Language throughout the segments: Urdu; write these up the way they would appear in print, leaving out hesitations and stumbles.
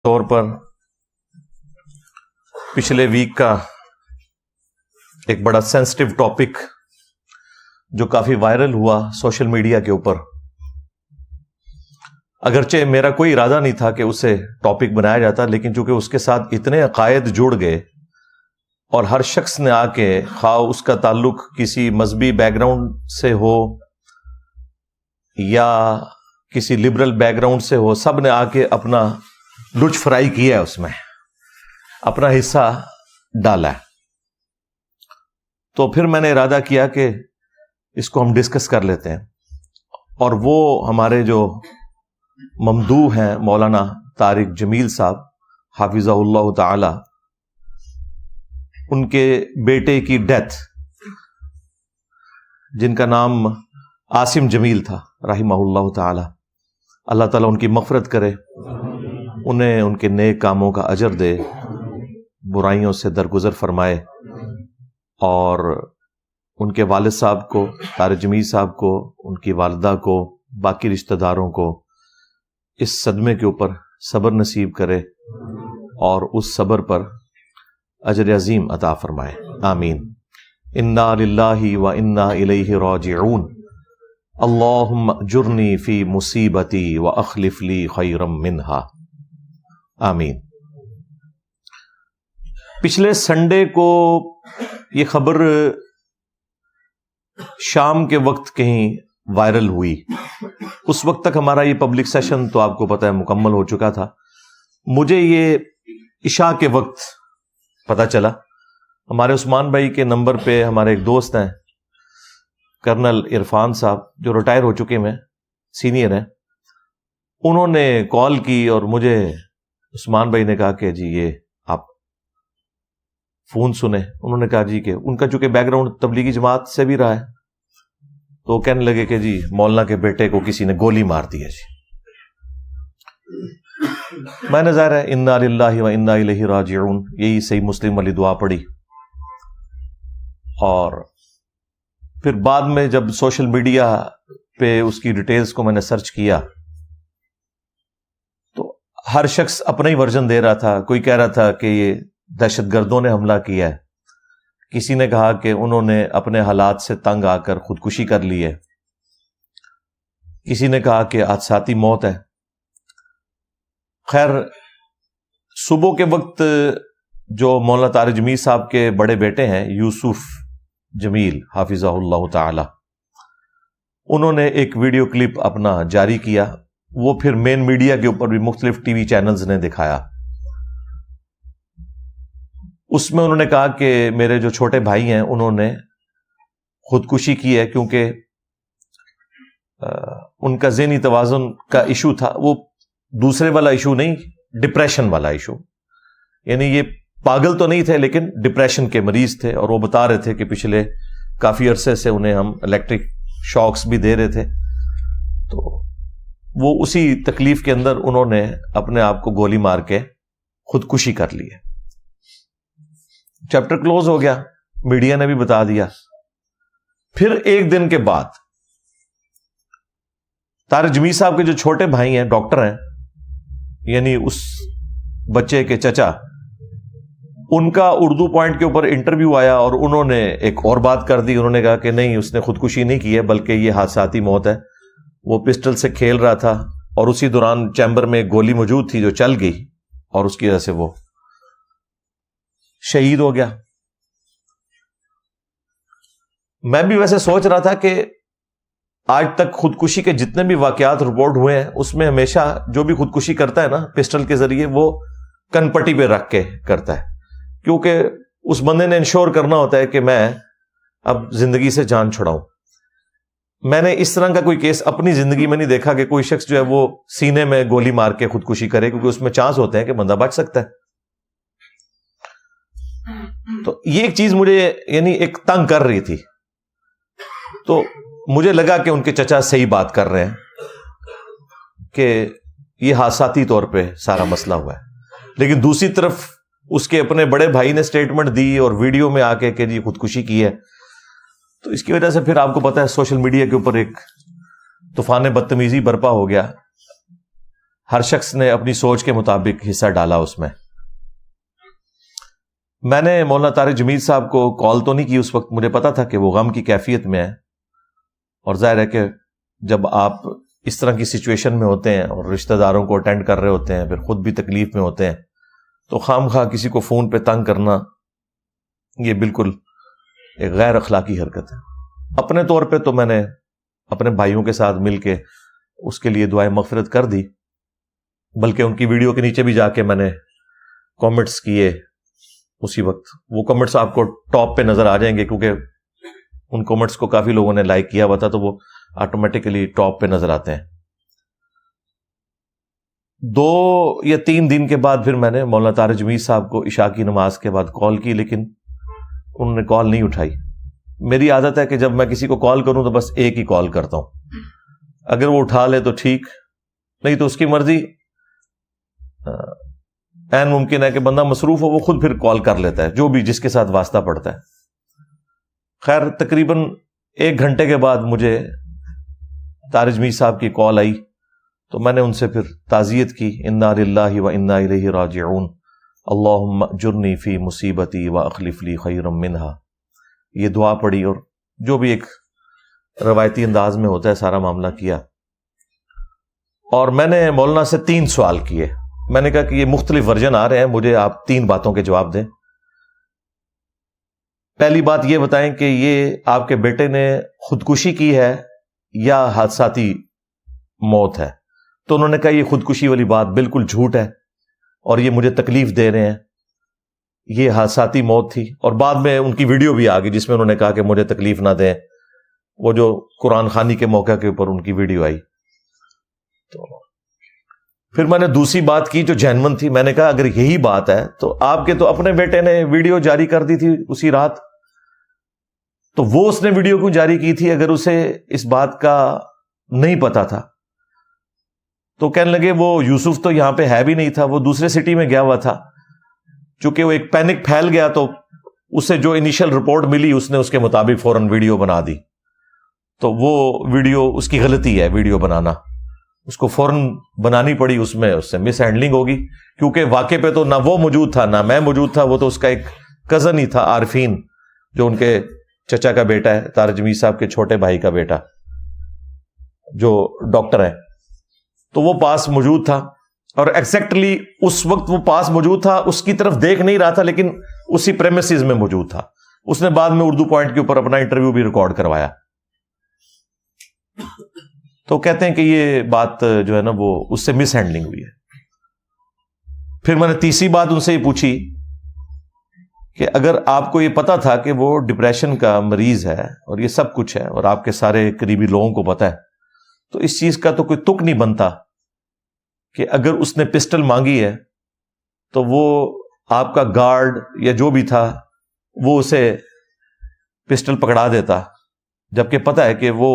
طور پر پچھلے ویک کا ایک بڑا سینسٹیو ٹاپک جو کافی وائرل ہوا سوشل میڈیا کے اوپر، اگرچہ میرا کوئی ارادہ نہیں تھا کہ اسے ٹاپک بنایا جاتا، لیکن چونکہ اس کے ساتھ اتنے عقائد جڑ گئے اور ہر شخص نے آ کے، خواہ اس کا تعلق کسی مذہبی بیک گراؤنڈ سے ہو یا کسی لبرل بیک گراؤنڈ سے ہو، سب نے آ کے اپنا لچ فرائی کیا ہے، اس میں اپنا حصہ ڈالا ہے۔ تو پھر میں نے ارادہ کیا کہ اس کو ہم ڈسکس کر لیتے ہیں، اور وہ ہمارے جو ممدوح ہیں مولانا طارق جمیل صاحب حافظہ اللہ تعالی، ان کے بیٹے کی ڈیتھ، جن کا نام عاصم جمیل تھا رحمہ اللہ تعالی، اللہ تعالیٰ ان کی مغفرت کرے، انہیں ان کے نیک کاموں کا اجر دے، برائیوں سے درگزر فرمائے، اور ان کے والد صاحب کو، طارق جمیل صاحب کو، ان کی والدہ کو، باقی رشتہ داروں کو اس صدمے کے اوپر صبر نصیب کرے اور اس صبر پر اجر عظیم عطا فرمائے، آمین۔ انا للہ و انا الیہ راجعون، اللہم اجرنی فی مصیبتی و اخلف لی خیرا منہا، آمین۔ پچھلے سنڈے کو یہ خبر شام کے وقت کہیں وائرل ہوئی، اس وقت تک ہمارا یہ پبلک سیشن تو آپ کو پتہ ہے مکمل ہو چکا تھا۔ مجھے یہ عشاء کے وقت پتہ چلا، ہمارے عثمان بھائی کے نمبر پہ ہمارے ایک دوست ہیں کرنل عرفان صاحب، جو ریٹائر ہو چکے ہیں، سینئر ہیں، انہوں نے کال کی اور مجھے عثمان بھائی نے کہا کہ جی یہ آپ فون سنیں۔ انہوں نے کہا جی کہ ان کا چونکہ بیک گراؤنڈ تبلیغی جماعت سے بھی رہا ہے، تو وہ کہنے لگے کہ جی مولانا کے بیٹے کو کسی نے گولی مار دی ہے جی۔ میں نے ظاہر ہے انا للہ و انا الیہ راجعون یہی صحیح مسلم والی دعا پڑھی، اور پھر بعد میں جب سوشل میڈیا پہ اس کی ڈیٹیلز کو میں نے سرچ کیا تو ہر شخص اپنا ہی ورژن دے رہا تھا۔ کوئی کہہ رہا تھا کہ یہ دہشت گردوں نے حملہ کیا ہے، کسی نے کہا کہ انہوں نے اپنے حالات سے تنگ آ کر خودکشی کر لی ہے، کسی نے کہا کہ حادثاتی موت ہے۔ خیر، صبح کے وقت جو مولانا طارق جمیل صاحب کے بڑے بیٹے ہیں یوسف جمیل حافظہ اللہ تعالی، انہوں نے ایک ویڈیو کلپ اپنا جاری کیا، وہ پھر مین میڈیا کے اوپر بھی مختلف ٹی وی چینلز نے دکھایا۔ اس میں انہوں نے کہا کہ میرے جو چھوٹے بھائی ہیں انہوں نے خودکشی کی ہے، کیونکہ ان کا ذہنی توازن کا ایشو تھا، وہ دوسرے والا ایشو نہیں، ڈپریشن والا ایشو، یعنی یہ پاگل تو نہیں تھے لیکن ڈپریشن کے مریض تھے، اور وہ بتا رہے تھے کہ پچھلے کافی عرصے سے انہیں ہم الیکٹرک شاکس بھی دے رہے تھے، تو وہ اسی تکلیف کے اندر انہوں نے اپنے آپ کو گولی مار کے خودکشی کر لی ہے۔ چیپٹر کلوز ہو گیا، میڈیا نے بھی بتا دیا۔ پھر ایک دن کے بعد طارق جمیل صاحب کے جو چھوٹے بھائی ہیں، ڈاکٹر ہیں، یعنی اس بچے کے چچا، ان کا اردو پوائنٹ کے اوپر انٹرویو آیا اور انہوں نے ایک اور بات کر دی۔ انہوں نے کہا کہ نہیں، اس نے خودکشی نہیں کی ہے بلکہ یہ حادثاتی موت ہے، وہ پسٹل سے کھیل رہا تھا اور اسی دوران چیمبر میں ایک گولی موجود تھی جو چل گئی اور اس کی وجہ سے وہ شہید ہو گیا۔ میں بھی ویسے سوچ رہا تھا کہ آج تک خودکشی کے جتنے بھی واقعات رپورٹ ہوئے ہیں اس میں ہمیشہ جو بھی خودکشی کرتا ہے نا پسٹل کے ذریعے، وہ کن پٹی پہ رکھ کے کرتا ہے، کیونکہ اس بندے نے انشور کرنا ہوتا ہے کہ میں اب زندگی سے جان چھڑاؤں۔ میں نے اس طرح کا کوئی کیس اپنی زندگی میں نہیں دیکھا کہ کوئی شخص جو ہے وہ سینے میں گولی مار کے خودکشی کرے، کیونکہ اس میں چانس ہوتے ہیں کہ بندہ بچ سکتا ہے۔ تو یہ ایک چیز مجھے یعنی ایک تنگ کر رہی تھی، تو مجھے لگا کہ ان کے چچا صحیح بات کر رہے ہیں کہ یہ حادثاتی طور پہ سارا مسئلہ ہوا ہے، لیکن دوسری طرف اس کے اپنے بڑے بھائی نے سٹیٹمنٹ دی اور ویڈیو میں آ کے کہ جی خودکشی کی ہے، تو اس کی وجہ سے پھر آپ کو پتا ہے سوشل میڈیا کے اوپر ایک طوفان بدتمیزی برپا ہو گیا۔ ہر شخص نے اپنی سوچ کے مطابق حصہ ڈالا اس میں. میں نے مولانا طارق جمیل صاحب کو کال تو نہیں کی اس وقت، مجھے پتا تھا کہ وہ غم کی کیفیت میں ہے، اور ظاہر ہے کہ جب آپ اس طرح کی سچویشن میں ہوتے ہیں اور رشتہ داروں کو اٹینڈ کر رہے ہوتے ہیں، پھر خود بھی تکلیف میں ہوتے ہیں، تو خام خواہ کسی کو فون پہ تنگ کرنا یہ بالکل ایک غیر اخلاقی حرکت ہے. اپنے طور پہ تو میں نے اپنے بھائیوں کے ساتھ مل کے اس کے لیے دعائیں مغفرت کر دی، بلکہ ان کی ویڈیو کے نیچے بھی جا کے میں نے کامنٹس کیے اسی وقت. وہ کامنٹس آپ کو ٹاپ پہ نظر آ جائیں گے کیونکہ ان کامنٹس کو کافی لوگوں نے لائک کیا ہوا تھا، تو وہ آٹومیٹیکلی ٹاپ پہ نظر آتے ہیں. 2 یا 3 دن کے بعد پھر میں نے مولانا طارق جمیل صاحب کو عشاء کی نماز کے بعد کال کی، لیکن انہوں نے کال نہیں اٹھائی. میری عادت ہے کہ جب میں کسی کو کال کروں تو بس ایک ہی کال کرتا ہوں، اگر وہ اٹھا لے تو ٹھیک، نہیں تو اس کی مرضی. عین ممکن ہے کہ بندہ مصروف ہو، وہ خود پھر کال کر لیتا ہے، جو بھی جس کے ساتھ واسطہ پڑتا ہے. خیر تقریباً 1 گھنٹے کے بعد مجھے طارق جمیل صاحب کی کال آئی، تو میں نے ان سے پھر تعزیت کی. انا للہ و انا الیہ راجعون، اللہم اجرنی فی مصیبتی واخلف لی خیرا منہا، یہ دعا پڑھی اور جو بھی ایک روایتی انداز میں ہوتا ہے سارا معاملہ کیا. اور میں نے مولانا سے 3 سوال کیے. میں نے کہا کہ یہ مختلف ورژن آ رہے ہیں، مجھے آپ 3 باتوں کے جواب دیں. پہلی بات یہ بتائیں کہ یہ آپ کے بیٹے نے خودکشی کی ہے یا حادثاتی موت ہے. تو انہوں نے کہا یہ خودکشی والی بات بالکل جھوٹ ہے اور یہ مجھے تکلیف دے رہے ہیں، یہ حادثاتی موت تھی. اور بعد میں ان کی ویڈیو بھی آ گئی جس میں انہوں نے کہا کہ مجھے تکلیف نہ دیں، وہ جو قرآن خوانی کے موقع کے اوپر ان کی ویڈیو آئی. تو پھر میں نے دوسری بات کی جو جینون تھی. میں نے کہا اگر یہی بات ہے تو آپ کے تو اپنے بیٹے نے ویڈیو جاری کر دی تھی اسی رات، تو وہ اس نے ویڈیو کیوں جاری کی تھی اگر اسے اس بات کا نہیں پتا تھا؟ تو کہنے لگے وہ یوسف تو یہاں پہ ہے بھی نہیں تھا، وہ دوسرے سٹی میں گیا ہوا تھا. چونکہ وہ ایک پینک پھیل گیا تو اسے جو انیشل رپورٹ ملی اس نے اس کے مطابق فوراً ویڈیو بنا دی. تو وہ ویڈیو اس کی غلطی ہے، ویڈیو بنانا اس کو فوراً بنانی پڑی، اس میں اس سے مس ہینڈلنگ ہوگی، کیونکہ واقعے پہ تو نہ وہ موجود تھا نہ میں موجود تھا. وہ تو اس کا ایک کزن ہی تھا، عارفین، جو ان کے چچا کا بیٹا ہے، طارق جمیل صاحب کے چھوٹے بھائی کا بیٹا جو ڈاکٹر ہے. تو وہ پاس موجود تھا اور ایگزیکٹلی اس وقت وہ پاس موجود تھا، اس کی طرف دیکھ نہیں رہا تھا لیکن اسی پریمیسز میں موجود تھا. اس نے بعد میں اردو پوائنٹ کے اوپر اپنا انٹرویو بھی ریکارڈ کروایا. تو کہتے ہیں کہ یہ بات جو ہے نا وہ اس سے مس ہینڈلنگ ہوئی ہے. پھر میں نے تیسری بات ان سے یہ پوچھی کہ اگر آپ کو یہ پتا تھا کہ وہ ڈپریشن کا مریض ہے اور یہ سب کچھ ہے اور آپ کے سارے قریبی لوگوں کو پتا ہے، تو اس چیز کا تو کوئی تک نہیں بنتا کہ اگر اس نے پسٹل مانگی ہے تو وہ آپ کا گارڈ یا جو بھی تھا وہ اسے پسٹل پکڑا دیتا، جبکہ پتا ہے کہ وہ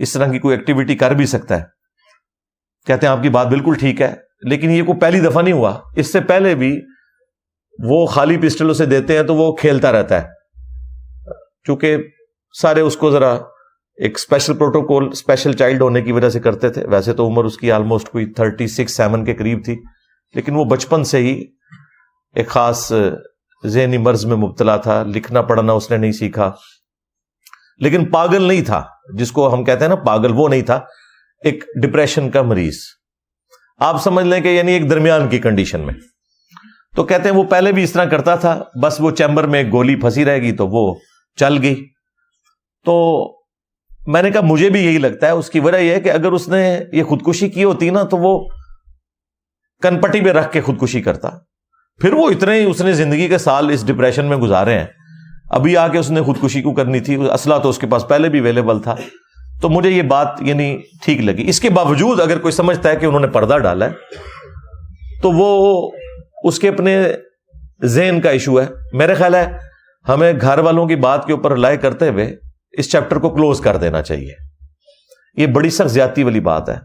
اس طرح کی کوئی ایکٹیویٹی کر بھی سکتا ہے. کہتے ہیں آپ کی بات بالکل ٹھیک ہے، لیکن یہ کوئی پہلی دفعہ نہیں ہوا، اس سے پہلے بھی وہ خالی پسٹل اسے دیتے ہیں تو وہ کھیلتا رہتا ہے. چونکہ سارے اس کو ذرا ایک اسپیشل پروٹوکول، اسپیشل چائلڈ ہونے کی وجہ سے کرتے تھے. ویسے تو عمر اس کی آلموسٹ کوئی 36-37 کے قریب تھی، لیکن وہ بچپن سے ہی ایک خاص ذہنی مرض میں مبتلا تھا. لکھنا پڑھنا اس نے نہیں سیکھا، لیکن پاگل نہیں تھا، جس کو ہم کہتے ہیں نا پاگل، وہ نہیں تھا. ایک ڈپریشن کا مریض آپ سمجھ لیں کہ یعنی ایک درمیان کی کنڈیشن میں. تو کہتے ہیں وہ پہلے بھی اس طرح کرتا تھا، بس وہ چیمبر میں ایک گولی پھنسی رہے گی تو وہ چل گئی. تو میں نے کہا مجھے بھی یہی لگتا ہے. اس کی وجہ یہ ہے کہ اگر اس نے یہ خودکشی کی ہوتی نا تو وہ کن پٹی پہ رکھ کے خودکشی کرتا. پھر وہ اتنے ہی اس نے زندگی کے سال اس ڈپریشن میں گزارے ہیں، ابھی آ کے اس نے خودکشی کو کرنی تھی؟ اسلحہ تو اس کے پاس پہلے بھی اویلیبل تھا. تو مجھے یہ بات یعنی ٹھیک لگی. اس کے باوجود اگر کوئی سمجھتا ہے کہ انہوں نے پردہ ڈالا ہے تو وہ اس کے اپنے ذہن کا ایشو ہے. میرے خیال ہے ہمیں گھر والوں کی بات کے اوپر رلائے کرتے ہوئے اس چیپٹر کو کلوز کر دینا چاہیے. یہ بڑی سخت زیادتی والی بات ہے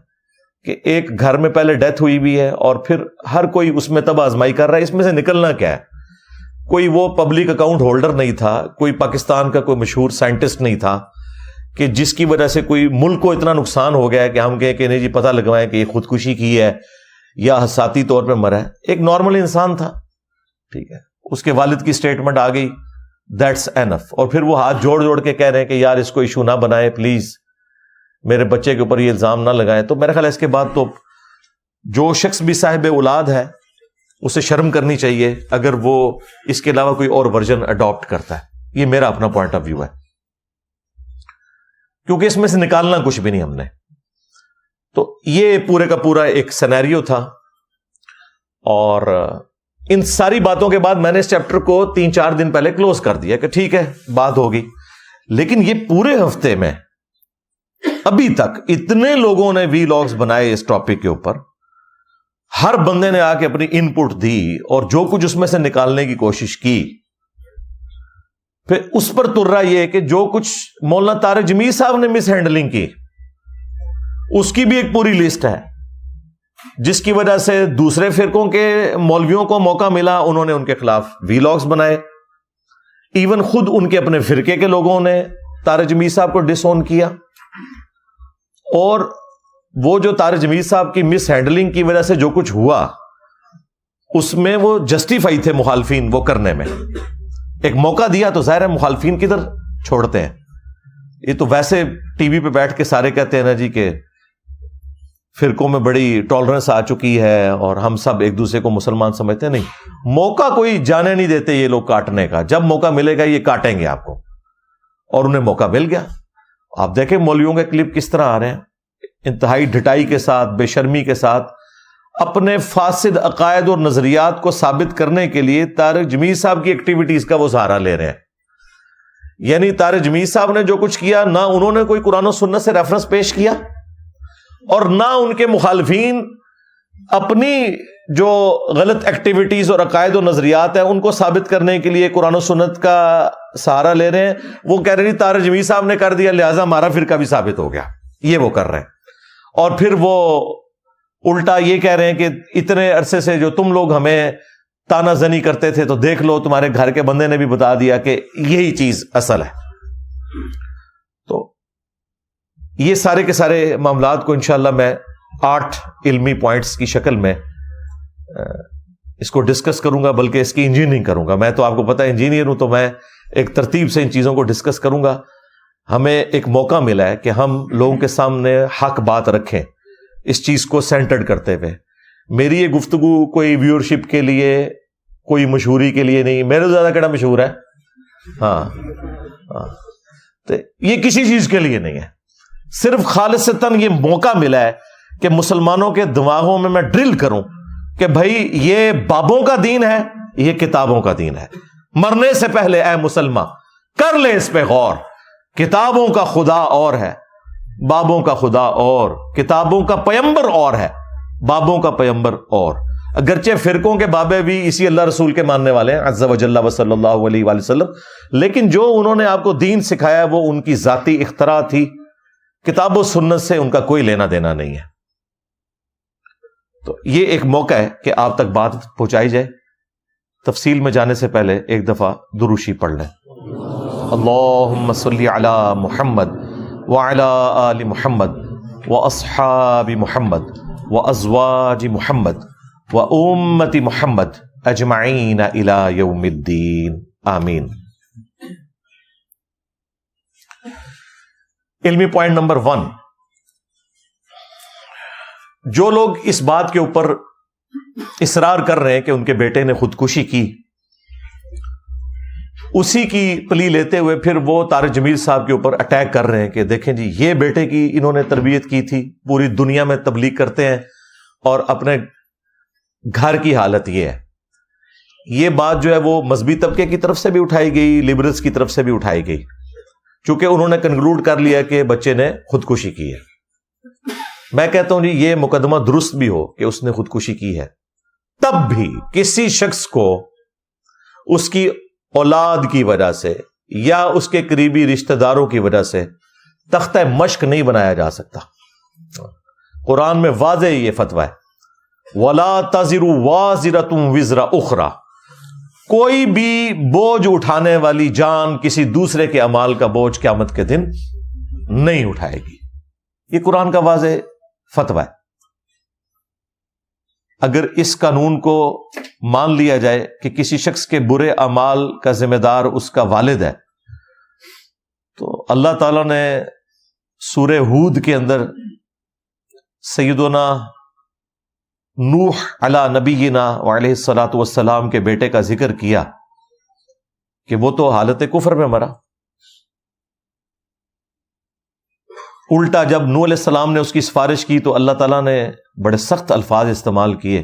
کہ ایک گھر میں پہلے ڈیتھ ہوئی بھی ہے اور پھر ہر کوئی اس میں تباہ آزمائی کر رہا ہے. اس میں سے نکلنا کیا ہے؟ کوئی وہ پبلک اکاؤنٹ ہولڈر نہیں تھا، کوئی پاکستان کا کوئی مشہور سائنٹسٹ نہیں تھا کہ جس کی وجہ سے کوئی ملک کو اتنا نقصان ہو گیا ہے کہ ہم کہیں کہ نہیں جی پتہ لگوائیں کہ یہ خودکشی کی ہے یا حساتی طور پہ مرا ہے, ایک نارمل انسان تھا, ٹھیک ہے, اس کے والد کی سٹیٹمنٹ آ گئی, دیٹس اینف. اور پھر وہ ہاتھ جوڑ جوڑ کے کہہ رہے ہیں کہ یار اس کو ایشو نہ بنائیں پلیز, میرے بچے کے اوپر یہ الزام نہ لگائیں. تو میرا خیال ہے اس کے بعد تو جو شخص بھی صاحب اولاد ہے اسے شرم کرنی چاہیے اگر وہ اس کے علاوہ کوئی اور ورژن اڈاپٹ کرتا ہے. یہ میرا اپنا پوائنٹ آف ویو ہے, کیونکہ اس میں سے نکالنا کچھ بھی نہیں ہم نے. تو یہ پورے کا پورا ایک سینیریو تھا, اور ان ساری باتوں کے بعد میں نے اس چیپٹر کو 3-4 دن پہلے کلوز کر دیا کہ ٹھیک ہے بات ہوگی. لیکن یہ پورے ہفتے میں ابھی تک اتنے لوگوں نے وی لاگز بنائے اس ٹاپک کے اوپر, ہر بندے نے آ کے اپنی ان پٹ دی اور جو کچھ اس میں سے نکالنے کی کوشش کی. پھر اس پر تر رہا یہ کہ جو کچھ مولانا طارق جمیل صاحب نے مس ہینڈلنگ کی اس کی بھی ایک پوری لسٹ ہے, جس کی وجہ سے دوسرے فرقوں کے مولویوں کو موقع ملا, انہوں نے ان کے خلاف وی لاگز بنائے. ایون خود ان کے اپنے فرقے کے لوگوں نے طارق جمیل صاحب کو ڈس اون کیا, اور وہ جو طارق جمیل صاحب کی مس ہینڈلنگ کی وجہ سے جو کچھ ہوا اس میں وہ جسٹیفائی تھے مخالفین وہ کرنے میں. ایک موقع دیا تو ظاہر ہے مخالفین کدھر چھوڑتے ہیں. یہ تو ویسے ٹی وی پہ بیٹھ کے سارے کہتے ہیں نا جی کہ فرقوں میں بڑی ٹالرنس آ چکی ہے اور ہم سب ایک دوسرے کو مسلمان سمجھتے ہیں. نہیں, موقع کوئی جانے نہیں دیتے یہ لوگ کاٹنے کا. جب موقع ملے گا یہ کاٹیں گے آپ کو, اور انہیں موقع مل گیا. آپ دیکھیں مولویوں کے کلپ کس طرح آ رہے ہیں, انتہائی ڈٹائی کے ساتھ, بے شرمی کے ساتھ, اپنے فاسد عقائد اور نظریات کو ثابت کرنے کے لیے طارق جمیل صاحب کی ایکٹیویٹیز کا وہ سہارا لے رہے ہیں. یعنی طارق جمیل صاحب نے جو کچھ کیا, نہ انہوں نے کوئی قرآن و سنت سے ریفرنس پیش کیا, اور نہ ان کے مخالفین اپنی جو غلط ایکٹیویٹیز اور عقائد و نظریات ہیں ان کو ثابت کرنے کے لیے قرآن و سنت کا سہارا لے رہے ہیں. وہ کہہ رہے ہیں طارق جمیل صاحب نے کر دیا لہذا ہمارا فرقہ بھی ثابت ہو گیا. یہ وہ کر رہے ہیں. اور پھر وہ الٹا یہ کہہ رہے ہیں کہ اتنے عرصے سے جو تم لوگ ہمیں تانا زنی کرتے تھے تو دیکھ لو تمہارے گھر کے بندے نے بھی بتا دیا کہ یہی چیز اصل ہے. تو یہ سارے کے سارے معاملات کو انشاءاللہ میں 8 علمی پوائنٹس کی شکل میں اس کو ڈسکس کروں گا, بلکہ اس کی انجینئرنگ کروں گا. میں تو آپ کو پتا ہے انجینئر ہوں, تو میں ایک ترتیب سے ان چیزوں کو ڈسکس کروں گا. ہمیں ایک موقع ملا ہے کہ ہم لوگوں کے سامنے حق بات رکھیں اس چیز کو سینٹرڈ کرتے ہوئے. میری یہ گفتگو کوئی ویورشپ کے لیے, کوئی مشہوری کے لیے نہیں. میرے زیادہ کیڑا مشہور ہے, ہاں, تو یہ کسی چیز کے لیے نہیں ہے. صرف خالصتاً یہ موقع ملا ہے کہ مسلمانوں کے دماغوں میں ڈرل کروں کہ بھائی یہ بابوں کا دین ہے, یہ کتابوں کا دین ہے. مرنے سے پہلے اے مسلمان کر لے اس پہ غور. کتابوں کا خدا اور ہے, بابوں کا خدا اور, کتابوں کا پیمبر اور ہے, بابوں کا پیمبر اور. اگرچہ فرقوں کے بابے بھی اسی اللہ رسول کے ماننے والے ہیں عز و جل و صلی اللہ علیہ وآلہ وسلم, لیکن جو انہوں نے آپ کو دین سکھایا وہ ان کی ذاتی اختراع تھی. کتاب و سنت سے ان کا کوئی لینا دینا نہیں ہے. تو یہ ایک موقع ہے کہ آپ تک بات پہنچائی جائے. تفصیل میں جانے سے پہلے ایک دفعہ دروشی پڑھ لیں. اللہم صلی علی محمد وعلی آل محمد واصحاب محمد وازواج محمد وامت محمد اجمعین الی یوم الدین آمین. علمی پوائنٹ نمبر 1, جو لوگ اس بات کے اوپر اصرار کر رہے ہیں کہ ان کے بیٹے نے خودکشی کی, اسی کی پلی لیتے ہوئے پھر وہ طارق جمیل صاحب کے اوپر اٹیک کر رہے ہیں کہ دیکھیں جی یہ بیٹے کی انہوں نے تربیت کی تھی, پوری دنیا میں تبلیغ کرتے ہیں, اور اپنے گھر کی حالت یہ ہے. یہ بات جو ہے وہ مذہبی طبقے کی طرف سے بھی اٹھائی گئی, لبرلز کی طرف سے بھی اٹھائی گئی, چونکہ انہوں نے کنکلوڈ کر لیا کہ بچے نے خودکشی کی ہے. میں کہتا ہوں جی یہ مقدمہ درست بھی ہو کہ اس نے خودکشی کی ہے, تب بھی کسی شخص کو اس کی اولاد کی وجہ سے یا اس کے قریبی رشتہ داروں کی وجہ سے تختہ مشق نہیں بنایا جا سکتا. قرآن میں واضح یہ فتویٰ ہے, وَلَا تَزِرُ وَازِرَةٌ وِزْرَ أُخْرَى, کوئی بھی بوجھ اٹھانے والی جان کسی دوسرے کے اعمال کا بوجھ قیامت کے دن نہیں اٹھائے گی. یہ قرآن کا واضح فتویٰ ہے. اگر اس قانون کو مان لیا جائے کہ کسی شخص کے برے اعمال کا ذمہ دار اس کا والد ہے، تو اللہ تعالیٰ نے سورہ ہود کے اندر سیدنا نوح علی نبینا وعلیہ الصلاۃ والسلام کے بیٹے کا ذکر کیا کہ وہ تو حالت کفر میں مرا۔ الٹا جب نوح علیہ السلام نے اس کی سفارش کی تو اللہ تعالیٰ نے بڑے سخت الفاظ استعمال کیے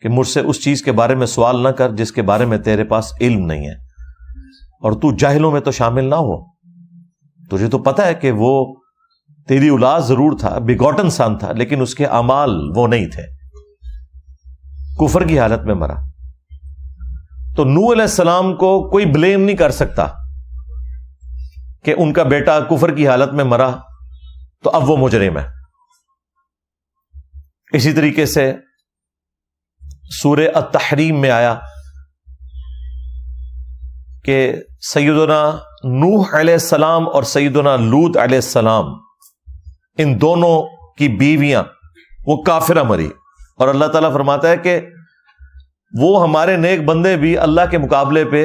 کہ مجھ سے اس چیز کے بارے میں سوال نہ کر جس کے بارے میں تیرے پاس علم نہیں ہے، اور تو جاہلوں میں تو شامل نہ ہو، تجھے تو پتہ ہے کہ وہ تیری اولاد ضرور تھا، بیگوٹن سن تھا، لیکن اس کے اعمال وہ نہیں تھے، کفر کی حالت میں مرا۔ تو نوح علیہ السلام کو کوئی بلیم نہیں کر سکتا کہ ان کا بیٹا کفر کی حالت میں مرا تو اب وہ مجرم ہے۔ اسی طریقے سے سورہ التحریم میں آیا کہ سیدنا نوح علیہ السلام اور سیدنا لوط علیہ السلام، ان دونوں کی بیویاں وہ کافرہ مری، اور اللہ تعالیٰ فرماتا ہے کہ وہ ہمارے نیک بندے بھی اللہ کے مقابلے پہ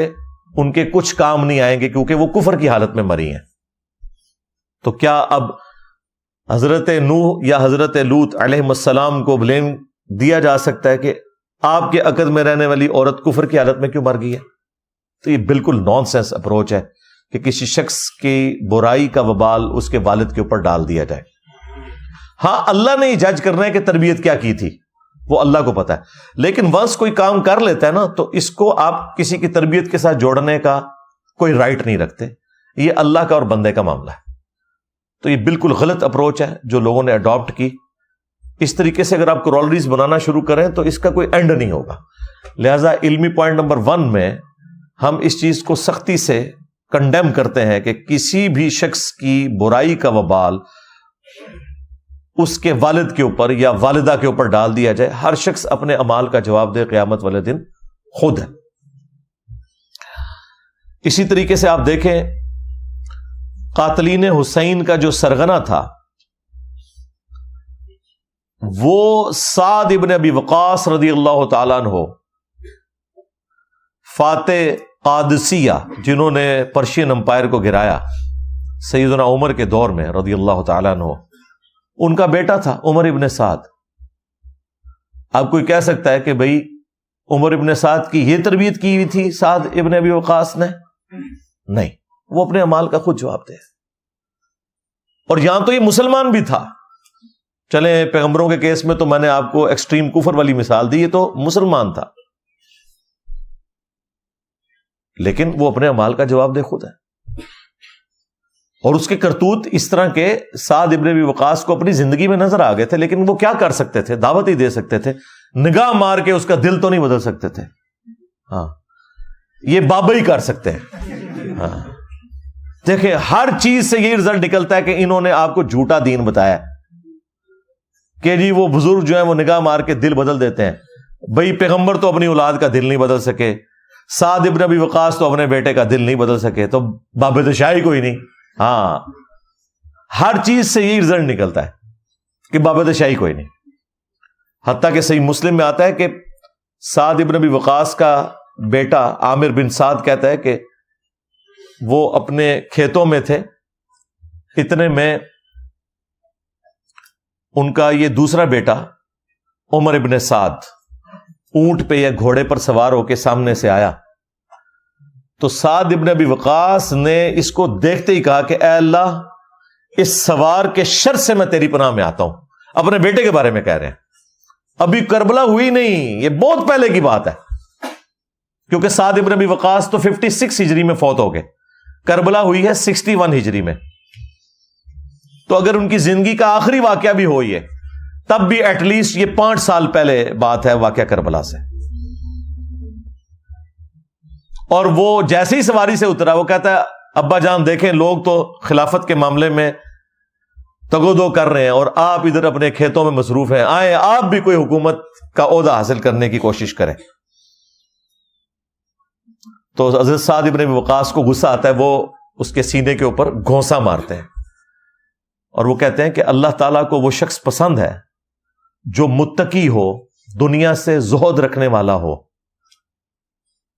ان کے کچھ کام نہیں آئیں گے کیونکہ وہ کفر کی حالت میں مری ہیں۔ تو کیا اب حضرت نوح یا حضرت لوط علیہ السلام کو بلیم دیا جا سکتا ہے کہ آپ کے عقد میں رہنے والی عورت کفر کی حالت میں کیوں مر گئی ہے؟ تو یہ بالکل نان سینس اپروچ ہے کہ کسی شخص کی برائی کا وبال اس کے والد کے اوپر ڈال دیا جائے۔ ہاں، اللہ نے یہ جج کرنا ہے کہ تربیت کیا کی تھی، وہ اللہ کو پتا ہے، لیکن ونس کوئی کام کر لیتا ہے نا تو اس کو آپ کسی کی تربیت کے ساتھ جوڑنے کا کوئی رائٹ نہیں رکھتے، یہ اللہ کا اور بندے کا معاملہ ہے۔ تو یہ بالکل غلط اپروچ ہے جو لوگوں نے اڈاپٹ کی۔ اس طریقے سے اگر آپ کورولریز بنانا شروع کریں تو اس کا کوئی اینڈ نہیں ہوگا۔ لہذا علمی پوائنٹ نمبر 1 میں ہم اس چیز کو سختی سے کنڈیم کرتے ہیں کہ کسی بھی شخص کی برائی کا وبال اس کے والد کے اوپر یا والدہ کے اوپر ڈال دیا جائے۔ ہر شخص اپنے اعمال کا جواب دے قیامت والے دن خود ہے۔ اسی طریقے سے آپ دیکھیں قاتلین حسین کا جو سرغنہ تھا وہ سعد ابن ابی وقاص رضی اللہ تعالیٰ عنہ، فاتح قادسیہ جنہوں نے پرشین امپائر کو گرایا سیدنا عمر کے دور میں رضی اللہ تعالیٰ عنہ، ان کا بیٹا تھا عمر ابن سعد۔ اب کوئی کہہ سکتا ہے کہ بھئی عمر ابن سعد کی یہ تربیت کی ہوئی تھی سعد ابن ابی وقاص نے؟ نہیں، وہ اپنے اعمال کا خود جواب دے۔ اور یہاں تو یہ مسلمان بھی تھا، چلیں پیغمبروں کے کیس میں تو میں نے آپ کو ایکسٹریم کفر والی مثال دی، یہ تو مسلمان تھا، لیکن وہ اپنے اعمال کا جواب دے خود ہے۔ اور اس کے کرتوت اس طرح کے سعد ابن ابی وقاص کو اپنی زندگی میں نظر آ گئے تھے، لیکن وہ کیا کر سکتے تھے؟ دعوت ہی دے سکتے تھے، نگاہ مار کے اس کا دل تو نہیں بدل سکتے تھے۔ ہاں، یہ بابا ہی کر سکتے ہیں۔ ہاں، دیکھیں ہر چیز سے یہی رزلٹ نکلتا ہے کہ انہوں نے آپ کو جھوٹا دین بتایا کہ جی وہ بزرگ جو ہیں وہ نگاہ مار کے دل بدل دیتے ہیں۔ بھئی پیغمبر تو اپنی اولاد کا دل نہیں بدل سکے، سعد ابن ابی وقاص تو اپنے بیٹے کا دل نہیں بدل سکے، تو باب شاہی کوئی نہیں۔ ہاں، ہر چیز سے یہی رزلٹ نکلتا ہے کہ باب شاہی کوئی نہیں۔ حتیٰ کہ صحیح مسلم میں آتا ہے کہ سعد ابن ابی وقاص کا بیٹا عامر بن سعد کہتا ہے کہ وہ اپنے کھیتوں میں تھے، اتنے میں ان کا یہ دوسرا بیٹا عمر ابن سعد اونٹ پہ یا گھوڑے پر سوار ہو کے سامنے سے آیا، تو سعد ابن ابی وقاص نے اس کو دیکھتے ہی کہا کہ اے اللہ، اس سوار کے شر سے میں تیری پناہ میں آتا ہوں۔ اپنے بیٹے کے بارے میں کہہ رہے ہیں، ابھی کربلا ہوئی نہیں، یہ بہت پہلے کی بات ہے، کیونکہ سعد ابن ابی وقاص تو 56 ہجری میں فوت ہو گئے، کربلا ہوئی ہے 61 ہجری میں۔ تو اگر ان کی زندگی کا آخری واقعہ بھی ہوئی ہے تب بھی ایٹ لیسٹ یہ 5 سال پہلے بات ہے واقعہ کربلا سے۔ اور وہ جیسے ہی سواری سے اترا وہ کہتا ہے ابا جان دیکھیں لوگ تو خلافت کے معاملے میں تگودو کر رہے ہیں اور آپ ادھر اپنے کھیتوں میں مصروف ہیں، آئیں آپ بھی کوئی حکومت کا عہدہ حاصل کرنے کی کوشش کریں۔ تو حضرت سعد ابن ابی وقاص کو غصہ آتا ہے، وہ اس کے سینے کے اوپر گھونسا مارتے ہیں اور وہ کہتے ہیں کہ اللہ تعالیٰ کو وہ شخص پسند ہے جو متقی ہو دنیا سے زہد رکھنے والا ہو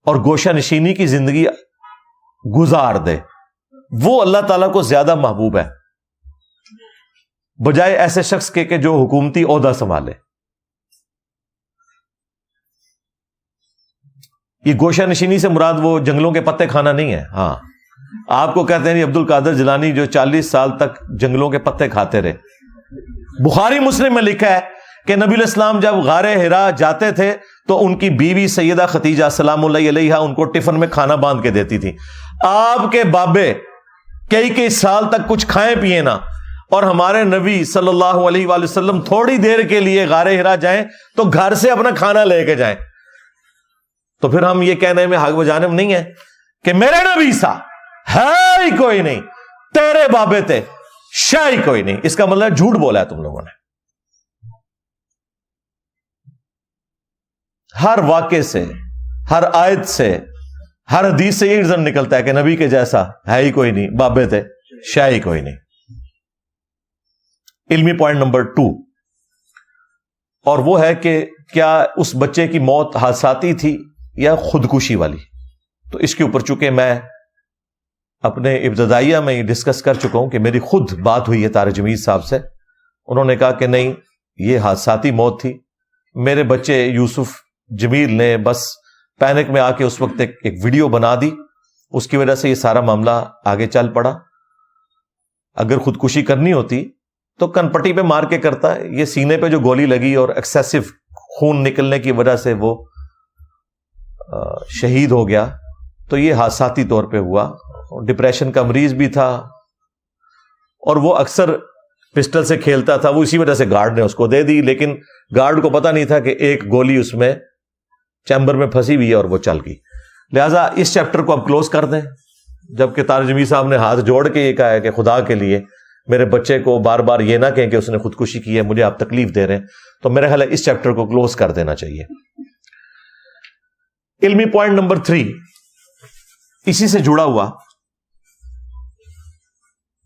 اور گوشہ نشینی کی زندگی گزار دے، وہ اللہ تعالیٰ کو زیادہ محبوب ہے بجائے ایسے شخص کے کہ جو حکومتی عہدہ سنبھالے۔ یہ گوشہ نشینی سے مراد وہ جنگلوں کے پتے کھانا نہیں ہے۔ ہاں، آپ کو کہتے ہیں عبد القادر جیلانی جو 40 سال تک جنگلوں کے پتے کھاتے رہے۔ بخاری مسلم میں لکھا ہے کہ نبی علیہ السلام جب غار حرا جاتے تھے تو ان کی بیوی سیدہ خدیجہ سلام اللہ علیہا ان کو ٹفن میں کھانا باندھ کے دیتی تھی۔ آپ کے بابے کئی سال تک کچھ کھائیں پیئے نہ، اور ہمارے نبی صلی اللہ علیہ وآلہ وسلم تھوڑی دیر کے لیے غار حرا جائیں تو گھر سے اپنا کھانا لے کے جائیں، تو پھر ہم یہ کہنے میں حق و جانب نہیں ہے کہ میرے نبی سا ہے ہی کوئی نہیں، تیرے بابے تھے شاہ ہی کوئی نہیں۔ اس کا مطلب جھوٹ بولا ہے تم لوگوں نے۔ ہر واقعے سے، ہر آیت سے، ہر حدیث سے یہ رزلٹ نکلتا ہے کہ نبی کے جیسا ہے ہی کوئی نہیں، بابے تھے شاہ ہی کوئی نہیں۔ علمی پوائنٹ نمبر 2، اور وہ ہے کہ کیا اس بچے کی موت حادثاتی تھی یا خودکشی والی؟ تو اس کے اوپر چونکہ میں اپنے ابتدائیہ میں یہ ڈسکس کر چکا ہوں کہ میری خود بات ہوئی ہے طارق جمیل صاحب سے، انہوں نے کہا کہ نہیں یہ حادثاتی موت تھی۔ میرے بچے یوسف جمیل نے بس پینک میں آ کے اس وقت ایک ویڈیو بنا دی، اس کی وجہ سے یہ سارا معاملہ آگے چل پڑا۔ اگر خودکشی کرنی ہوتی تو کن پٹی پہ مار کے کرتا ہے، یہ سینے پہ جو گولی لگی اور ایکسیسو خون نکلنے کی وجہ سے وہ شہید ہو گیا، تو یہ حادثاتی طور پہ ہوا۔ ڈپریشن کا مریض بھی تھا اور وہ اکثر پسٹل سے کھیلتا تھا، وہ اسی وجہ سے گارڈ نے اس کو دے دی، لیکن گارڈ کو پتا نہیں تھا کہ ایک گولی اس میں چیمبر میں پھنسی ہوئی ہے اور وہ چل گئی۔ لہٰذا اس چیپٹر کو اب کلوز کر دیں، جبکہ طارق جمیل صاحب نے ہاتھ جوڑ کے یہ کہا ہے کہ خدا کے لیے میرے بچے کو بار بار یہ نہ کہیں کہ اس نے خودکشی کی ہے، مجھے آپ تکلیف دے رہے ہیں، تو میرا خیال ہے اس چیپٹر کو کلوز کر دینا چاہیے۔ علمی پوائنٹ نمبر 3 اسی سے جڑا ہوا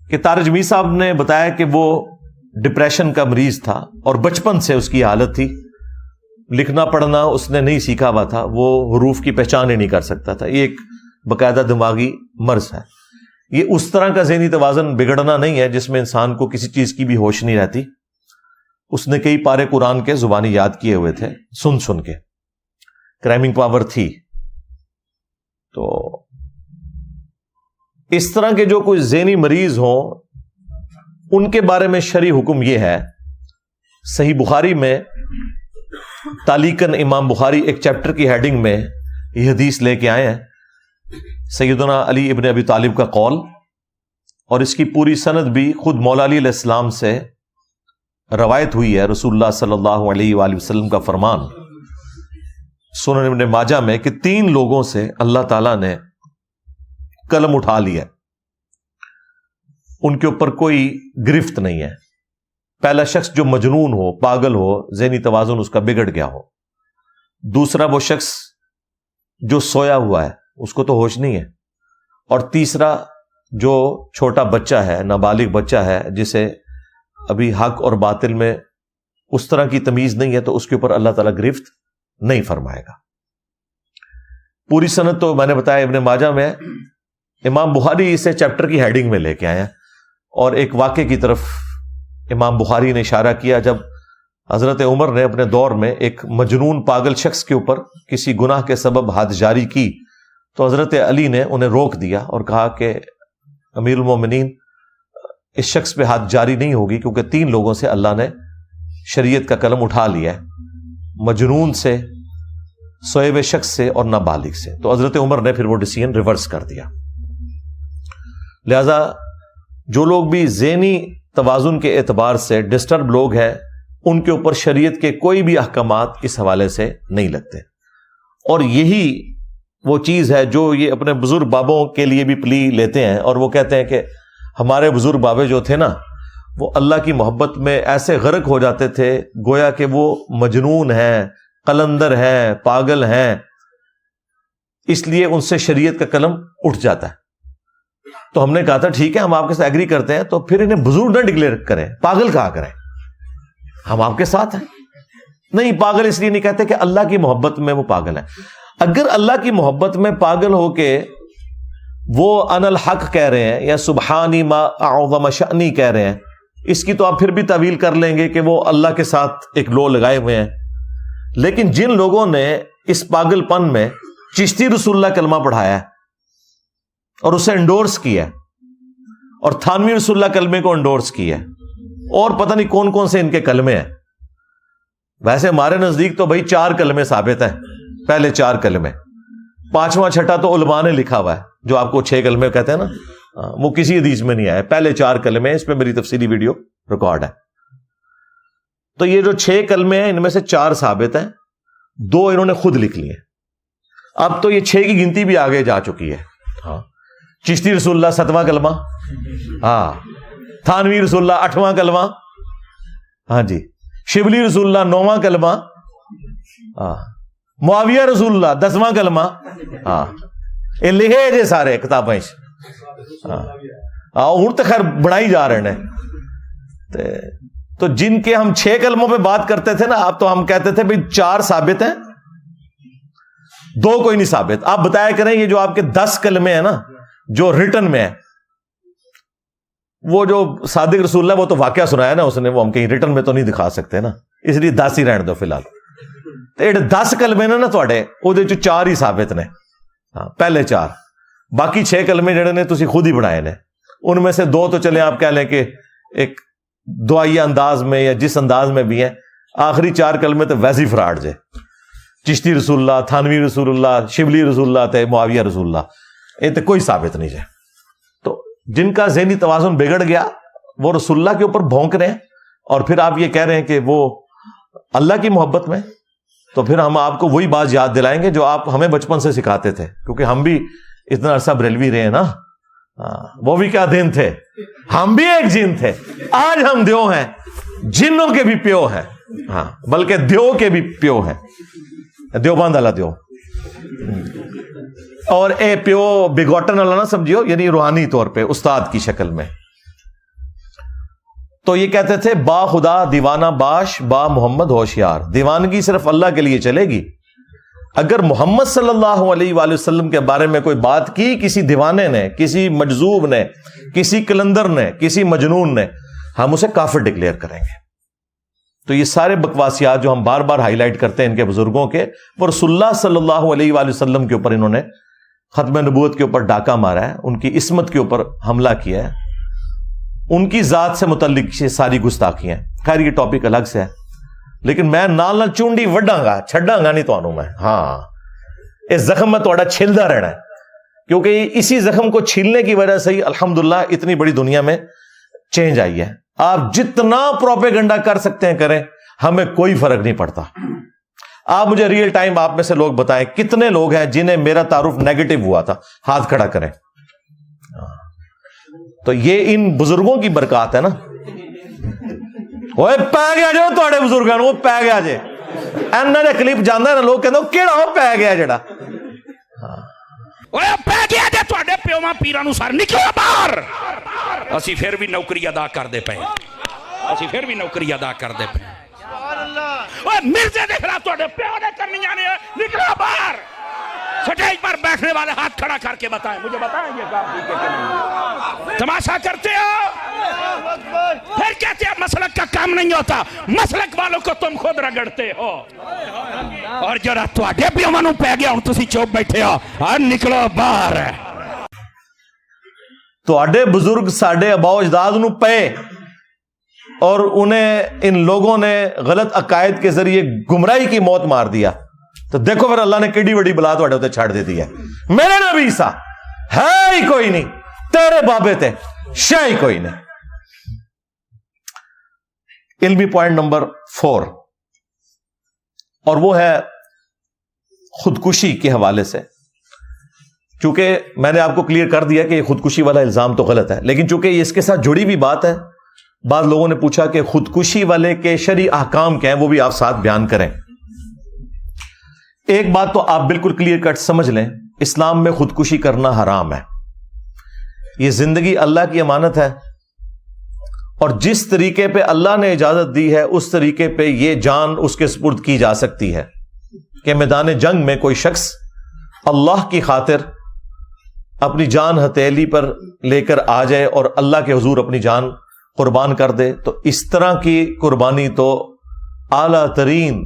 کہ طارق جمیل صاحب نے بتایا کہ وہ ڈپریشن کا مریض تھا اور بچپن سے اس کی حالت تھی، لکھنا پڑھنا اس نے نہیں سیکھا ہوا تھا، وہ حروف کی پہچان ہی نہیں کر سکتا تھا۔ یہ ایک باقاعدہ دماغی مرض ہے۔ یہ اس طرح کا ذہنی توازن بگڑنا نہیں ہے جس میں انسان کو کسی چیز کی بھی ہوش نہیں رہتی۔ اس نے کئی پارے قرآن کے زبانی یاد کیے ہوئے تھے سن کے، کرائمنگ پاور تھی۔ تو اس طرح کے جو کوئی ذہنی مریض ہوں ان کے بارے میں شرعی حکم یہ ہے، صحیح بخاری میں تعلیقاً امام بخاری ایک چیپٹر کی ہیڈنگ میں یہ حدیث لے کے آئے ہیں، سیدنا علی ابن ابی طالب کا قول، اور اس کی پوری سند بھی خود مولا علی علیہ السلام سے روایت ہوئی ہے۔ رسول اللہ صلی اللہ علیہ وآلہ وسلم کا فرمان سنن ابن ماجہ میں کہ 3 لوگوں سے اللہ تعالیٰ نے قلم اٹھا لیا، ان کے اوپر کوئی گرفت نہیں ہے۔ پہلا شخص جو مجنون ہو، پاگل ہو، ذہنی توازن اس کا بگڑ گیا ہو۔ دوسرا وہ شخص جو سویا ہوا ہے، اس کو تو ہوش نہیں ہے۔ اور تیسرا جو چھوٹا بچہ ہے، نابالغ بچہ ہے، جسے ابھی حق اور باطل میں اس طرح کی تمیز نہیں ہے، تو اس کے اوپر اللہ تعالیٰ گرفت نہیں فرمائے گا۔ پوری سند تو میں نے بتایا ابن ماجہ میں، امام بخاری اسے چیپٹر کی ہیڈنگ میں لے کے آئے ہیں۔ اور ایک واقعے کی طرف امام بخاری نے اشارہ کیا، جب حضرت عمر نے اپنے دور میں ایک مجنون پاگل شخص کے اوپر کسی گناہ کے سبب حد جاری کی، تو حضرت علی نے انہیں روک دیا اور کہا کہ امیر المومنین، اس شخص پہ حد جاری نہیں ہوگی، کیونکہ 3 لوگوں سے اللہ نے شریعت کا قلم اٹھا لیا ہے، مجنون سے، سوئے ہوئے شخص سے اور نابالغ سے۔ تو حضرت عمر نے پھر وہ ڈیسیژن ریورس کر دیا۔ لہذا جو لوگ بھی ذہنی توازن کے اعتبار سے ڈسٹرب لوگ ہیں، ان کے اوپر شریعت کے کوئی بھی احکامات اس حوالے سے نہیں لگتے۔ اور یہی وہ چیز ہے جو یہ اپنے بزرگ بابوں کے لیے بھی پلی لیتے ہیں، اور وہ کہتے ہیں کہ ہمارے بزرگ بابے جو تھے نا، وہ اللہ کی محبت میں ایسے غرق ہو جاتے تھے گویا کہ وہ مجنون ہیں، قلندر ہیں، پاگل ہیں، اس لیے ان سے شریعت کا قلم اٹھ جاتا ہے۔ تو ہم نے کہا تھا ٹھیک ہے، ہم آپ کے ساتھ ایگری کرتے ہیں، تو پھر انہیں بزرگ نہ ڈکلیئر کریں، پاگل کہا کریں، ہم آپ کے ساتھ ہیں۔ نہیں، پاگل اس لیے نہیں کہتے کہ اللہ کی محبت میں وہ پاگل ہے. اگر اللہ کی محبت میں پاگل ہو کے وہ ان الحق کہہ رہے ہیں یا سبحانی ما اعظم شأنی کہہ رہے ہیں، اس کی تو آپ پھر بھی تعویل کر لیں گے کہ وہ اللہ کے ساتھ ایک لو لگائے ہوئے ہیں. لیکن جن لوگوں نے اس پاگل پن میں چشتی رسول اللہ کلمہ پڑھایا ہے اور اسے انڈورس کیا ہے، اور تھانوی رسول اللہ کلمے کو انڈورس کیا ہے، اور پتہ نہیں کون کون سے ان کے کلمے ہیں. ویسے ہمارے نزدیک تو بھائی 4 کلمے ثابت ہیں، پہلے 4 کلمے، 5واں چھٹا تو علماء نے لکھا ہوا ہے، جو آپ کو 6 کلمے کہتے ہیں نا، وہ کسی حدیث میں نہیں آیا. پہلے 4 کلمے، اس پہ میری تفصیلی ویڈیو ریکارڈ ہے. تو یہ جو 6 کلمے ہیں ان میں سے 4 ثابت ہیں، 2 انہوں نے خود لکھ لیے. اب تو یہ 6 کی گنتی بھی آگے جا چکی ہے. ہاں، چشتی رسول اللہ 7واں کلمہ، ہاں، تھانوی رسول اللہ 8واں کلمہ، ہاں جی، شبلی رسول اللہ 9واں کلمہ، ہاں، معاویہ رسول اللہ 10واں کلمہ، ہاں، یہ لکھے جے سارے کتابیں، ہاں، ہوں تو خیر بڑھائی جا رہے ہیں. تو جن کے ہم 6 کلموں پہ بات کرتے تھے نا، اب تو ہم کہتے تھے بھائی 4 ثابت ہیں، 2 کوئی نہیں ثابت. آپ بتایا کریں یہ جو آپ کے 10 کلمے ہیں نا جو ریٹن میں ہے، وہ جو صادق رسول اللہ وہ تو واقعہ سنایا نا اس نے، وہ ہم کہیں ریٹن میں تو نہیں دکھا سکتے نا، اس لیے 10 ہی رہنے دو فی الحال. 10 کلمے نے نا تھوڑے، وہ 4 ہی ثابت نے، ہاں، پہلے 4، باقی 6 کلمے جڑے نے تسی خود ہی بنائے نے. ان میں سے 2 تو چلیں آپ کہہ لیں کہ ایک دعائیہ انداز میں یا جس انداز میں بھی ہیں، آخری 4 کلمے تو ویسے ہی فراڈ جے. چشتی رسول اللہ، تھانوی رسول اللہ، شبلی رسول اللہ تے معاویہ رسول اللہ، یہ تو کوئی ثابت نہیں ہے. تو جن کا ذہنی توازن بگڑ گیا وہ رسول اللہ کے اوپر بھونک رہے ہیں، اور پھر آپ یہ کہہ رہے ہیں کہ وہ اللہ کی محبت میں. تو پھر ہم آپ کو وہی بات یاد دلائیں گے جو آپ ہمیں بچپن سے سکھاتے تھے، کیونکہ ہم بھی اتنا عرصہ بریلوی رہے نا. وہ بھی کیا دن تھے، ہم بھی ایک جن تھے. آج ہم دیو ہیں، جنوں کے بھی پیو ہیں، ہاں، بلکہ دیو کے بھی پیو ہیں، دیوبند والا دیو. اور اے پیو بگوٹن والا نہ سمجھیو، یعنی روحانی طور پہ استاد کی شکل میں. تو یہ کہتے تھے با خدا دیوانہ باش، با محمد ہوشیار. دیوانگی صرف اللہ کے لیے چلے گی. اگر محمد صلی اللہ علیہ وآلہ وسلم کے بارے میں کوئی بات کی کسی دیوانے نے، کسی مجذوب نے، کسی کلندر نے، کسی مجنون نے، ہم اسے کافر ڈکلیئر کریں گے. تو یہ سارے بکواسیات جو ہم بار بار ہائی لائٹ کرتے ہیں ان کے بزرگوں کے، وہ رسول اللہ صلی اللہ علیہ وآلہ وسلم کے اوپر انہوں نے ختم نبوت کے اوپر ڈاکہ مارا ہے، ان کی عصمت کے اوپر حملہ کیا ہے، ان کی ذات سے متعلق یہ ساری گستاخیاں. خیر یہ ٹاپک الگ سے ہے، لیکن میں نال نال چونڈی وڈاں گا، چھڈاں گا نہیں تانوں میں. ہاں، اس زخم میں تھوڑا چھلدا رہنا ہے، کیونکہ اسی زخم کو چھیلنے کی وجہ سے ہی الحمدللہ اتنی بڑی دنیا میں چینج آئی ہے. آپ جتنا پروپیگنڈا کر سکتے ہیں کریں، ہمیں کوئی فرق نہیں پڑتا. آپ مجھے ریئل ٹائم آپ میں سے لوگ بتائیں کتنے لوگ ہیں جنہیں میرا تعارف نیگیٹو ہوا تھا، ہاتھ کھڑا کریں. تو یہ ان بزرگوں کی برکات ہے نا. وہ پی گیا جو تھوڑے بزرگوں وہ پی گیا جے اینا دے کلپ جانا ہے نا، لوگ کہتے ہیں کیڑا وہ پی گیا جڑا پی گیا جے تھوڑے پیواں پیراں سر نکلو باہر. اسی پھر بھی نوکری ادا کرتے پے، اسی پھر بھی نوکری ادا کرتے پے. مرزے دے خلاف تھوڑے پیو نے کرنی آنے، نکلو باہر. سٹیج پر بیٹھنے والے ہاتھ کھڑا کر کے بتائیں، مجھے بتائیں یہ کام ٹھیک ہے کہ نہیں. تماشا کرتے ہو، پھر کہتے ہیں مسلک کا کام نہیں ہوتا. مسلک والوں کو تم خود رگڑتے ہو، اور جرا تواڈے پیواں نوں پی گیا ہن تسی چوپ بیٹھے ہو. اور نکلو باہر. تواڈے بزرگ ساڈے اباؤ اجداد نوں پے، اور انہیں ان لوگوں نے غلط عقائد کے ذریعے گمراہی کی موت مار دیا. تو دیکھو پھر اللہ نے کیڑی بڑی بلا تواڈے اوتے چھڑ دیتی ہے. میرے نبی سا ہے ہی کوئی نہیں، تیرے بابے تے شے ہی کوئی نہیں. علمی پوائنٹ نمبر 4، اور وہ ہے خودکشی کے حوالے سے. چونکہ میں نے آپ کو کلیئر کر دیا کہ یہ خودکشی والا الزام تو غلط ہے، لیکن چونکہ یہ اس کے ساتھ جڑی بھی بات ہے، بعض لوگوں نے پوچھا کہ خودکشی والے کے شرعی احکام کیا ہیں، وہ بھی آپ ساتھ بیان کریں. ایک بات تو آپ بالکل کلیئر کٹ سمجھ لیں، اسلام میں خودکشی کرنا حرام ہے. یہ زندگی اللہ کی امانت ہے، اور جس طریقے پہ اللہ نے اجازت دی ہے اس طریقے پہ یہ جان اس کے سپرد کی جا سکتی ہے کہ میدان جنگ میں کوئی شخص اللہ کی خاطر اپنی جان ہتھیلی پر لے کر آ جائے اور اللہ کے حضور اپنی جان قربان کر دے، تو اس طرح کی قربانی تو اعلیٰ ترین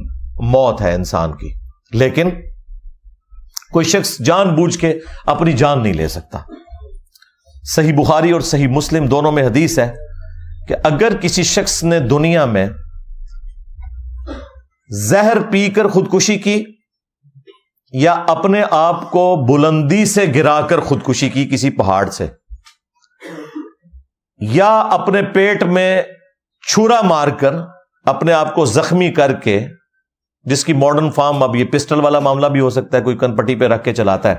موت ہے انسان کی. لیکن کوئی شخص جان بوجھ کے اپنی جان نہیں لے سکتا. صحیح بخاری اور صحیح مسلم دونوں میں حدیث ہے کہ اگر کسی شخص نے دنیا میں زہر پی کر خودکشی کی یا اپنے آپ کو بلندی سے گرا کر خودکشی کی کسی پہاڑ سے، یا اپنے پیٹ میں چھرا مار کر اپنے آپ کو زخمی کر کے، جس کی ماڈرن فارم اب یہ پسٹل والا معاملہ بھی ہو سکتا ہے، کوئی کن پٹی پہ رکھ کے چلاتا ہے،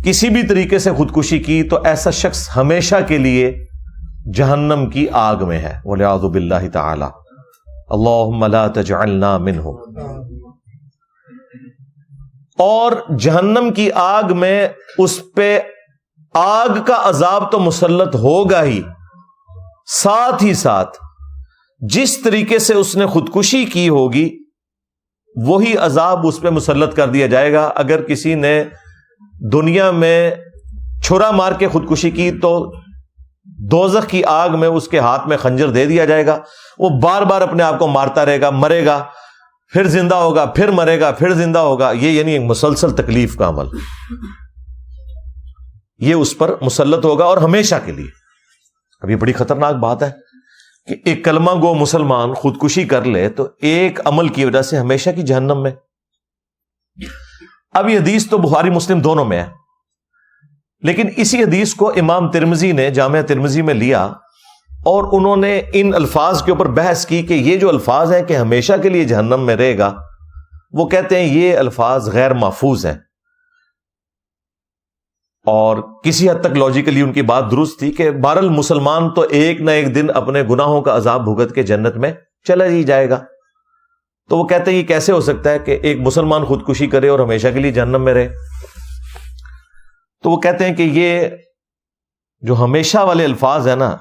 کسی بھی طریقے سے خودکشی کی، تو ایسا شخص ہمیشہ کے لیے جہنم کی آگ میں ہے، والعیاذ باللہ تعالی. اللہم لا تجعلنا منہم. اور جہنم کی آگ میں اس پہ آگ کا عذاب تو مسلط ہوگا ہی، ساتھ ہی ساتھ جس طریقے سے اس نے خودکشی کی ہوگی وہی عذاب اس پہ مسلط کر دیا جائے گا. اگر کسی نے دنیا میں چھرا مار کے خودکشی کی تو دوزخ کی آگ میں اس کے ہاتھ میں خنجر دے دیا جائے گا، وہ بار بار اپنے آپ کو مارتا رہے گا، مرے گا، پھر زندہ ہوگا، پھر مرے گا، پھر زندہ ہوگا. یہ یعنی ایک مسلسل تکلیف کا عمل، یہ اس پر مسلط ہوگا اور ہمیشہ کے لیے. اب یہ بڑی خطرناک بات ہے کہ ایک کلمہ گو مسلمان خودکشی کر لے تو ایک عمل کی وجہ سے ہمیشہ کی جہنم میں. اب یہ حدیث تو بخاری مسلم دونوں میں ہے، لیکن اسی حدیث کو امام ترمذی نے جامعہ ترمذی میں لیا اور انہوں نے ان الفاظ کے اوپر بحث کی کہ یہ جو الفاظ ہیں کہ ہمیشہ کے لیے جہنم میں رہے گا، وہ کہتے ہیں یہ الفاظ غیر محفوظ ہیں. اور کسی حد تک لاجیکلی ان کی بات درست تھی کہ بہرحال مسلمان تو ایک نہ ایک دن اپنے گناہوں کا عذاب بھگت کے جنت میں چلا ہی جائے گا. تو وہ کہتے ہیں یہ کیسے ہو سکتا ہے کہ ایک مسلمان خودکشی کرے اور ہمیشہ کے لیے جہنم میں رہے. تو وہ کہتے ہیں کہ یہ جو ہمیشہ والے الفاظ ہیں نا،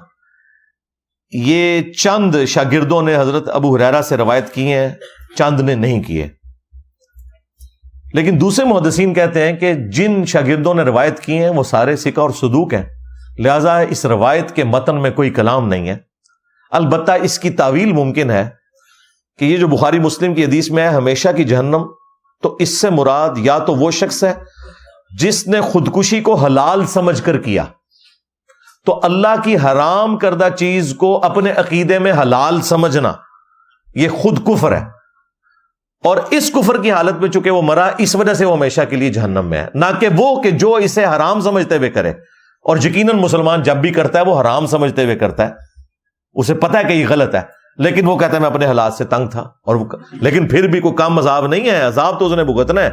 یہ چند شاگردوں نے حضرت ابو ہریرہ سے روایت کی ہیں، چند نے نہیں کیے. لیکن دوسرے محدثین کہتے ہیں کہ جن شاگردوں نے روایت کی ہیں وہ سارے ثقہ اور صدوق ہیں، لہذا اس روایت کے متن میں کوئی کلام نہیں ہے. البتہ اس کی تعویل ممکن ہے کہ یہ جو بخاری مسلم کی حدیث میں ہے ہمیشہ کی جہنم، تو اس سے مراد یا تو وہ شخص ہے جس نے خودکشی کو حلال سمجھ کر کیا، تو اللہ کی حرام کردہ چیز کو اپنے عقیدے میں حلال سمجھنا یہ خود کفر ہے، اور اس کفر کی حالت میں چونکہ وہ مرا اس وجہ سے وہ ہمیشہ کے لیے جہنم میں ہے. نہ کہ وہ کہ جو اسے حرام سمجھتے ہوئے کرے، اور یقیناً مسلمان جب بھی کرتا ہے وہ حرام سمجھتے ہوئے کرتا ہے، اسے پتہ ہے کہ یہ غلط ہے، لیکن وہ کہتا ہے میں اپنے حالات سے تنگ تھا، اور لیکن پھر بھی کوئی کم عذاب نہیں ہے، عذاب تو اس نے بھگتنا ہے.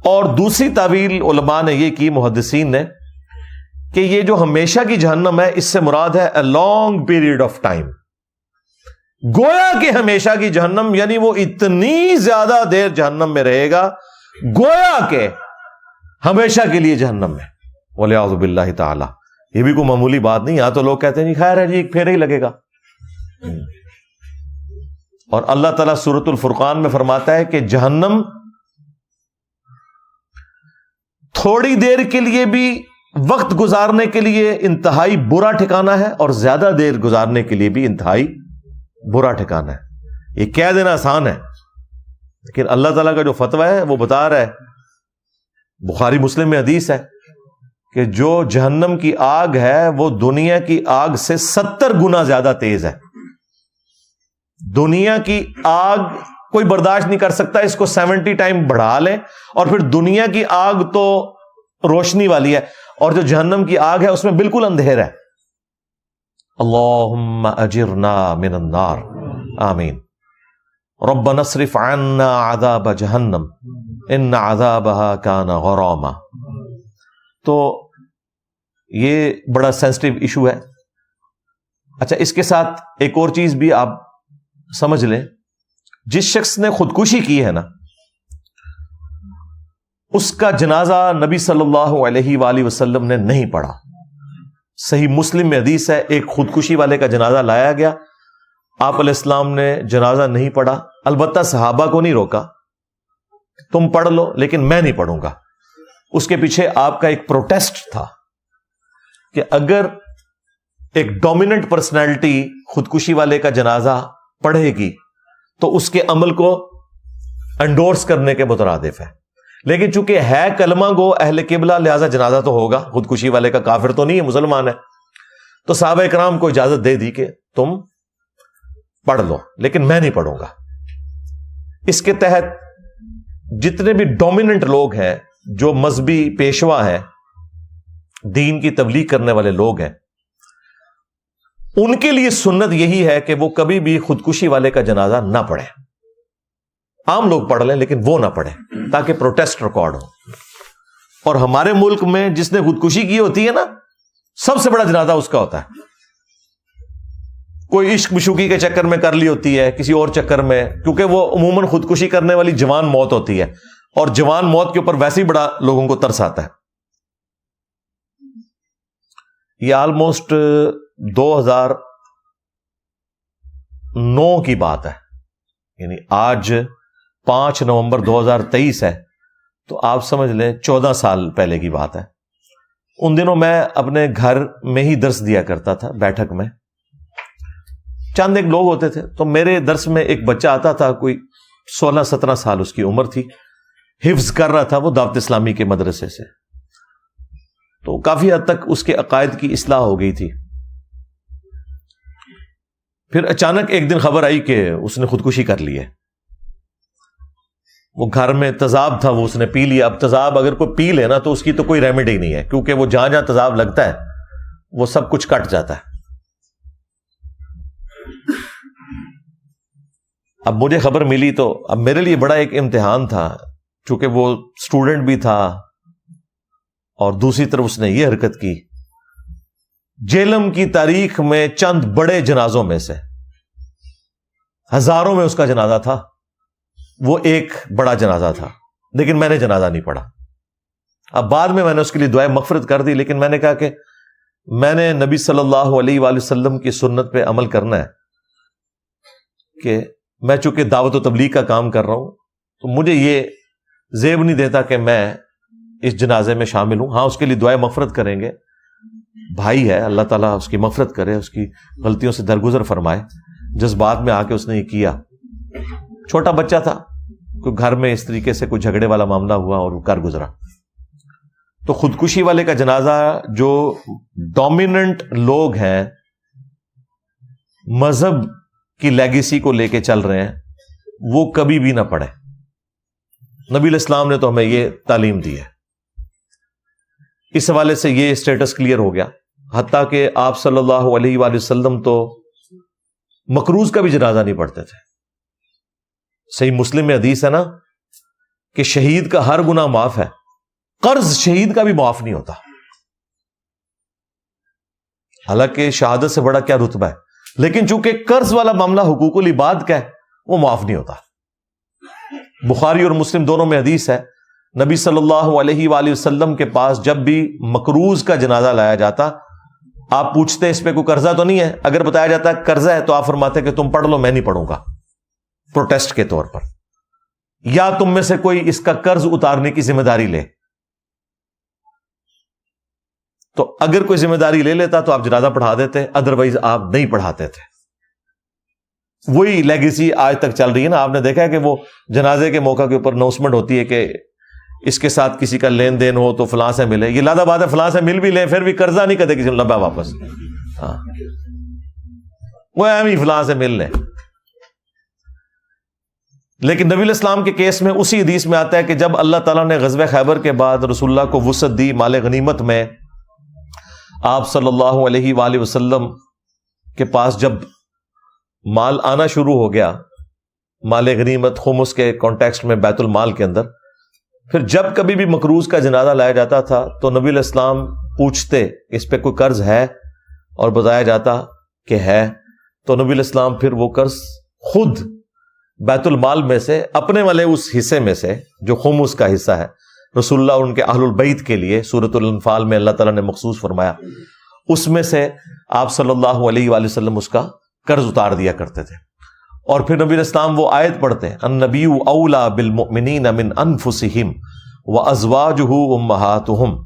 اور دوسری تعویل علماء نے یہ کی، محدثین نے، کہ یہ جو ہمیشہ کی جہنم ہے اس سے مراد ہے a long period of time. گویا کہ ہمیشہ کی جہنم یعنی وہ اتنی زیادہ دیر جہنم میں رہے گا گویا کہ ہمیشہ کے لیے جہنم میں، والعیاذ باللہ تعالی. یہ بھی کوئی معمولی بات نہیں. یہاں تو لوگ کہتے ہیں جی خیر ہے جی ایک پھیرا ہی لگے گا، اور اللہ تعالیٰ سورۃ الفرقان میں فرماتا ہے کہ جہنم تھوڑی دیر کے لیے بھی وقت گزارنے کے لیے انتہائی برا ٹھکانہ ہے، اور زیادہ دیر گزارنے کے لیے بھی انتہائی برا ٹھکانہ ہے. یہ کہہ دینا آسان ہے، لیکن اللہ تعالیٰ کا جو فتویٰ ہے وہ بتا رہا ہے، بخاری مسلم میں حدیث ہے کہ جو جہنم کی آگ ہے وہ دنیا کی آگ سے 70 گنا زیادہ تیز ہے. دنیا کی آگ کوئی برداشت نہیں کر سکتا، اس کو 70 ٹائم بڑھا لیں، اور پھر دنیا کی آگ تو روشنی والی ہے، اور جو جہنم کی آگ ہے اس میں بالکل اندھیرا ہے. اللہم اجرنا من النار، آمین. ربنا اصرف عنا عذاب جہنم ان عذابها کان غراما. تو یہ بڑا سینسٹیو ایشو ہے. اچھا، اس کے ساتھ ایک اور چیز بھی آپ سمجھ لیں، جس شخص نے خودکشی کی ہے نا، اس کا جنازہ نبی صلی اللہ علیہ وآلہ وسلم نے نہیں پڑھا. صحیح مسلم میں حدیث ہے، ایک خودکشی والے کا جنازہ لایا گیا، آپ علیہ السلام نے جنازہ نہیں پڑھا، البتہ صحابہ کو نہیں روکا تم پڑھ لو لیکن میں نہیں پڑھوں گا۔ اس کے پیچھے آپ کا ایک پروٹیسٹ تھا کہ اگر ایک ڈومیننٹ پرسنالٹی خودکشی والے کا جنازہ پڑھے گی تو اس کے عمل کو انڈورس کرنے کے مترادف ہے، لیکن چونکہ ہے کلمہ گو اہل قبلہ لہذا جنازہ تو ہوگا، خودکشی والے کا کافر تو نہیں ہے، مسلمان ہے، تو صحابہ کرام کو اجازت دے دی کہ تم پڑھ لو لیکن میں نہیں پڑھوں گا۔ اس کے تحت جتنے بھی ڈومیننٹ لوگ ہیں، جو مذہبی پیشوا ہیں، دین کی تبلیغ کرنے والے لوگ ہیں، ان کے لیے سنت یہی ہے کہ وہ کبھی بھی خودکشی والے کا جنازہ نہ پڑھیں۔ عام لوگ پڑھ لیں لیکن وہ نہ پڑھیں تاکہ پروٹیسٹ ریکارڈ ہو۔ اور ہمارے ملک میں جس نے خودکشی کی ہوتی ہے نا، سب سے بڑا جنازہ اس کا ہوتا ہے۔ کوئی عشق مشوقی کے چکر میں کر لی ہوتی ہے، کسی اور چکر میں، کیونکہ وہ عموماً خودکشی کرنے والی جوان موت ہوتی ہے، اور جوان موت کے اوپر ویسے ہی بڑا لوگوں کو ترس آتا ہے۔ یہ آلموسٹ 2009 کی بات ہے، یعنی آج 5 نومبر 2023 ہے، تو آپ سمجھ لیں 14 سال پہلے کی بات ہے۔ ان دنوں میں اپنے گھر میں ہی درس دیا کرتا تھا، بیٹھک میں چند ایک لوگ ہوتے تھے، تو میرے درس میں ایک بچہ آتا تھا، کوئی 16-17 سال اس کی عمر تھی، حفظ کر رہا تھا وہ دعوت اسلامی کے مدرسے سے، تو کافی حد تک اس کے عقائد کی اصلاح ہو گئی تھی۔ پھر اچانک ایک دن خبر آئی کہ اس نے خودکشی کر لی ہے۔ وہ گھر میں تیزاب تھا، وہ اس نے پی لیا۔ اب تیزاب اگر کوئی پی لے نا تو اس کی تو کوئی ریمیڈی نہیں ہے، کیونکہ وہ جہاں جہاں تیزاب لگتا ہے وہ سب کچھ کٹ جاتا ہے۔ اب مجھے خبر ملی تو اب میرے لیے بڑا ایک امتحان تھا، چونکہ وہ اسٹوڈنٹ بھی تھا اور دوسری طرف اس نے یہ حرکت کی۔ جیلم کی تاریخ میں چند بڑے جنازوں میں سے، ہزاروں میں اس کا جنازہ تھا، وہ ایک بڑا جنازہ تھا، لیکن میں نے جنازہ نہیں پڑھا۔ اب بعد میں نے اس کے لیے دعائیں مغفرت کر دی، لیکن میں نے کہا کہ میں نے نبی صلی اللہ علیہ وآلہ وسلم کی سنت پہ عمل کرنا ہے، کہ میں چونکہ دعوت و تبلیغ کا کام کر رہا ہوں تو مجھے یہ زیب نہیں دیتا کہ میں اس جنازے میں شامل ہوں۔ ہاں، اس کے لیے دعائیں مغفرت کریں گے، بھائی ہے، اللہ تعالیٰ اس کی مغفرت کرے، اس کی غلطیوں سے درگزر فرمائے۔ جذبات میں آ کے اس نے یہ کیا، چھوٹا بچہ تھا، کوئی گھر میں اس طریقے سے کوئی جھگڑے والا معاملہ ہوا اور وہ کر گزرا۔ تو خودکشی والے کا جنازہ جو ڈومیننٹ لوگ ہیں، مذہب کی لیگیسی کو لے کے چل رہے ہیں، وہ کبھی بھی نہ پڑھیں۔ نبی علیہ السلام نے تو ہمیں یہ تعلیم دی ہے۔ اس حوالے سے یہ اسٹیٹس کلیئر ہو گیا، حتیٰ کہ آپ صلی اللہ علیہ وآلہ وسلم تو مکروز کا بھی جنازہ نہیں پڑھتے تھے۔ صحیح مسلم میں حدیث ہے نا کہ شہید کا ہر گناہ معاف ہے، قرض شہید کا بھی معاف نہیں ہوتا۔ حالانکہ شہادت سے بڑا کیا رتبہ ہے، لیکن چونکہ قرض والا معاملہ حقوق العباد کا ہے، وہ معاف نہیں ہوتا۔ بخاری اور مسلم دونوں میں حدیث ہے، نبی صلی اللہ علیہ وآلہ وسلم کے پاس جب بھی مکروز کا جنازہ لایا جاتا، آپ پوچھتے اس پہ کوئی قرضہ تو نہیں ہے؟ اگر بتایا جاتا ہے قرضہ ہے تو آپ فرماتے کہ تم پڑھ لو، میں نہیں پڑھوں گا، پروٹیسٹ کے طور پر، یا تم میں سے کوئی اس کا قرض اتارنے کی ذمہ داری لے۔ تو اگر کوئی ذمہ داری لے لیتا تو آپ جنازہ پڑھا دیتے، ادروائز آپ نہیں پڑھاتے تھے۔ وہی لیگیسی آج تک چل رہی ہے نا۔ آپ نے دیکھا ہے کہ وہ جنازے کے موقع کے اوپر اناؤنسمنٹ ہوتی ہے کہ اس کے ساتھ کسی کا لین دین ہو تو فلاں سے ملے۔ یہ لادہ بات ہے، فلاں سے مل بھی لیں پھر بھی قرضہ نہیں کرتے کسی لمبا واپس، ہاں وہ اہم ہی فلاں سے مل لیں۔ لیکن نبی علیہ السلام کے کیس میں اسی حدیث میں آتا ہے کہ جب اللہ تعالیٰ نے غزوہ خیبر کے بعد رسول اللہ کو وسعت دی مال غنیمت میں، آپ صلی اللہ علیہ وآلہ وسلم کے پاس جب مال آنا شروع ہو گیا، مال غنیمت خمس کے کانٹیکسٹ میں بیت المال کے اندر، پھر جب کبھی بھی مکروز کا جنازہ لایا جاتا تھا تو نبی علیہ السلام پوچھتے اس پہ کوئی قرض ہے، اور بتایا جاتا کہ ہے، تو نبی علیہ السلام پھر وہ قرض خود بیت المال میں سے اپنے والے اس حصے میں سے جو خمس کا حصہ ہے، رسول اللہ اور ان کے اہل البیت کے لیے سورۃ الانفال میں اللہ تعالیٰ نے مخصوص فرمایا، اس میں سے آپ صلی اللہ علیہ وآلہ وسلم اس کا قرض اتار دیا کرتے تھے. اور پھر نبی علیہ السلام وہ آیت پڑھتے ہیں النبی اولا بالمؤمنین من انفسہم وازواجہ امہاتہم.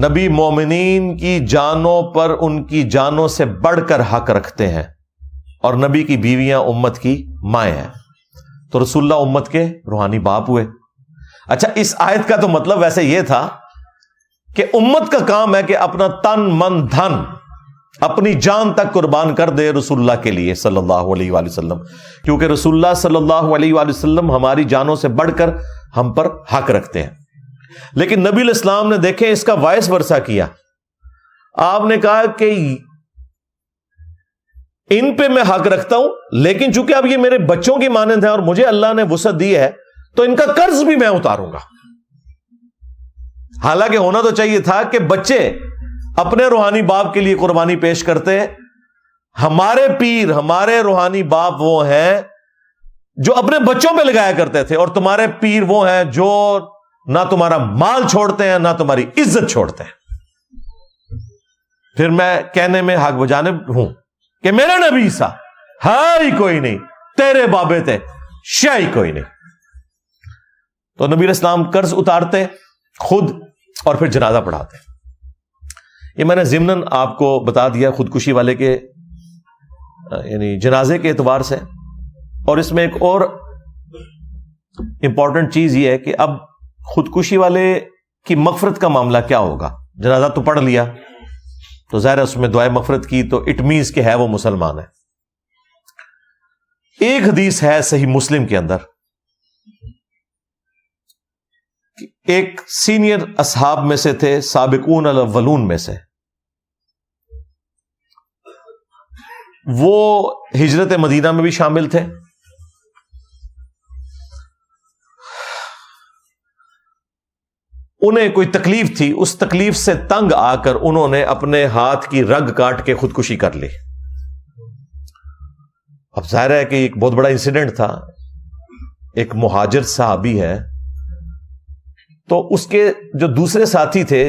نبی مومنین کی جانوں پر ان کی جانوں سے بڑھ کر حق رکھتے ہیں اور نبی کی بیویاں امت کی مائیں ہیں. تو رسول اللہ امت کے روحانی باپ ہوئے. اچھا اس آیت کا تو مطلب ویسے یہ تھا کہ امت کا کام ہے کہ اپنا تن من دھن اپنی جان تک قربان کر دے رسول اللہ کے لیے صلی اللہ علیہ وآلہ وسلم, کیونکہ رسول اللہ صلی اللہ علیہ وآلہ وسلم ہماری جانوں سے بڑھ کر ہم پر حق رکھتے ہیں. لیکن نبی علیہ السلام نے دیکھیں اس کا وائس ورثہ کیا. آپ نے کہا کہ ان پہ میں حق رکھتا ہوں, لیکن چونکہ اب یہ میرے بچوں کی مانند ہے اور مجھے اللہ نے وسعت دی ہے تو ان کا قرض بھی میں اتاروں گا. حالانکہ ہونا تو چاہیے تھا کہ بچے اپنے روحانی باپ کے لیے قربانی پیش کرتے. ہمارے پیر ہمارے روحانی باپ وہ ہیں جو اپنے بچوں پہ لگایا کرتے تھے, اور تمہارے پیر وہ ہیں جو نہ تمہارا مال چھوڑتے ہیں نہ تمہاری عزت چھوڑتے ہیں. پھر میں کہنے میں حق بجانب ہوں کہ میرا نبی سا ہے ہی کوئی نہیں, تیرے بابے تھے شاہی کوئی نہیں. تو نبی علیہ السلام قرض اتارتے خود اور پھر جنازہ پڑھاتے. یہ میں نے ضمناً آپ کو بتا دیا خودکشی والے کے یعنی جنازے کے اعتبار سے. اور اس میں ایک اور امپورٹنٹ چیز یہ ہے کہ اب خودکشی والے کی مغفرت کا معاملہ کیا ہوگا. جنازہ تو پڑھ لیا تو ظاہر ہے اس میں دعائے مغفرت کی تو اٹ مینز کہ ہے وہ مسلمان ہے. ایک حدیث ہے صحیح مسلم کے اندر, ایک سینئر اصحاب میں سے تھے, سابقون الاولون میں سے, وہ ہجرت مدینہ میں بھی شامل تھے. انہیں کوئی تکلیف تھی, اس تکلیف سے تنگ آ کر انہوں نے اپنے ہاتھ کی رگ کاٹ کے خودکشی کر لی. اب ظاہر ہے کہ ایک بہت بڑا انسیڈنٹ تھا, ایک مہاجر صحابی ہے, تو اس کے جو دوسرے ساتھی تھے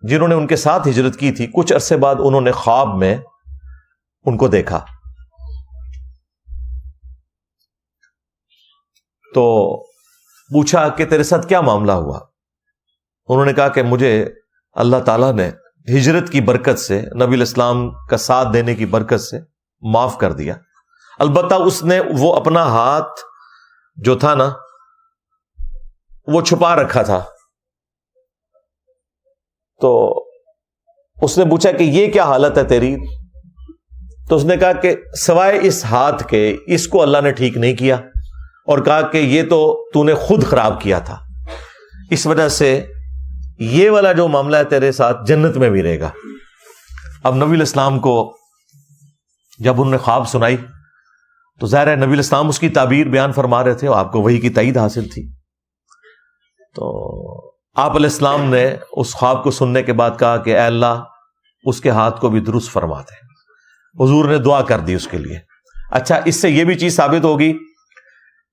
جنہوں نے ان کے ساتھ ہجرت کی تھی, کچھ عرصے بعد انہوں نے خواب میں ان کو دیکھا. تو پوچھا کہ تیرے ساتھ کیا معاملہ ہوا. انہوں نے کہا کہ مجھے اللہ تعالیٰ نے ہجرت کی برکت سے, نبی علیہ السلام کا ساتھ دینے کی برکت سے معاف کر دیا. البتہ اس نے وہ اپنا ہاتھ جو تھا نا وہ چھپا رکھا تھا. تو اس نے پوچھا کہ یہ کیا حالت ہے تیری. تو اس نے کہا کہ سوائے اس ہاتھ کے اس کو اللہ نے ٹھیک نہیں کیا, اور کہا کہ یہ تو نے خود خراب کیا تھا, اس وجہ سے یہ والا جو معاملہ ہے تیرے ساتھ جنت میں بھی رہے گا. اب نبی علیہ السلام کو جب انہوں نے خواب سنائی تو ظاہر ہے نبی علیہ السلام اس کی تعبیر بیان فرما رہے تھے اور آپ کو وحی کی تائید حاصل تھی. تو آپ علیہ السلام نے اس خواب کو سننے کے بعد کہا کہ اے اللہ اس کے ہاتھ کو بھی درست فرما دے. حضور نے دعا کر دی اس کے لیے. اچھا, اس سے یہ بھی چیز ثابت ہوگی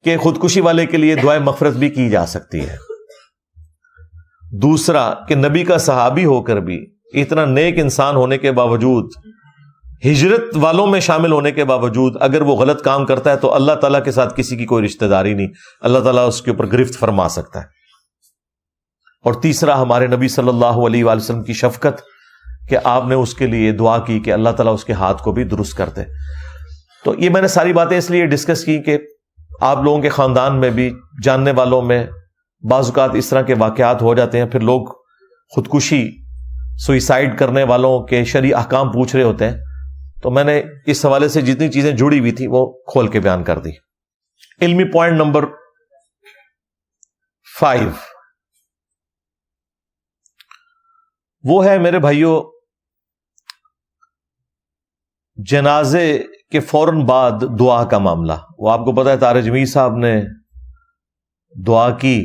کہ خودکشی والے کے لیے دعائے مغفرت بھی کی جا سکتی ہے. دوسرا کہ نبی کا صحابی ہو کر بھی, اتنا نیک انسان ہونے کے باوجود, ہجرت والوں میں شامل ہونے کے باوجود اگر وہ غلط کام کرتا ہے تو اللہ تعالیٰ کے ساتھ کسی کی کوئی رشتہ داری نہیں, اللہ تعالیٰ اس کے اوپر گرفت فرما سکتا ہے. اور تیسرا ہمارے نبی صلی اللہ علیہ وآلہ وسلم کی شفقت کہ آپ نے اس کے لیے دعا کی کہ اللہ تعالیٰ اس کے ہاتھ کو بھی درست کر دے. تو یہ میں نے ساری باتیں اس لیے ڈسکس کی کہ آپ لوگوں کے خاندان میں بھی جاننے والوں میں بعض اوقات اس طرح کے واقعات ہو جاتے ہیں, پھر لوگ خودکشی سوئسائڈ کرنے والوں کے شرعی احکام پوچھ رہے ہوتے ہیں. تو میں نے اس حوالے سے جتنی چیزیں جڑی ہوئی تھی وہ کھول کے بیان کر دی. علمی پوائنٹ نمبر 5 وہ ہے میرے بھائیوں, جنازے کے فوراً بعد دعا کا معاملہ. وہ آپ کو پتا ہے طارق جمیل صاحب نے دعا کی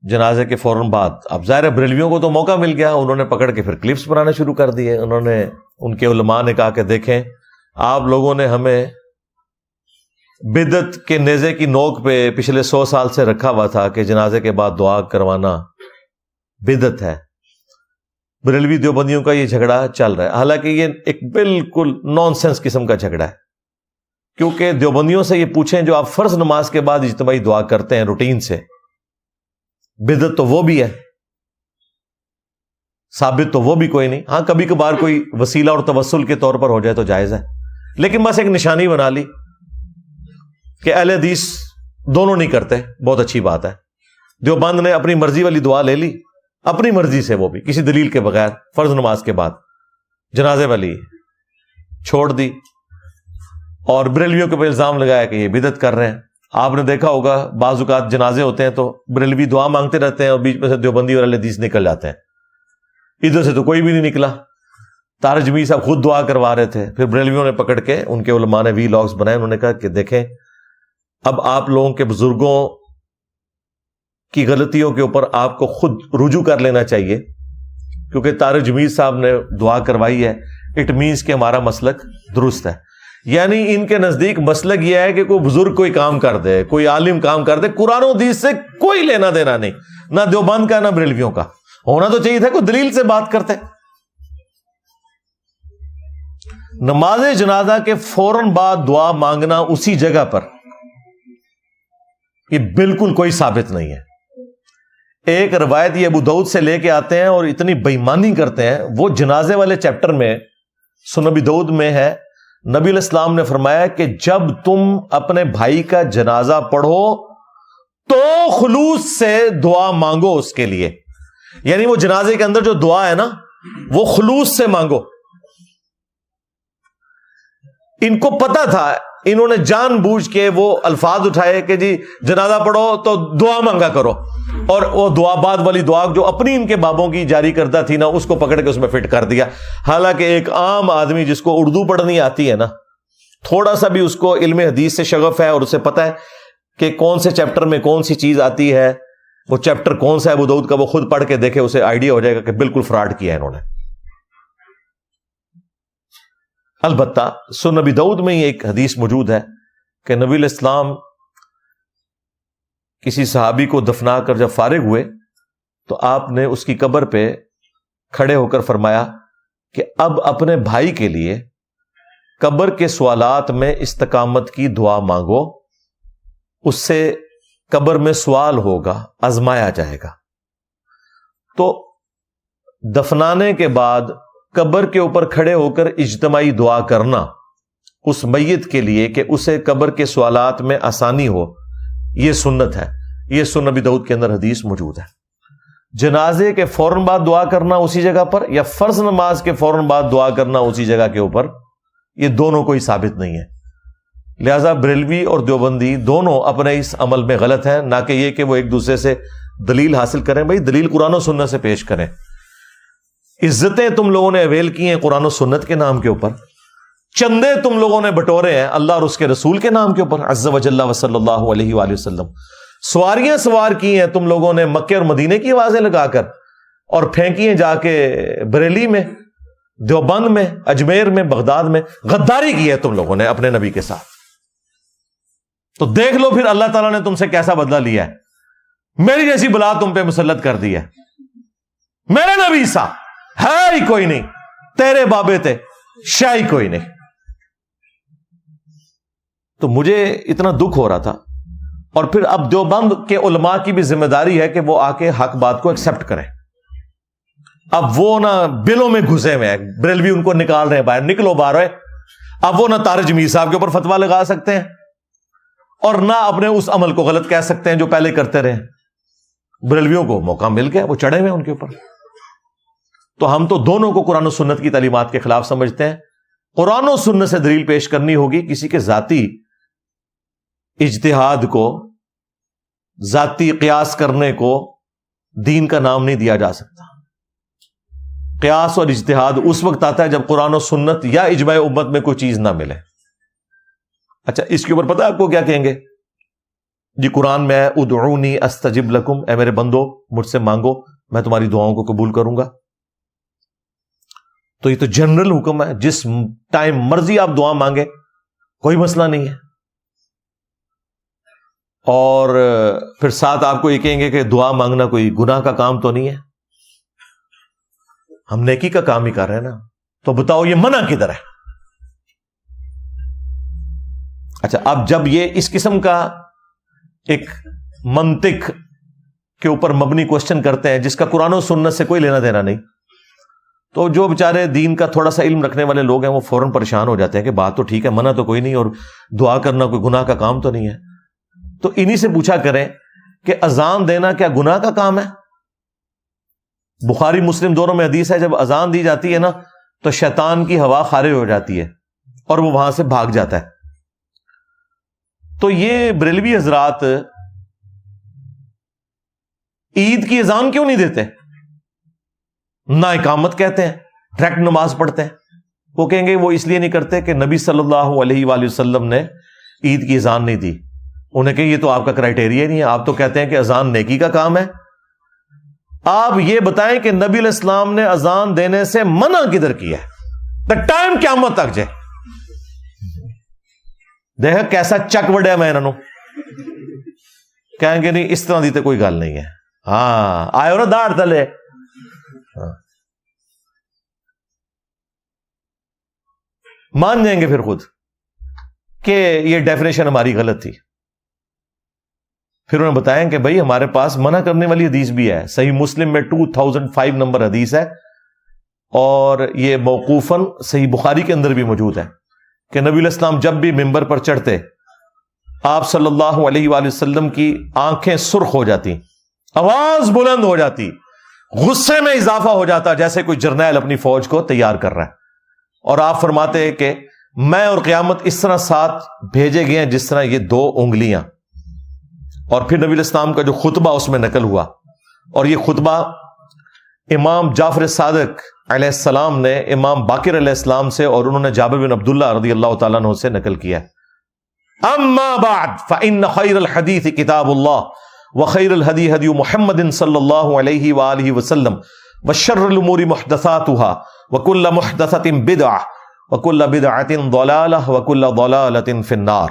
جنازے کے فوراً بعد. اب ظاہر بریلویوں کو تو موقع مل گیا, انہوں نے پکڑ کے پھر کلپس بنانا شروع کر دیے. انہوں نے, ان کے علماء نے کہا کہ دیکھیں آپ لوگوں نے ہمیں بدعت کے نیزے کی نوک پہ پچھلے 100 سال سے رکھا ہوا تھا کہ جنازے کے بعد دعا کروانا بدعت ہے, بریلوی دیوبندیوں کا یہ جھگڑا چل رہا ہے. حالانکہ یہ ایک بالکل نان سینس قسم کا جھگڑا ہے, کیونکہ دیوبندیوں سے یہ پوچھیں جو آپ فرض نماز کے بعد اجتماعی دعا کرتے ہیں روٹین سے, بدعت تو وہ بھی ہے, ثابت تو وہ بھی کوئی نہیں. ہاں کبھی کبھار کوئی وسیلہ اور توسل کے طور پر ہو جائے تو جائز ہے, لیکن بس ایک نشانی بنا لی کہ اہل حدیث دونوں نہیں کرتے, بہت اچھی بات ہے. دیوبند نے اپنی مرضی والی دعا لے لی, اپنی مرضی سے, وہ بھی کسی دلیل کے بغیر, فرض نماز کے بعد جنازے والی چھوڑ دی, اور بریلویوں کے اوپر الزام لگایا کہ یہ بدعت کر رہے ہیں. آپ نے دیکھا ہوگا بعض اوقات جنازے ہوتے ہیں تو بریلوی دعا مانگتے رہتے ہیں اور بیچ میں سے دیوبندی اور اہل حدیث نکل جاتے ہیں. ادھر سے تو کوئی بھی نہیں نکلا. طارق جمیل صاحب خود دعا کروا رہے تھے, پھر بریلویوں نے پکڑ کے, ان کے علماء نے وی لاگز بنائے, انہوں نے کہا کہ دیکھیں اب آپ لوگوں کے بزرگوں کی غلطیوں کے اوپر آپ کو خود رجوع کر لینا چاہیے, کیونکہ طارق جمیل صاحب نے دعا کروائی ہے, اٹ مینس کہ ہمارا مسلک درست ہے. یعنی ان کے نزدیک مسلک یہ ہے کہ کوئی بزرگ کوئی کام کر دے, کوئی عالم کام کر دے, قرآن و حدیث سے کوئی لینا دینا نہیں, نہ دیوبند کا نہ بریلویوں کا. ہونا تو چاہیے تھا کوئی دلیل سے بات کرتے. نماز جنازہ کے فوراً بعد دعا مانگنا اسی جگہ پر, یہ بالکل کوئی ثابت نہیں ہے. ایک روایت یہ ابو داؤد سے لے کے آتے ہیں اور اتنی بےایمانی کرتے ہیں. وہ جنازے والے چیپٹر میں سنن ابی داؤد میں ہے, نبی علیہ السلام نے فرمایا کہ جب تم اپنے بھائی کا جنازہ پڑھو تو خلوص سے دعا مانگو اس کے لیے. یعنی وہ جنازے کے اندر جو دعا ہے نا وہ خلوص سے مانگو. ان کو پتا تھا, انہوں نے جان بوجھ کے وہ الفاظ اٹھائے کہ جی جنازہ پڑھو تو دعا مانگا کرو, اور وہ دعا بعد والی دعا جو اپنی ان کے بابوں کی جاری کرتا تھی نا اس کو پکڑ کے اس میں فٹ کر دیا. حالانکہ ایک عام آدمی جس کو اردو پڑھنی آتی ہے نا, تھوڑا سا بھی اس کو علم حدیث سے شغف ہے اور اسے پتا ہے کہ کون سے چیپٹر میں کون سی چیز آتی ہے, وہ چیپٹر کون سا ہے ابو داؤد کا, وہ خود پڑھ کے دیکھے, اسے آئیڈیا ہو جائے گا کہ بالکل فراڈ کیا ہے انہوں نے. البتہ سنن ابی داؤد میں ہی ایک حدیث موجود ہے کہ نبی علیہ السلام کسی صحابی کو دفنا کر جب فارغ ہوئے تو آپ نے اس کی قبر پہ کھڑے ہو کر فرمایا کہ اب اپنے بھائی کے لیے قبر کے سوالات میں استقامت کی دعا مانگو, اس سے قبر میں سوال ہوگا, آزمایا جائے گا. تو دفنانے کے بعد قبر کے اوپر کھڑے ہو کر اجتماعی دعا کرنا اس میت کے لیے کہ اسے قبر کے سوالات میں آسانی ہو, یہ سنت ہے. یہ سنن ابی داؤد کے اندر حدیث موجود ہے. جنازے کے فوراً بعد دعا کرنا اسی جگہ پر, یا فرض نماز کے فوراً بعد دعا کرنا اسی جگہ کے اوپر, یہ دونوں کوئی ثابت نہیں ہے. لہذا بریلوی اور دیوبندی دونوں اپنے اس عمل میں غلط ہیں, نہ کہ یہ کہ وہ ایک دوسرے سے دلیل حاصل کریں. بھائی دلیل قرآن و سنت سے پیش کریں. عزتیں تم لوگوں نے اویل کی ہیں قرآن و سنت کے نام کے اوپر, چندے تم لوگوں نے بٹورے ہیں اللہ اور اس کے رسول کے نام کے اوپر عز وجل و صلی اللہ علیہ وآلہ وسلم. سواریاں سوار کی ہیں تم لوگوں نے مکے اور مدینے کی آوازیں لگا کر, اور پھینکی ہیں جا کے بریلی میں, دیوبند میں, اجمیر میں, بغداد میں. غداری کی ہے تم لوگوں نے اپنے نبی کے ساتھ. تو دیکھ لو پھر اللہ تعالیٰ نے تم سے کیسا بدلہ لیا ہے. میری جیسی بلا تم پہ مسلط کر دی ہے. میرے نبی سا ہے ہی کوئی نہیں, تیرے بابے تھے شاہ ہی کوئی نہیں. تو مجھے اتنا دکھ ہو رہا تھا. اور پھر اب دیوبند کے علماء کی بھی ذمہ داری ہے کہ وہ آ کے حق بات کو ایکسپٹ کریں. اب وہ نہ بلوں میں گھسے ہوئے ہیں, بریلوی ان کو نکال رہے ہیں باہر, نکلو باہر. اب وہ نہ طارق جمیل صاحب کے اوپر فتویٰ لگا سکتے ہیں اور نہ اپنے اس عمل کو غلط کہہ سکتے ہیں جو پہلے کرتے رہے. بریلویوں کو موقع مل گیا, وہ چڑھے ہوئے ان کے اوپر. تو ہم تو دونوں کو قرآن و سنت کی تعلیمات کے خلاف سمجھتے ہیں. قرآن و سنت سے دلیل پیش کرنی ہوگی. کسی کے ذاتی اجتہاد کو, ذاتی قیاس کرنے کو دین کا نام نہیں دیا جا سکتا. قیاس اور اجتہاد اس وقت آتا ہے جب قرآن و سنت یا اجماع امت میں کوئی چیز نہ ملے. اچھا اس کے اوپر پتہ آپ کو کیا کہیں گے؟ جی قرآن میں ادعونی استجب لکم, اے میرے بندو مجھ سے مانگو میں تمہاری دعاؤں کو قبول کروں گا. تو یہ تو جنرل حکم ہے, جس ٹائم مرضی آپ دعا مانگے کوئی مسئلہ نہیں ہے. اور پھر ساتھ آپ کو یہ کہیں گے کہ دعا مانگنا کوئی گناہ کا کام تو نہیں ہے. ہم نیکی کا کام ہی کر رہے ہیں نا, تو بتاؤ یہ منع کدھر ہے؟ اچھا, اب جب یہ اس قسم کا ایک منطق کے اوپر مبنی کوشچن کرتے ہیں جس کا قرآن و سنت سے کوئی لینا دینا نہیں, تو جو بیچارے دین کا تھوڑا سا علم رکھنے والے لوگ ہیں وہ فوراً پریشان ہو جاتے ہیں کہ بات تو ٹھیک ہے, منع تو کوئی نہیں, اور دعا کرنا کوئی گناہ کا کام تو نہیں ہے. تو انہی سے پوچھا کریں کہ اذان دینا کیا گناہ کا کام ہے؟ بخاری مسلم دونوں میں حدیث ہے, جب اذان دی جاتی ہے نا تو شیطان کی ہوا خارج ہو جاتی ہے اور وہ وہاں سے بھاگ جاتا ہے. تو یہ بریلوی حضرات عید کی اذان کیوں نہیں دیتے؟ نہ اقامت کہتے ہیں, ڈائریکٹ نماز پڑھتے ہیں. وہ کہیں گے وہ اس لیے نہیں کرتے کہ نبی صلی اللہ علیہ وآلہ وسلم نے عید کی اذان نہیں دی. انہیں کہ یہ تو آپ کا کرائٹیریا نہیں ہے, آپ تو کہتے ہیں کہ اذان نیکی کا کام ہے. آپ یہ بتائیں کہ نبی علیہ السلام نے اذان دینے سے منع کدھر کیا ہے؟ دا ٹائم قیامت تک جائے دیکھا کیسا چک وڈیا میں انہوں کہیں گے نہیں اس طرح دی تو کوئی گل نہیں ہے. ہاں آئے ہو نا داڑھ تلے, مان جائیں گے پھر خود کہ یہ ڈیفینیشن ہماری غلط تھی. پھر انہیں بتائیں کہ بھائی ہمارے پاس منع کرنے والی حدیث بھی ہے, صحیح مسلم میں 2005 نمبر حدیث ہے, اور یہ موقوفاً صحیح بخاری کے اندر بھی موجود ہے کہ نبی علیہ السلام جب بھی ممبر پر چڑھتے آپ صلی اللہ علیہ وآلہ وسلم کی آنکھیں سرخ ہو جاتی, آواز بلند ہو جاتی, غصے میں اضافہ ہو جاتا جیسے کوئی جرنیل اپنی فوج کو تیار کر رہا ہے, اور آپ فرماتے ہیں کہ میں اور قیامت اس طرح ساتھ بھیجے گئے ہیں جس طرح یہ دو انگلیاں. اور پھر نبی علیہ السلام کا جو خطبہ اس میں نقل ہوا, اور یہ خطبہ امام جعفر صادق علیہ السلام نے امام باقر علیہ السلام سے, اور انہوں نے جابر بن عبداللہ رضی اللہ تعالیٰ عنہ سے نقل کیا. اما بعد فإن خیر الحدیث کتاب اللہ وخیر الہدی ہدی محمد صلی اللہ علیہ وآلہ وسلم وشر الامور محدثاتها وکل محدثۃ بدعہ وکل بدعۃ ضلالہ وکل ضلالۃ فی النار.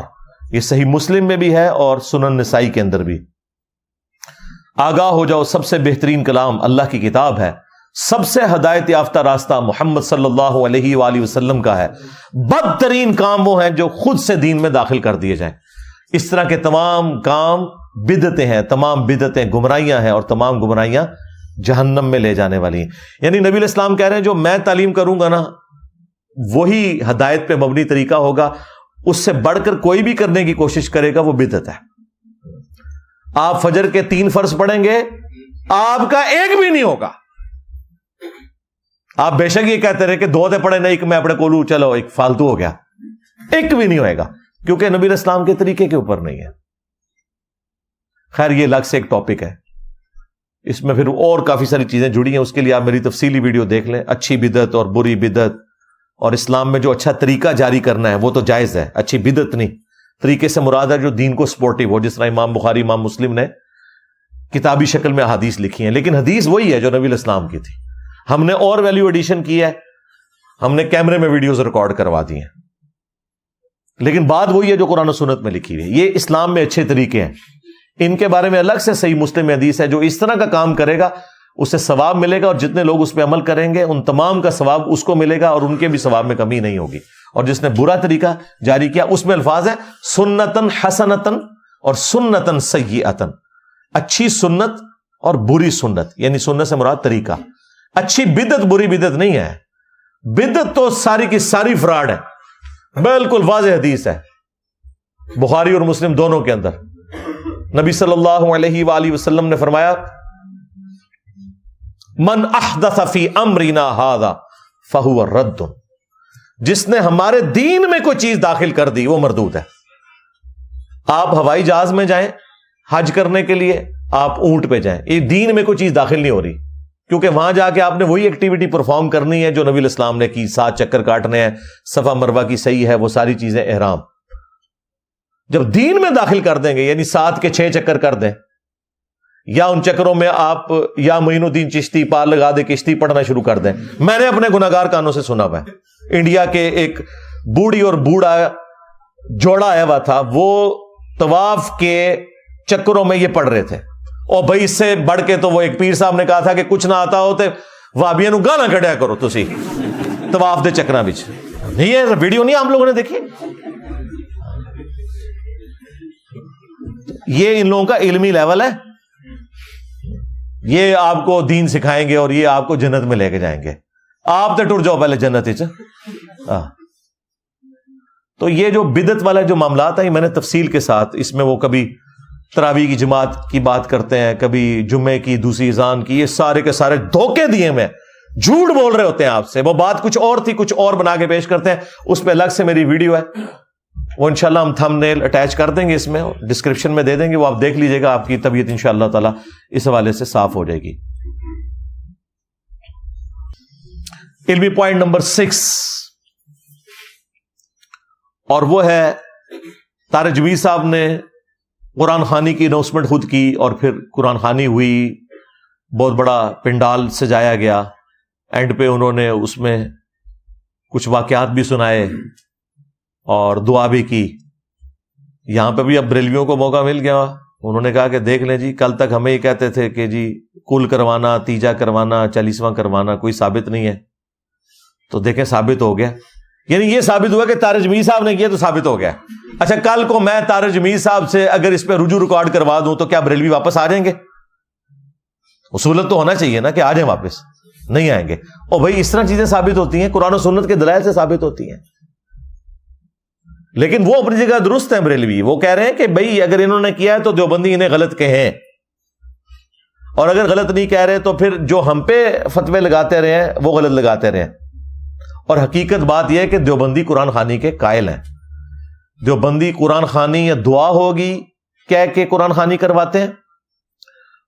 یہ صحیح مسلم میں بھی ہے اور سنن نسائی کے اندر بھی. آگاہ ہو جاؤ, سب سے بہترین کلام اللہ کی کتاب ہے, سب سے ہدایت یافتہ راستہ محمد صلی اللہ علیہ وآلہ وسلم کا ہے. بدترین کام وہ ہیں جو خود سے دین میں داخل کر دیے جائیں. اس طرح کے تمام کام بدعتیں ہیں, تمام بدعتیں گمراہیاں ہیں, اور تمام گمراہیاں جہنم میں لے جانے والی ہیں. یعنی نبی علیہ السلام کہہ رہے ہیں جو میں تعلیم کروں گا نا وہی ہدایت پہ مبنی طریقہ ہوگا, اس سے بڑھ کر کوئی بھی کرنے کی کوشش کرے گا وہ بدعت ہے. آپ فجر کے 3 فرض پڑھیں گے, آپ کا ایک بھی نہیں ہوگا. آپ بے شک یہ کہتے رہے کہ 2 تے پڑھے نہیں, ایک میں اپنے کولو چلو ایک فالتو ہو گیا, ایک بھی نہیں ہوئے گا, کیونکہ نبی علیہ السلام کے طریقے کے اوپر نہیں ہے. خیر یہ الگ سے ایک ٹاپک ہے, اس میں پھر اور کافی ساری چیزیں جڑی ہیں, اس کے لیے آپ میری تفصیلی ویڈیو دیکھ لیں. اچھی بدعت اور بری بدعت, اور اسلام میں جو اچھا طریقہ جاری کرنا ہے وہ تو جائز ہے, اچھی بدعت نہیں. طریقے سے مراد ہے جو دین کو سپورٹیو ہو, جس طرح امام بخاری امام مسلم نے کتابی شکل میں احادیث لکھی ہیں, لیکن حدیث وہی ہے جو نبی علیہ السلام کی تھی. ہم نے اور ویلیو ایڈیشن کی ہے, ہم نے کیمرے میں ویڈیوز ریکارڈ کروا دی ہیں, لیکن بات وہی ہے جو قرآن و سنت میں لکھی ہوئی ہے. یہ اسلام میں اچھے طریقے ہیں, ان کے بارے میں الگ سے صحیح مسلم میں حدیث ہے. جو اس طرح کا کام کرے گا اسے ثواب ملے گا, اور جتنے لوگ اس پہ عمل کریں گے ان تمام کا ثواب اس کو ملے گا, اور ان کے بھی ثواب میں کمی نہیں ہوگی. اور جس نے برا طریقہ جاری کیا اس میں الفاظ ہیں سنتن حسنتن اور سنتن سیئتن. اچھی سنت اور بری سنت, یعنی سنت سے مراد طریقہ. اچھی بدعت بری بدعت نہیں ہے, بدعت تو ساری کی ساری فراڈ ہے, بالکل واضح حدیث ہے بخاری اور مسلم دونوں کے اندر. نبی صلی اللہ علیہ وآلہ وسلم نے فرمایا من احدث فی امرنا ھذا فہو رد, جس نے ہمارے دین میں کوئی چیز داخل کر دی وہ مردود ہے. آپ ہوائی جہاز میں جائیں حج کرنے کے لیے, آپ اونٹ پہ جائیں, یہ دین میں کوئی چیز داخل نہیں ہو رہی, کیونکہ وہاں جا کے آپ نے وہی ایکٹیویٹی پرفارم کرنی ہے جو نبی علیہ السلام نے کی. 7 چکر کاٹنے ہیں, صفا مروہ کی صحیح ہے, وہ ساری چیزیں احرام. جب دین میں داخل کر دیں گے, یعنی 7 کے 6 چکر کر دیں, یا ان چکروں میں آپ یا معین الدین چشتی پار لگا دے کشتی پڑھنا شروع کر دیں. میں نے اپنے گناہگار کانوں سے سنا ہوا ہے, انڈیا کے ایک بوڑھی اور بوڑھا جوڑا آیا ہوا تھا, وہ طواف کے چکروں میں یہ پڑھ رہے تھے, اور بھائی اس سے بڑھ کے تو وہ ایک پیر صاحب نے کہا تھا کہ کچھ نہ آتا ہو تو وہابیاں نو گالاں کڈیا کرو تسی طواف دے چکراں وچ. نہیں ہے ویڈیو نہیں عام لوگوں نے دیکھی. یہ ان لوگوں کا علمی لیول ہے. یہ آپ کو دین سکھائیں گے اور یہ آپ کو جنت میں لے کے جائیں گے. آپ تو ٹر جاؤ پہلے جنت وچ. تو یہ جو بدعت والا جو معاملات ہیں میں نے تفصیل کے ساتھ اس میں وہ کبھی تراویح کی جماعت کی بات کرتے ہیں, کبھی جمعے کی دوسری اذان کی, یہ سارے کے سارے دھوکے دیے میں جھوٹ بول رہے ہوتے ہیں آپ سے. وہ بات کچھ اور تھی, کچھ اور بنا کے پیش کرتے ہیں. اس پہ الگ سے میری ویڈیو ہے, وہ انشاءاللہ ہم تھم نیل اٹیچ کر دیں گے, اس میں ڈسکرپشن میں دے دیں گے, وہ آپ دیکھ لیجئے گا. آپ کی طبیعت انشاءاللہ تعالی اس حوالے سے صاف ہو جائے گی. علمی پوائنٹ نمبر 6, اور وہ ہے طارق جمیل صاحب نے قرآن خوانی کی اناؤنسمنٹ خود کی, اور پھر قرآن خوانی ہوئی, بہت بڑا پنڈال سجایا گیا. اینڈ پہ انہوں نے اس میں کچھ واقعات بھی سنائے اور دعا بھی کی. یہاں پہ بھی اب بریلویوں کو موقع مل گیا. انہوں نے کہا کہ دیکھ لیں جی, کل تک ہمیں یہ کہتے تھے کہ جی کل کروانا, تیجا کروانا, 40واں کروانا کوئی ثابت نہیں ہے, تو دیکھیں ثابت ہو گیا. یعنی یہ ثابت ہوا کہ طارق جمیل صاحب نے کیا تو ثابت ہو گیا. اچھا کل کو میں طارق جمیل صاحب سے اگر اس پہ رجوع ریکارڈ کروا دوں تو کیا بریلوی واپس آ جائیں گے؟ اصولت تو ہونا چاہیے نا کہ آ جائیں, واپس نہیں آئیں گے. اور بھائی اس طرح چیزیں ثابت ہوتی ہیں, قرآن و سنت کے دلائل سے ثابت ہوتی ہیں. لیکن وہ اپنی جگہ درست ہیں بریلوی. وہ کہہ رہے ہیں کہ بھائی اگر انہوں نے کیا ہے تو دیوبندی انہیں غلط کہیں, اور اگر غلط نہیں کہہ رہے تو پھر جو ہم پہ فتوے لگاتے رہے ہیں وہ غلط لگاتے رہے ہیں. اور حقیقت بات یہ ہے کہ دیوبندی قرآن خوانی کے قائل ہیں. دیوبندی قرآن خوانی یا دعا ہوگی کہہ کے قرآن خوانی کرواتے ہیں,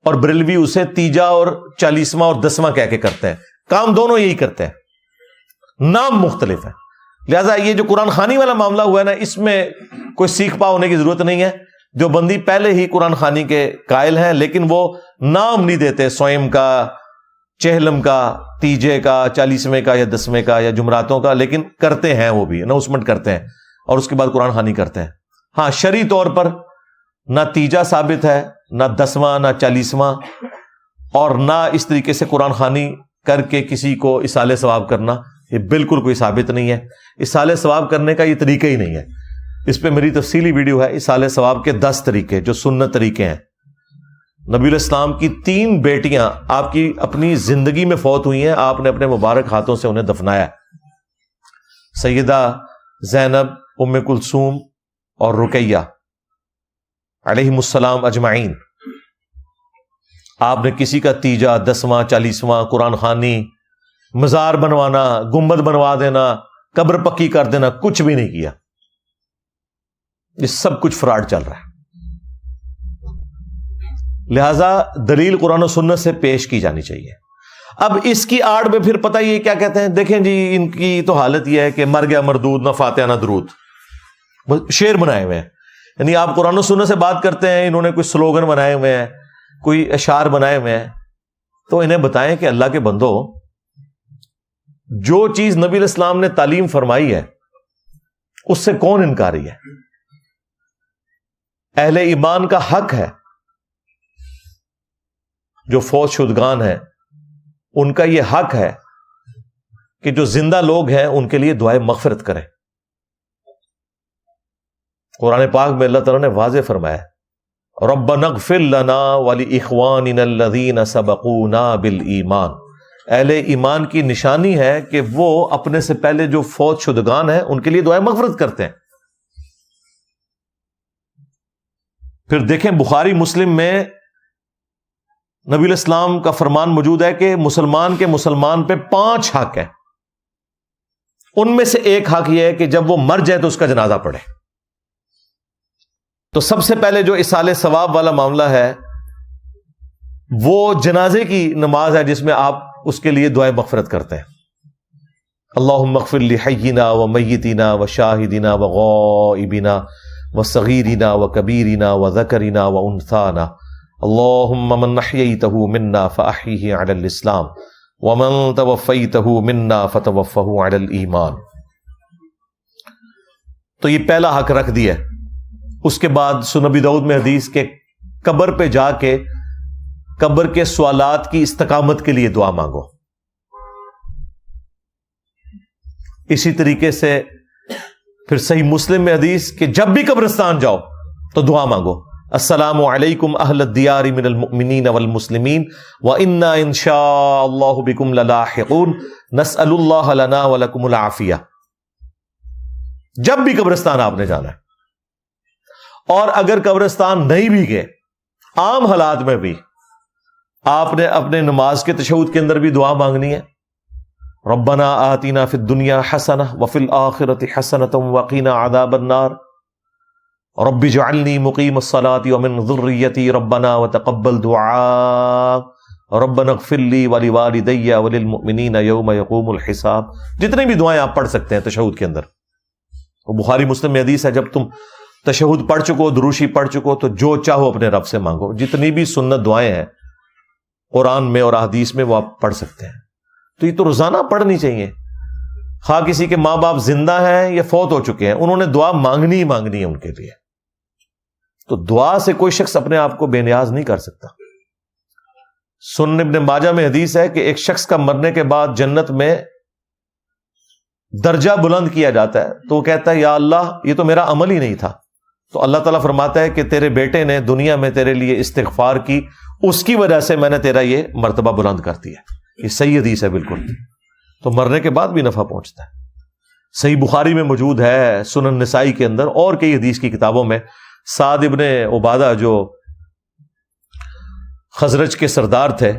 اور بریلوی اسے تیجا اور 40واں اور 10واں کہہ کے کرتے ہیں. کام دونوں یہی کرتے ہیں, نام مختلف ہے. لہذا یہ جو قرآن خوانی والا معاملہ ہوا ہے نا, اس میں کوئی سیکھ پا ہونے کی ضرورت نہیں ہے. دیوبندی پہلے ہی قرآن خوانی کے قائل ہیں, لیکن وہ نام نہیں دیتے سوئم کا, چہلم کا, تیجے کا, 40ویں کا یا 10ویں کا یا جمعراتوں کا, لیکن کرتے ہیں وہ بھی اناؤنسمنٹ کرتے ہیں اور اس کے بعد قرآن خوانی کرتے ہیں. ہاں شرعی طور پر نہ تیجا ثابت ہے, نہ 10واں, نہ 40واں, اور نہ اس طریقے سے قرآن خوانی کر کے کسی کو اصالہ ثواب کرنا, یہ بالکل کوئی ثابت نہیں ہے. اصالہ ثواب کرنے کا یہ طریقہ ہی نہیں ہے. اس پہ میری تفصیلی ویڈیو ہے, اصالہ ثواب کے 10 طریقے جو سنت طریقے ہیں. نبی علیہ السلام کی 3 بیٹیاں آپ کی اپنی زندگی میں فوت ہوئی ہیں, آپ نے اپنے مبارک ہاتھوں سے انہیں دفنایا. سیدہ زینب, ام کلثوم اور رقیہ علیہم السلام اجمعین. آپ نے کسی کا تیجا, 10واں, 40واں, قرآن خوانی, مزار بنوانا, گنبد بنوا دینا, قبر پکی کر دینا, کچھ بھی نہیں کیا. یہ سب کچھ فراڈ چل رہا ہے. لہذا دلیل قرآن و سنت سے پیش کی جانی چاہیے. اب اس کی آڑ میں پھر پتہ یہ کیا کہتے ہیں, دیکھیں جی ان کی تو حالت یہ ہے کہ مر گیا مردود, نہ فاتحہ نہ درود, شعر بنائے ہوئے ہیں. یعنی آپ قرآن و سنت سے بات کرتے ہیں, انہوں نے کوئی سلوگن بنائے ہوئے ہیں, کوئی اشعار بنائے ہوئے ہیں, تو انہیں بتائیں کہ اللہ کے بندو, جو چیز نبی علیہ السلام نے تعلیم فرمائی ہے اس سے کون انکاری ہے؟ اہل ایمان کا حق ہے, جو فوت شدگان ہیں ان کا یہ حق ہے کہ جو زندہ لوگ ہیں ان کے لیے دعائے مغفرت کریں. قرآن پاک میں اللہ تعالیٰ نے واضح فرمایا, ربنا اغفر لنا ولاخواننا الذین سبقونا بالایمان. اہل ایمان کی نشانی ہے کہ وہ اپنے سے پہلے جو فوت شدگان ہیں ان کے لیے دعائے مغفرت کرتے ہیں. پھر دیکھیں بخاری مسلم میں نبی علیہ السلام کا فرمان موجود ہے کہ مسلمان کے مسلمان پہ 5 حق ہیں. ان میں سے ایک حق یہ ہے کہ جب وہ مر جائے تو اس کا جنازہ پڑھے. تو سب سے پہلے جو اصالہ ثواب والا معاملہ ہے وہ جنازے کی نماز ہے, جس میں آپ اس کے لیے دعائے مغفرت کرتے ہیں. اللہم اغفر لحینا و میتینا و شاہدینا و غائبینا و صغیرنا و کبیرنا و ذکرنا و انثانا. اللہم من احییتہ منا فاحیہ علی الاسلام ومن توفیتہ منا فتوفہ علی الایمان. تو یہ پہلا حق رکھ دیا. اس کے بعد سنن ابی داؤد میں حدیث کے قبر پہ جا کے قبر کے سوالات کی استقامت کے لیے دعا مانگو. اسی طریقے سے پھر صحیح مسلم میں حدیث کہ جب بھی قبرستان جاؤ تو دعا مانگو، السلام علیکم اہل الدیار من المؤمنین والمسلمین وإنا ان شاء اللہ بکم للاحقون نسأل اللہ لنا ولکم العافیہ. جب بھی قبرستان آپ نے جانا ہے، اور اگر قبرستان نہیں بھی گئے، عام حالات میں بھی آپ نے اپنے نماز کے تشہد کے اندر بھی دعا مانگنی ہے. ربنا آتنا فی الدنیا حسنہ وفی الآخرۃ حسنۃ وقنا عذاب النار رب اجعلنی مقیم الصلاۃ ومن ذریتی ربنا وتقبل دعاء ربنا اغفر لی ولوالدی وللمؤمنین یوم یقوم الحساب. جتنی بھی دعائیں آپ پڑھ سکتے ہیں تشہد کے اندر، بخاری مسلم میں حدیث ہے جب تم تشہد پڑھ چکو، دروشی پڑھ چکو، تو جو چاہو اپنے رب سے مانگو. جتنی بھی سنت دعائیں ہیں قرآن میں اور احادیث میں وہ آپ پڑھ سکتے ہیں. تو یہ تو روزانہ پڑھنی چاہیے، خواہ کسی کے ماں باپ زندہ ہیں یا فوت ہو چکے ہیں، انہوں نے دعا مانگنی ہی مانگنی ہے ان کے لیے. تو دعا سے کوئی شخص اپنے آپ کو بے نیاز نہیں کر سکتا. سنن ابن ماجہ میں حدیث ہے کہ ایک شخص کا مرنے کے بعد جنت میں درجہ بلند کیا جاتا ہے، تو وہ کہتا ہے یا اللہ یہ تو میرا عمل ہی نہیں تھا. تو اللہ تعالیٰ فرماتا ہے کہ تیرے بیٹے نے دنیا میں تیرے لیے استغفار کی، اس کی وجہ سے میں نے تیرا یہ مرتبہ بلند کر دیا. یہ صحیح حدیث ہے بالکل. تو مرنے کے بعد بھی نفع پہنچتا ہے. صحیح بخاری میں موجود ہے، سنن نسائی کے اندر اور کئی حدیث کی کتابوں میں. سعد ابن عبادہ جو خزرج کے سردار تھے،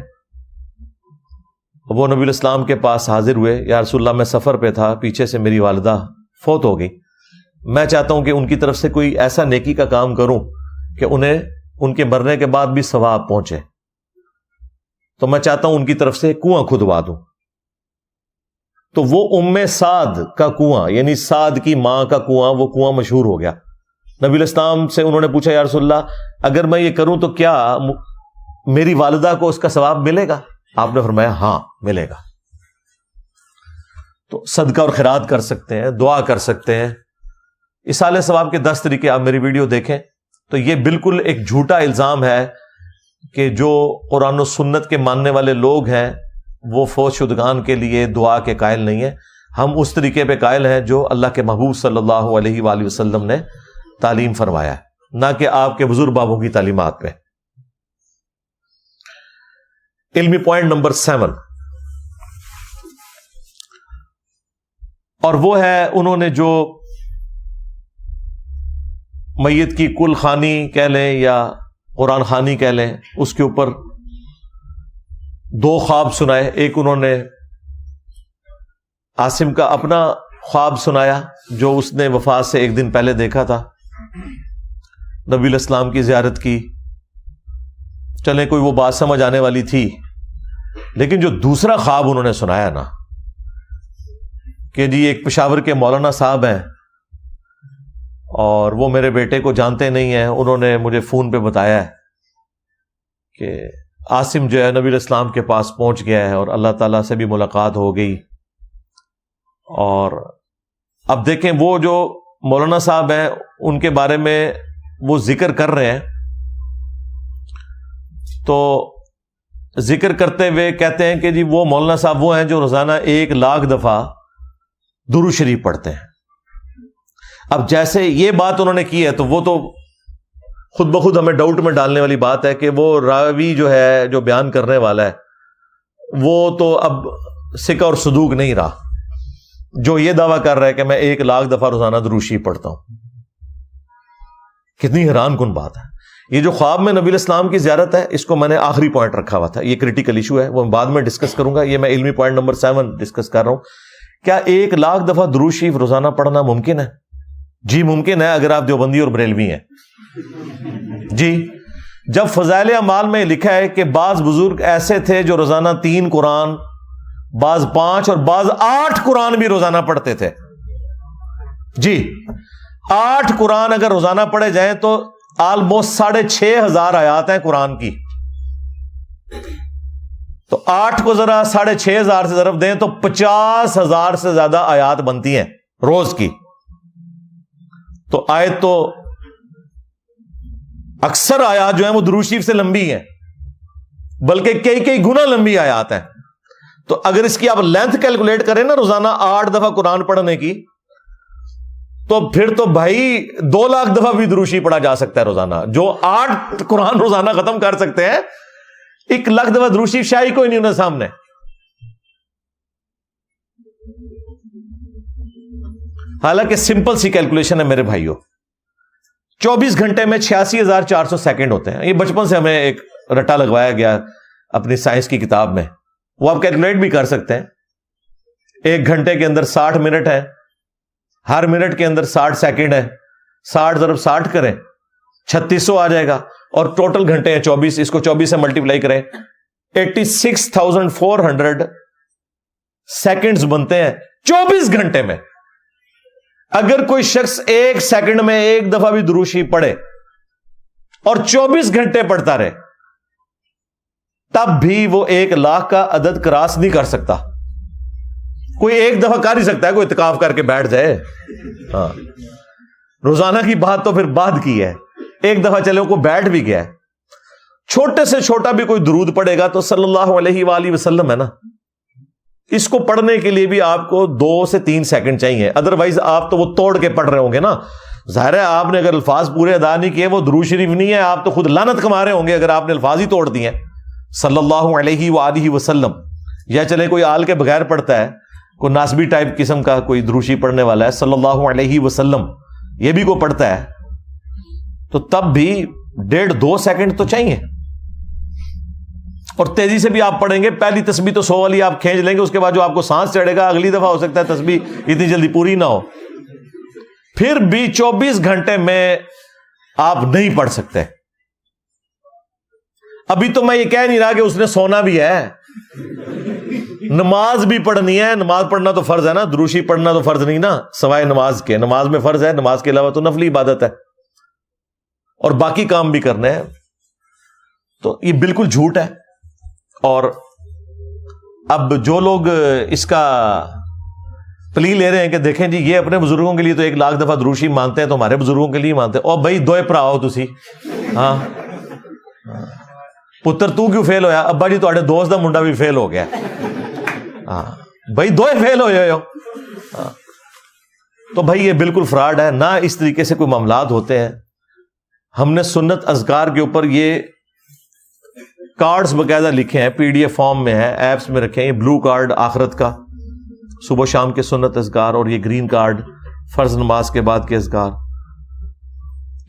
وہ نبی الاسلام کے پاس حاضر ہوئے، یا رسول اللہ میں سفر پہ تھا، پیچھے سے میری والدہ فوت ہو گئی، میں چاہتا ہوں کہ ان کی طرف سے کوئی ایسا نیکی کا کام کروں کہ انہیں ان کے مرنے کے بعد بھی ثواب پہنچے. تو میں چاہتا ہوں ان کی طرف سے کنواں کھدوا دوں. تو وہ ام سعد کا کنواں، یعنی سعد کی ماں کا کنواں، وہ کنواں مشہور ہو گیا. نبی الاسلام سے انہوں نے پوچھا یا رسول اللہ اگر میں یہ کروں تو کیا میری والدہ کو اس کا ثواب ملے گا؟ آپ نے فرمایا ہاں ملے گا. تو صدقہ اور خیرات کر سکتے ہیں، دعا کر سکتے ہیں. ایصال ثواب کے 10 طریقے آپ میری ویڈیو دیکھیں. تو یہ بالکل ایک جھوٹا الزام ہے کہ جو قرآن و سنت کے ماننے والے لوگ ہیں وہ فوت شدگان کے لیے دعا کے قائل نہیں ہیں. ہم اس طریقے پہ قائل ہیں جو اللہ کے محبوب صلی اللہ علیہ وآلہ وسلم نے تعلیم فرمایا ہے، نہ کہ آپ کے بزرگ بابوں کی تعلیمات پہ. علمی پوائنٹ نمبر 7، اور وہ ہے انہوں نے جو میت کی کل خوانی کہہ لیں یا قرآن خوانی کہہ لیں، اس کے اوپر 2 خواب سنائے. ایک انہوں نے عاصم کا اپنا خواب سنایا جو اس نے وفات سے 1 دن پہلے دیکھا تھا. نبی الاسلام کی زیارت کی، چلیں کوئی وہ بات سمجھ آنے والی تھی. لیکن جو دوسرا خواب انہوں نے سنایا نا کہ جی ایک پشاور کے مولانا صاحب ہیں اور وہ میرے بیٹے کو جانتے نہیں ہیں، انہوں نے مجھے فون پہ بتایا ہے کہ عاصم جو ہے نبی الاسلام کے پاس پہنچ گیا ہے اور اللہ تعالیٰ سے بھی ملاقات ہو گئی. اور اب دیکھیں وہ جو مولانا صاحب ہیں ان کے بارے میں وہ ذکر کر رہے ہیں، تو ذکر کرتے ہوئے کہتے ہیں کہ جی وہ مولانا صاحب وہ ہیں جو روزانہ 1,00,000 دفعہ درود شریف پڑھتے ہیں. اب جیسے یہ بات انہوں نے کی ہے تو وہ تو خود بخود ہمیں ڈاؤٹ میں ڈالنے والی بات ہے کہ وہ راوی جو ہے جو بیان کرنے والا ہے وہ تو اب ثقہ اور صدوق نہیں رہا جو یہ دعویٰ کر رہا ہے کہ میں 1,00,000 دفعہ روزانہ درود شریف پڑھتا ہوں. کتنی حیران کن بات ہے. یہ جو خواب میں نبی الاسلام کی زیارت ہے اس کو میں نے آخری پوائنٹ رکھا ہوا تھا، یہ کریٹیکل ایشو ہے، وہ بعد میں ڈسکس کروں گا. یہ میں علمی پوائنٹ نمبر 7 ڈسکس کر رہا ہوں. کیا 1,00,000 دفعہ درود شریف روزانہ پڑھنا ممکن ہے؟ جی ممکن ہے اگر آپ دیوبندی اور بریلوی ہیں. جی جب فضائل اعمال میں لکھا ہے کہ بعض بزرگ ایسے تھے جو روزانہ 3 قرآن، بعض 5 اور بعض 8 قرآن بھی روزانہ پڑھتے تھے. جی 8 قرآن اگر روزانہ پڑھے جائیں تو آلموسٹ 6,500 آیات ہیں قرآن کی. تو 8 کو ذرا 6,500 سے ضرب دیں تو 50,000 سے زیادہ آیات بنتی ہیں روز کی. تو آیت تو اکثر آیات جو ہیں وہ درود شریف سے لمبی ہیں، بلکہ کئی گنا لمبی آیات ہیں. تو اگر اس کی آپ لینتھ کیلکولیٹ کریں نا روزانہ 8 دفعہ قرآن پڑھنے کی، تو پھر تو بھائی 2 لاکھ دفعہ بھی دروشی پڑھا جا سکتا ہے روزانہ. جو 8 قرآن روزانہ ختم کر سکتے ہیں، 1 لاکھ دفعہ دروشی شاہی کوئی نہیں انہیں سامنے. حالانکہ سمپل سی کیلکولیشن ہے میرے بھائیوں. 24 گھنٹے میں 86,400 سیکنڈ ہوتے ہیں. یہ بچپن سے ہمیں ایک رٹا لگوایا گیا اپنی سائنس کی کتاب میں. وہ آپ کیلکولیٹ بھی کر سکتے ہیں. 1 گھنٹے کے اندر 60 منٹ ہے، ہر منٹ کے اندر 60 سیکنڈ ہے. 60 ضرب 60 کریں 3600 آ جائے گا. اور ٹوٹل گھنٹے ہیں 24. اس کو 24 سے ملٹیپلائی کریں 86,400 سیکنڈز بنتے ہیں 24 گھنٹے میں. اگر کوئی شخص 1 سیکنڈ میں 1 دفعہ بھی دروشی پڑھے اور 24 گھنٹے پڑھتا رہے، تب بھی وہ 1 لاکھ کا عدد کراس نہیں کر سکتا. کوئی 1 دفعہ کر ہی سکتا ہے، کوئی اعتکاف کر کے بیٹھ جائے. ہاں، روزانہ کی بات تو پھر بعد کی ہے. 1 دفعہ چلے کو بیٹھ بھی گیا ہے. چھوٹے سے چھوٹا بھی کوئی درود پڑھے گا تو صلی اللہ علیہ وآلہ وسلم ہے نا، اس کو پڑھنے کے لیے بھی آپ کو 2 سے 3 سیکنڈ چاہیے. ادروائز آپ تو وہ توڑ کے پڑھ رہے ہوں گے نا. ظاہر ہے آپ نے اگر الفاظ پورے ادا نہیں کیے، وہ درود شریف نہیں ہے، آپ تو خود لعنت کما رہے ہوں گے اگر آپ نے الفاظ ہی توڑ دیے صلی اللہ علیہ وآلہ وسلم. یا چلے کوئی آل کے بغیر پڑھتا ہے، کوئی ناسبی ٹائپ قسم کا کوئی دروشی پڑھنے والا ہے صلی اللہ علیہ وسلم، یہ بھی کوئی پڑھتا ہے، تو تب بھی 1.5-2 سیکنڈ تو چاہیے. اور تیزی سے بھی آپ پڑھیں گے. پہلی تسبیح تو 100 والی آپ کھینچ لیں گے، اس کے بعد جو آپ کو سانس چڑھے گا اگلی دفعہ ہو سکتا ہے تسبیح اتنی جلدی پوری نہ ہو. پھر بھی 24 گھنٹے میں آپ نہیں پڑھ سکتے. ابھی تو میں یہ کہہ نہیں رہا کہ اس نے سونا بھی ہے، نماز بھی پڑھنی ہے. نماز پڑھنا تو فرض ہے نا، دروشی پڑھنا تو فرض نہیں نا سوائے نماز کے. نماز میں فرض ہے، نماز کے علاوہ تو نفلی عبادت ہے، اور باقی کام بھی کرنے ہیں. تو یہ بالکل جھوٹ ہے. اور اب جو لوگ اس کا پلی لے رہے ہیں کہ دیکھیں جی یہ اپنے بزرگوں کے لیے تو 1 لاکھ دفعہ دروشی مانتے ہیں، تو ہمارے بزرگوں کے لیے مانتے ہیں. اور بھائی دوئے پراؤ تسی، ہاں پتر تو کیوں فیل ہویا؟ ابا جی تواڈے دوست دا منڈا بھی فیل ہو گیا. ہاں بھائی دوئے فیل ہوئے ہو. تو بھائی یہ بالکل فراڈ ہے. نہ اس طریقے سے کوئی معاملات ہوتے ہیں. ہم نے سنت اذکار کے اوپر یہ کارڈز باقاعدہ لکھے ہیں، PDF فارم میں ہے، ایپس میں رکھے ہیں. یہ بلو کارڈ آخرت کا صبح شام کے سنت اذکار، اور یہ گرین کارڈ فرض نماز کے بعد کے اذکار.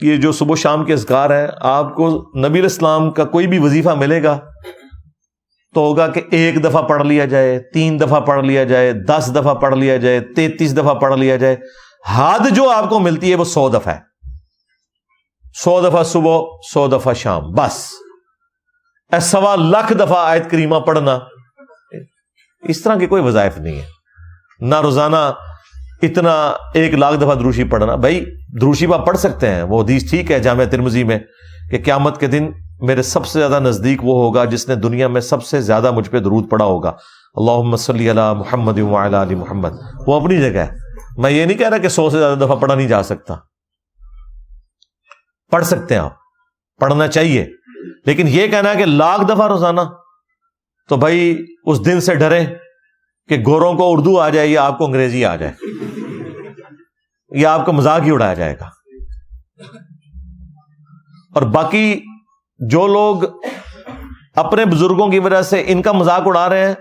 یہ جو صبح شام کے اذکار ہیں، آپ کو نبی علیہ السلام کا کوئی بھی وظیفہ ملے گا تو ہوگا کہ 1 دفعہ پڑھ لیا جائے، 3 دفعہ پڑھ لیا جائے، 10 دفعہ پڑھ لیا جائے، 33 دفعہ پڑھ لیا جائے. حد جو آپ کو ملتی ہے وہ 100 دفعہ ہے. 100 دفعہ صبح، 100 دفعہ شام، بس. 1.25 لاکھ دفعہ آیت کریمہ پڑھنا، اس طرح کے کوئی وظائف نہیں ہے. نہ روزانہ اتنا 1 لاکھ دفعہ دروشی پڑھنا. بھائی دروشی آپ پڑھ سکتے ہیں، وہ حدیث ٹھیک ہے جامعہ ترمذی میں کہ قیامت کے دن میرے سب سے زیادہ نزدیک وہ ہوگا جس نے دنیا میں سب سے زیادہ مجھ پہ درود پڑھا ہوگا. اللہم صلی علی محمد وعلی آل محمد. وہ اپنی جگہ ہے. میں یہ نہیں کہہ رہا کہ 100 سے زیادہ دفعہ پڑھا نہیں جا سکتا. پڑھ سکتے ہیں آپ، پڑھنا چاہیے. لیکن یہ کہنا ہے کہ 1 لاکھ دفعہ روزانہ، تو بھائی اس دن سے ڈریں کہ گوروں کو اردو آ جائے یا آپ کو انگریزی آ جائے، یا آپ کا مذاق ہی اڑایا جائے گا. اور باقی جو لوگ اپنے بزرگوں کی وجہ سے ان کا مذاق اڑا رہے ہیں،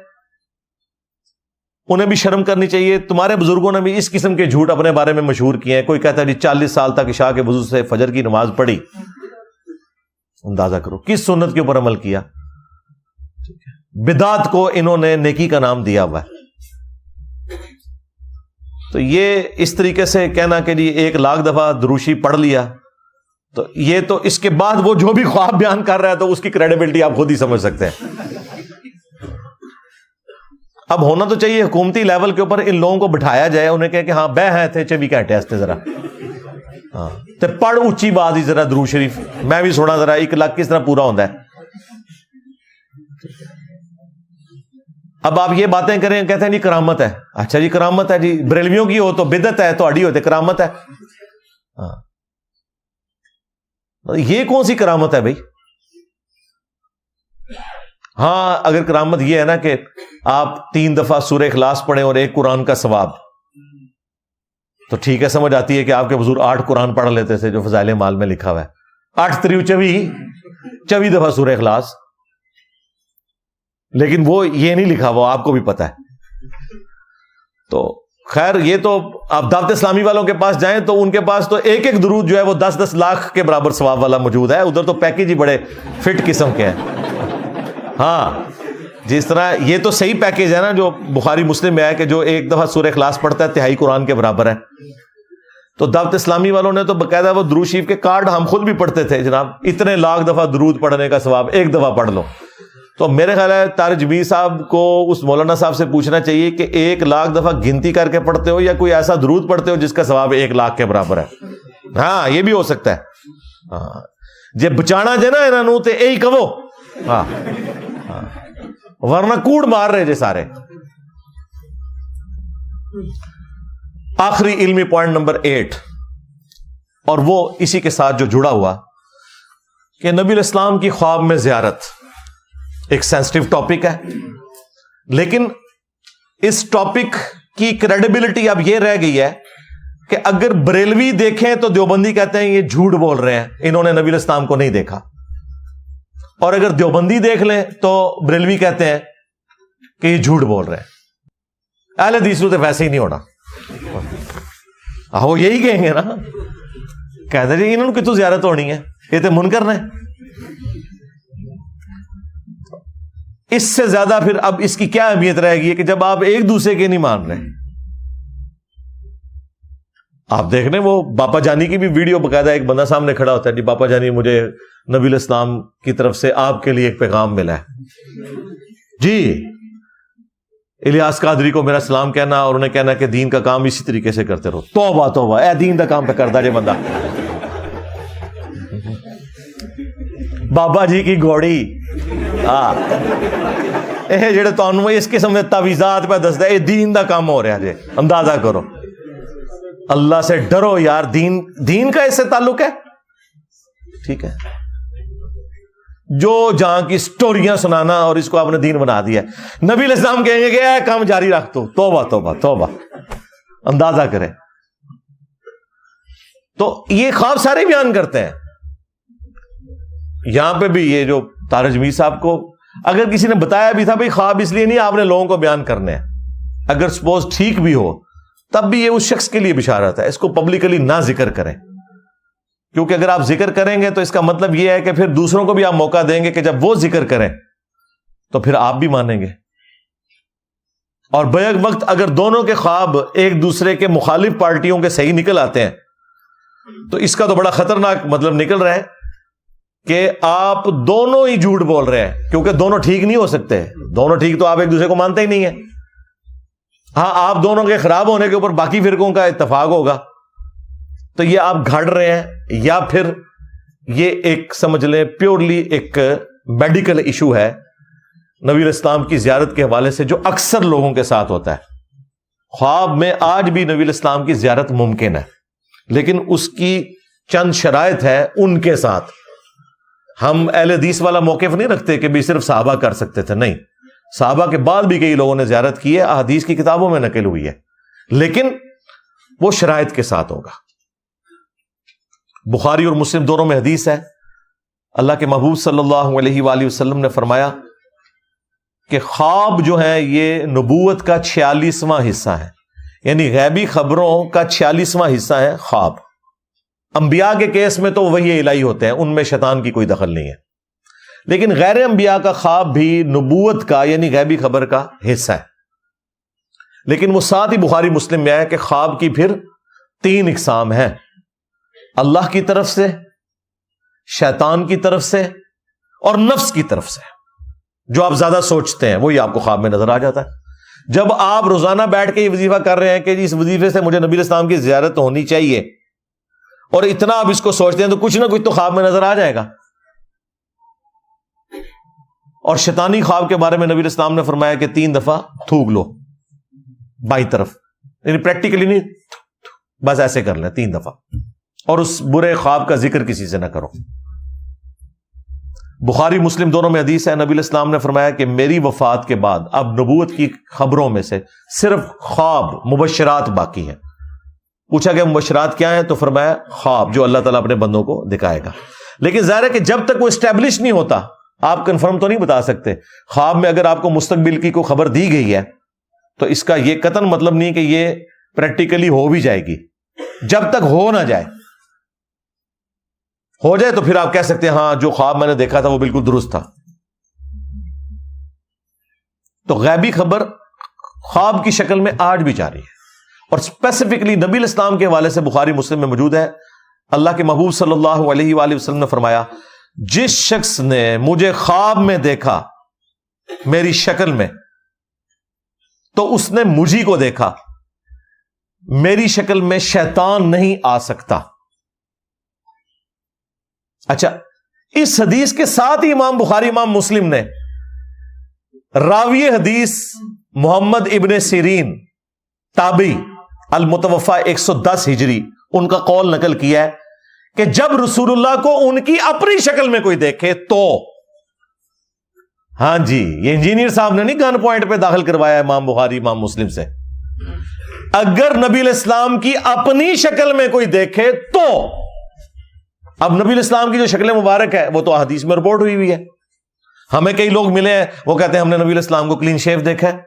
انہیں بھی شرم کرنی چاہیے. تمہارے بزرگوں نے بھی اس قسم کے جھوٹ اپنے بارے میں مشہور کیے ہیں. کوئی کہتا ہے جی 40 سال تک عشاء کے وضو سے فجر کی نماز پڑھی. اندازہ کرو کس سنت کے اوپر عمل کیا. بدعت کو انہوں نے نیکی کا نام دیا ہوا ہے. تو یہ اس طریقے سے کہنا کہ جی 1 لاکھ دفعہ دروشی پڑھ لیا، تو یہ تو اس کے بعد وہ جو بھی خواب بیان کر رہا ہے تو اس کی کریڈیبلٹی آپ خود ہی سمجھ سکتے ہیں. اب ہونا تو چاہیے حکومتی لیول کے اوپر ان لوگوں کو بٹھایا جائے، انہیں کہے کہ ہاں بہ ہیں تھے 24 گھنٹے ہستے ذرا، ہاں تے پڑھ اچھی بات ہی ذرا درود شریف میں بھی سنا ذرا 1 لاکھ کس طرح پورا ہوتا ہے. اب آپ یہ باتیں کریں، کہتے ہیں جی کرامت ہے. اچھا جی کرامت ہے جی، بریلویوں کی ہو تو بدعت ہے، تہاڈی ہوتے کرامت ہے. ہاں یہ کون سی کرامت ہے بھائی؟ ہاں اگر کرامت یہ ہے نا کہ آپ 3 دفعہ سورہ اخلاص پڑھیں اور 1 قرآن کا ثواب، تو ٹھیک ہے، سمجھ آتی ہے کہ آپ کے حضور 8 قرآن پڑھ لیتے تھے جو فضائل مال میں لکھا ہوا ہے، 8 تریو 24 دفعہ سورہ اخلاص. لیکن وہ یہ نہیں لکھا، وہ آپ کو بھی پتا ہے. تو خیر یہ تو آپ دعوت اسلامی والوں کے پاس جائیں تو ان کے پاس تو ایک ایک درود جو ہے وہ 10-10 لاکھ کے برابر ثواب والا موجود ہے. ادھر تو پیکیج ہی بڑے فٹ قسم کے ہیں. ہاں جس طرح یہ تو صحیح پیکیج ہے نا جو بخاری مسلم میں ہے کہ جو 1 دفعہ سورہ اخلاص پڑھتا ہے 1/3 قرآن کے برابر ہے. تو دعوت اسلامی والوں نے تو باقاعدہ وہ درود شریف کے کارڈ ہم خود بھی پڑھتے تھے، جناب اتنے لاکھ دفعہ درود پڑھنے کا ثواب 1 دفعہ پڑھ لو. تو میرے خیال ہے طارق جمیل صاحب کو اس مولانا صاحب سے پوچھنا چاہیے کہ 1 لاکھ دفعہ گنتی کر کے پڑھتے ہو یا کوئی ایسا درود پڑھتے ہو جس کا ثواب 1 لاکھ کے برابر ہے. ہاں یہ بھی ہو سکتا ہے. ہاں جے بچانا جے نا انہوں تے یہی کہو. ہاں ورنہ کوڑ مار رہے جے سارے. آخری علمی پوائنٹ نمبر 8، اور وہ اسی کے ساتھ جو جڑا ہوا کہ نبی الاسلام کی خواب میں زیارت ایک سینسٹیو ٹاپک ہے، لیکن اس ٹاپک کی کریڈیبلٹی اب یہ رہ گئی ہے کہ اگر بریلوی دیکھیں تو دیوبندی کہتے ہیں یہ جھوٹ بول رہے ہیں، انہوں نے نبی الاسلام کو نہیں دیکھا. اور اگر دیوبندی دیکھ لیں تو بریلوی کہتے ہیں کہ یہ جھوٹ بول رہے ہیں. اہل حدیث تو ویسے ہی نہیں ہونا، وہ یہی کہیں گے نا، کہتے جی انہوں نے کتوں زیارت ہونی ہے، یہ تو منکر نے. اس سے زیادہ پھر اب اس کی کیا اہمیت رہے گی کہ جب آپ ایک دوسرے کے نہیں مان رہے. آپ دیکھ رہے ہیں وہ باپا جانی کی بھی ویڈیو باقاعدہ ایک بندہ سامنے کھڑا ہوتا ہے، جی باپا جانی مجھے نبی الاسلام کی طرف سے آپ کے لیے ایک پیغام ملا ہے جی، الیاس قادری کو میرا سلام کہنا اور انہیں کہنا کہ دین کا کام اسی طریقے سے کرتے رہو. توبہ توبہ، اے دین کا کام پہ کرتا جے بندہ. بابا جی کی گھوڑی جڑے تانوں اس قسم کے تعویذات پہ دسدا اے دین دا کام ہو رہا جے. اندازہ کرو، اللہ سے ڈرو یار. دین کا اس سے تعلق ہے. ٹھیک ہے، جو جہاں کی سٹوریاں سنانا اور اس کو آپ نے دین بنا دیا. نبی علیہ السلام کہیں گے کہ اے کام جاری رکھ تو. توبہ توبہ توبہ. اندازہ کریں. تو یہ خواب سارے بیان کرتے ہیں. یہاں پہ بھی یہ جو طارق جمیل صاحب کو اگر کسی نے بتایا بھی تھا بھائی خواب اس لیے نہیں آپ نے لوگوں کو بیان کرنے ہیں، اگر سپوز ٹھیک بھی ہو تب بھی یہ اس شخص کے لیے بشارت ہے. اس کو پبلکلی نہ ذکر کریں، کیونکہ اگر آپ ذکر کریں گے تو اس کا مطلب یہ ہے کہ پھر دوسروں کو بھی آپ موقع دیں گے کہ جب وہ ذکر کریں تو پھر آپ بھی مانیں گے. اور بیک وقت اگر دونوں کے خواب ایک دوسرے کے مخالف پارٹیوں کے صحیح نکل آتے ہیں تو اس کا تو بڑا خطرناک مطلب نکل رہا ہے کہ آپ دونوں ہی جھوٹ بول رہے ہیں، کیونکہ دونوں ٹھیک نہیں ہو سکتے. دونوں ٹھیک تو آپ ایک دوسرے کو مانتے ہی نہیں ہیں. ہاں آپ دونوں کے خراب ہونے کے اوپر باقی فرقوں کا اتفاق ہوگا، تو یہ آپ گھڑ رہے ہیں، یا پھر یہ ایک سمجھ لیں پیورلی ایک میڈیکل ایشو ہے نبی علیہ السلام کی زیارت کے حوالے سے جو اکثر لوگوں کے ساتھ ہوتا ہے. خواب میں آج بھی نبی علیہ السلام کی زیارت ممکن ہے، لیکن اس کی چند شرائط ہے ان کے ساتھ. ہم اہل حدیث والا موقف نہیں رکھتے کہ بھی صرف صحابہ کر سکتے تھے، نہیں، صحابہ کے بعد بھی کئی لوگوں نے زیارت کی ہے، احادیث کی کتابوں میں نقل ہوئی ہے، لیکن وہ شرائط کے ساتھ ہوگا. بخاری اور مسلم دونوں میں حدیث ہے، اللہ کے محبوب صلی اللہ علیہ وآلہ وسلم نے فرمایا کہ خواب جو ہیں یہ نبوت کا 46واں حصہ ہے، یعنی غیبی خبروں کا 46واں حصہ ہے خواب. انبیاء کے کیس میں تو وہی الہی ہوتے ہیں، ان میں شیطان کی کوئی دخل نہیں ہے، لیکن غیر انبیاء کا خواب بھی نبوت کا یعنی غیبی خبر کا حصہ ہے. لیکن وہ ساتھ ہی بخاری مسلم میں ہے کہ خواب کی پھر 3 اقسام ہیں، اللہ کی طرف سے، شیطان کی طرف سے اور نفس کی طرف سے. جو آپ زیادہ سوچتے ہیں وہی آپ کو خواب میں نظر آ جاتا ہے. جب آپ روزانہ بیٹھ کے یہ وظیفہ کر رہے ہیں کہ جی اس وظیفے سے مجھے نبی علیہ السلام کی زیارت ہونی چاہیے، اور اتنا آپ اس کو سوچتے ہیں تو کچھ نہ کچھ تو خواب میں نظر آ جائے گا. اور شیطانی خواب کے بارے میں نبی علیہ السلام نے فرمایا کہ 3 دفعہ تھوک لو بائیں طرف، یعنی پریکٹیکلی نہیں، بس ایسے کر لیں 3 دفعہ، اور اس برے خواب کا ذکر کسی سے نہ کرو. بخاری مسلم دونوں میں حدیث ہے، نبی علیہ السلام نے فرمایا کہ میری وفات کے بعد اب نبوت کی خبروں میں سے صرف خواب، مبشرات باقی ہیں۔ پوچھا کہ مبشرات کیا ہیں؟ تو فرمایا خواب جو اللہ تعالیٰ اپنے بندوں کو دکھائے گا۔ لیکن ظاہر ہے کہ جب تک وہ اسٹیبلش نہیں ہوتا آپ کنفرم تو نہیں بتا سکتے۔ خواب میں اگر آپ کو مستقبل کی کوئی خبر دی گئی ہے تو اس کا یہ قطعاً مطلب نہیں کہ یہ پریکٹیکلی ہو بھی جائے گی۔ جب تک ہو نہ جائے، ہو جائے تو پھر آپ کہہ سکتے ہیں ہاں جو خواب میں نے دیکھا تھا وہ بالکل درست تھا۔ تو غیبی خبر خواب کی شکل میں آج بھی جاری ہے، اور اسپیسیفکلی نبی الاسلام کے حوالے سے بخاری مسلم میں موجود ہے۔ اللہ کے محبوب صلی اللہ علیہ وآلہ وسلم نے فرمایا جس شخص نے مجھے خواب میں دیکھا میری شکل میں تو اس نے مجھی کو دیکھا، میری شکل میں شیطان نہیں آ سکتا۔ اچھا، اس حدیث کے ساتھ ہی امام بخاری امام مسلم نے راوی حدیث محمد ابن سیرین تابعی المتوفا 110 ہجری ان کا قول نقل کیا ہے کہ جب رسول اللہ کو ان کی اپنی شکل میں کوئی دیکھے تو، ہاں جی، یہ انجینئر صاحب نے نہیں گن پوائنٹ پہ داخل کروایا امام بخاری امام مسلم سے، اگر نبی علیہ السلام کی اپنی شکل میں کوئی دیکھے تو، اب نبی علیہ السلام کی جو شکل مبارک ہے وہ تو احادیث میں رپورٹ ہوئی ہے۔ ہمیں کئی لوگ ملے ہیں وہ کہتے ہیں ہم نے نبی علیہ السلام کو کلین شیو دیکھا ہے،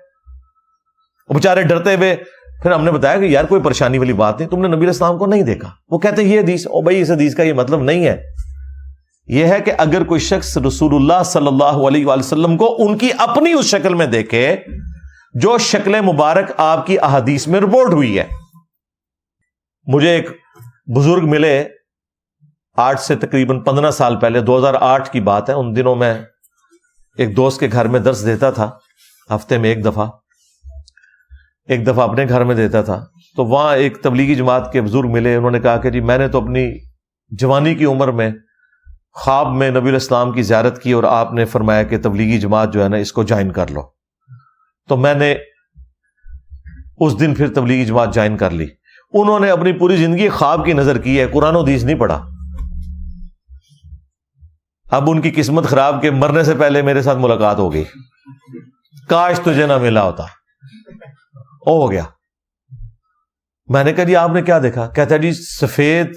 وہ بیچارے ڈرتے ہوئے، پھر ہم نے بتایا کہ یار کوئی پریشانی والی بات نہیں، تم نے نبی علیہ السلام کو نہیں دیکھا۔ وہ کہتے ہیں یہ حدیث، او بھائی اس حدیث کا یہ مطلب نہیں ہے، یہ ہے کہ اگر کوئی شخص رسول اللہ صلی اللہ علیہ وآلہ وسلم کو ان کی اپنی اس شکل میں دیکھے جو شکل مبارک آپ کی احادیث میں رپورٹ ہوئی ہے۔ مجھے ایک بزرگ ملے آج سے تقریباً 15 سال پہلے، 2008 کی بات ہے۔ ان دنوں میں ایک دوست کے گھر میں درس دیتا تھا، ہفتے میں ایک دفعہ اپنے گھر میں دیتا تھا، تو وہاں ایک تبلیغی جماعت کے بزرگ ملے، انہوں نے کہا کہ جی میں نے تو اپنی جوانی کی عمر میں خواب میں نبی علیہ السلام کی زیارت کی اور آپ نے فرمایا کہ تبلیغی جماعت جو ہے نا اس کو جوائن کر لو، تو میں نے اس دن پھر تبلیغی جماعت جوائن کر لی۔ انہوں نے اپنی پوری زندگی خواب کی نظر کی ہے، قرآن و حدیث نہیں پڑھا۔ اب ان کی قسمت خراب کہ مرنے سے پہلے میرے ساتھ ملاقات ہو گئی، کاش تجھے نہ ملا ہوتا، ہو گیا۔ میں نے کہا جی آپ نے کیا دیکھا؟ کہتا ہے جی سفید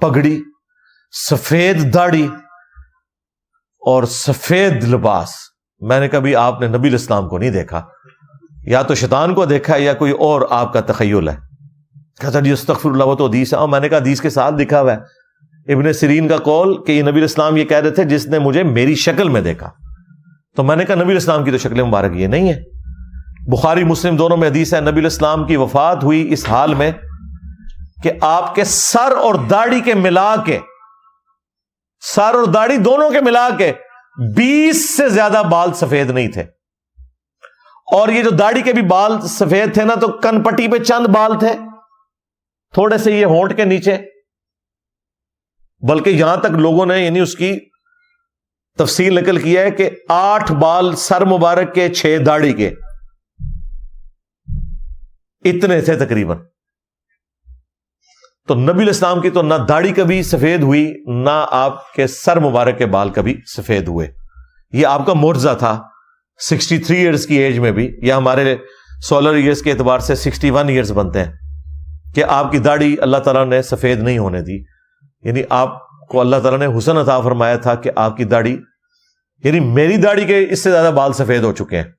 پگڑی، سفید داڑھی اور سفید لباس۔ میں نے کہا بھی آپ نے نبی علیہ السلام کو نہیں دیکھا، یا تو شیطان کو دیکھا ہے یا کوئی اور آپ کا تخیل ہے۔ کہتا جی استغفر اللہ، وہ تو حدیث ہے۔ اور میں نے کہا حدیث کے ساتھ لکھا ہوا ہے ابن سیرین کا قول کہ یہ نبی علیہ السلام یہ کہہ رہے تھے جس نے مجھے میری شکل میں دیکھا۔ تو میں نے کہا نبی علیہ السلام کی تو شکل مبارک یہ نہیں ہے۔ بخاری مسلم دونوں میں حدیث ہے، نبی علیہ السلام کی وفات ہوئی اس حال میں کہ آپ کے سر اور داڑھی کے ملا کے، سر اور داڑھی دونوں کے ملا کے 20 سے زیادہ بال سفید نہیں تھے، اور یہ جو داڑھی کے بھی بال سفید تھے نا تو کن پٹی پہ چند بال تھے، تھوڑے سے یہ ہونٹ کے نیچے، بلکہ یہاں تک لوگوں نے یعنی اس کی تفصیل نقل کیا ہے کہ 8 بال سر مبارک کے، 6 داڑھی کے، اتنے تھے تقریباً۔ تو نبی علیہ السلام کی تو نہ داڑھی کبھی سفید ہوئی نہ آپ کے سر مبارک کے بال کبھی سفید ہوئے۔ یہ آپ کا معجزہ تھا 63 ایئرز کی ایج میں بھی، یا ہمارے سولر ایئرز کے اعتبار سے 61 ایئرز بنتے ہیں، کہ آپ کی داڑھی اللہ تعالیٰ نے سفید نہیں ہونے دی۔ یعنی آپ کو اللہ تعالیٰ نے حسن عطا فرمایا تھا کہ آپ کی داڑھی، یعنی میری داڑھی کے اس سے زیادہ بال سفید ہو چکے ہیں،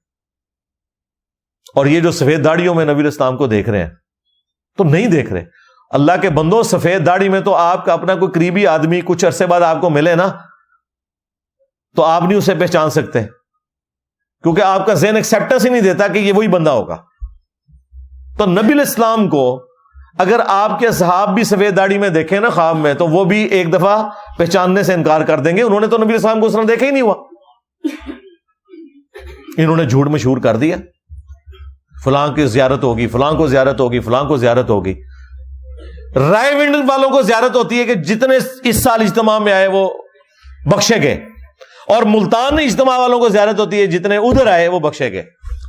اور یہ جو سفید داڑھیوں میں نبی علیہ السلام کو دیکھ رہے ہیں تو نہیں دیکھ رہے۔ اللہ کے بندوں، سفید داڑھی میں تو آپ کا اپنا کوئی قریبی آدمی کچھ عرصے بعد آپ کو ملے نا تو آپ نہیں اسے پہچان سکتے، کیونکہ آپ کا ذہن ایکسیپٹنس ہی نہیں دیتا کہ یہ وہی بندہ ہوگا۔ تو نبی علیہ السلام کو اگر آپ کے اصحاب بھی سفید داڑھی میں دیکھیں نا خواب میں، تو وہ بھی ایک دفعہ پہچاننے سے انکار کر دیں گے۔ انہوں نے تو نبی علیہ السلام کو اس طرح دیکھا ہی نہیں ہوا، انہوں نے جھوٹ مشہور کر دیا، فلاں کی زیارت ہوگی، فلاں کو زیارت ہوگی، فلاں کو زیارت ہوگی۔ رائے ونڈ والوں کو زیارت ہوتی ہے کہ جتنے اس سال اجتماع میں آئے وہ بخشے گئے، اور ملتان اجتماع والوں کو زیارت ہوتی ہے جتنے ادھر آئے وہ بخشے گئے،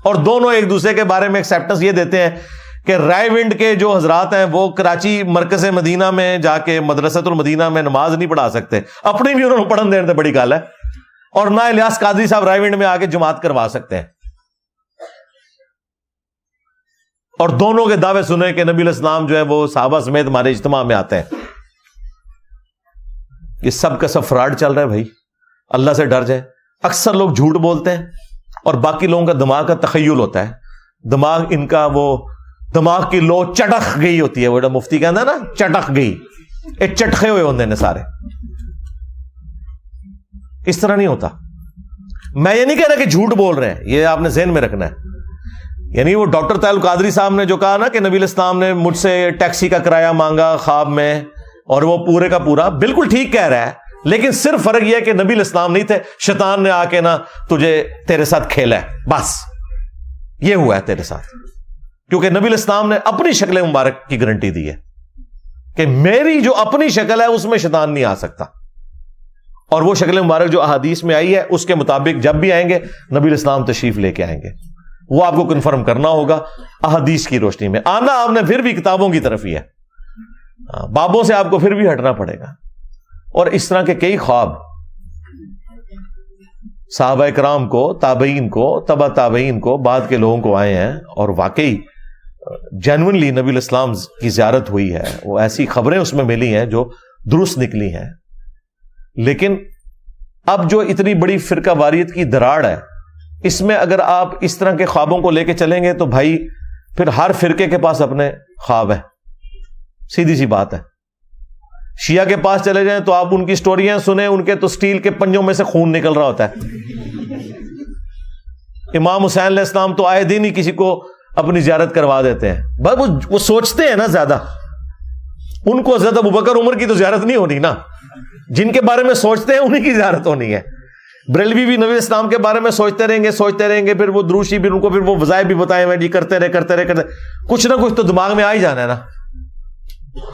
اور دونوں ایک دوسرے کے بارے میں ایکسیپٹنس یہ دیتے ہیں کہ رائے ونڈ کے جو حضرات ہیں وہ کراچی مرکز مدینہ میں جا کے مدرسۃ المدینہ میں نماز نہیں پڑھا سکتے، اپنی بھی انہوں نے پڑھن دینے تے بڑی گل ہے، اور نہ الیاس قادری صاحب رائیونڈ میں آ کے جماعت کروا سکتے ہیں. اور دونوں کے دعوے سنے کہ نبی علیہ السلام جو ہے وہ صحابہ سمیت ہمارے اجتماع میں آتے ہیں. یہ سب کا سب فراڈ چل رہا ہے بھائی. اللہ سے ڈر جائے. اکثر لوگ جھوٹ بولتے ہیں اور باقی لوگوں کا دماغ کا تخیل ہوتا ہے. دماغ ان کا وہ دماغ کی لو چٹک گئی ہوتی ہے. وہ مفتی کہتا ہے نا چٹک گئی. یہ چٹکے ہوئے ہوتے ہیں سارے. اس طرح نہیں ہوتا. میں یہ نہیں کہہ رہا کہ جھوٹ بول رہے ہیں, یہ آپ نے ذہن میں رکھنا ہے. یعنی وہ ڈاکٹر طاہر القادری صاحب نے جو کہا نا کہ نبی علیہ السلام نے مجھ سے ٹیکسی کا کرایہ مانگا خواب میں, اور وہ پورے کا پورا بالکل ٹھیک کہہ رہا ہے, لیکن صرف فرق یہ ہے کہ نبی علیہ السلام نہیں تھے, شیطان نے آ کے نا تیرے ساتھ کھیلا ہے, بس یہ ہوا ہے تیرے ساتھ. کیونکہ نبی علیہ السلام نے اپنی شکل مبارک کی گارنٹی دی ہے کہ میری جو اپنی شکل ہے اس میں شیطان نہیں آ سکتا. اور وہ شکل مبارک جو احادیث میں آئی ہے اس کے مطابق جب بھی آئیں گے نبی علیہ السلام تشریف لے کے آئیں گے. وہ آپ کو کنفرم کرنا ہوگا احادیث کی روشنی میں. آنا آپ نے پھر بھی کتابوں کی طرف ہی ہے, بابوں سے آپ کو پھر بھی ہٹنا پڑے گا. اور اس طرح کے کئی خواب صحابہ کرام کو, تابعین کو, تبع تابعین کو, بعد کے لوگوں کو آئے ہیں, اور واقعی جینوئنلی نبی علیہ السلام کی زیارت ہوئی ہے. وہ ایسی خبریں اس میں ملی ہیں جو درست نکلی ہیں. لیکن اب جو اتنی بڑی فرقہ واریت کی دراڑ ہے, اس میں اگر آپ اس طرح کے خوابوں کو لے کے چلیں گے تو بھائی پھر ہر فرقے کے پاس اپنے خواب ہیں. سیدھی سی بات ہے. شیعہ کے پاس چلے جائیں تو آپ ان کی سٹوریاں سنیں, ان کے تو سٹیل کے پنجوں میں سے خون نکل رہا ہوتا ہے. امام حسین علیہ السلام تو آئے دن ہی کسی کو اپنی زیارت کروا دیتے ہیں. بس وہ سوچتے ہیں نا زیادہ, ان کو حضرت ابوبکر عمر کی تو زیارت نہیں ہونی نا, جن کے بارے میں سوچتے ہیں انہیں کی زیارت ہونی ہے. بریلوی بھی نبی اسلام کے بارے میں سوچتے رہیں گے, پھر وہ دروشی بھی ان کو پھر وہ وظائف بھی بتائے ہوئے جی, کرتے رہے کچھ نہ کچھ تو دماغ میں آ ہی جانا ہے نا.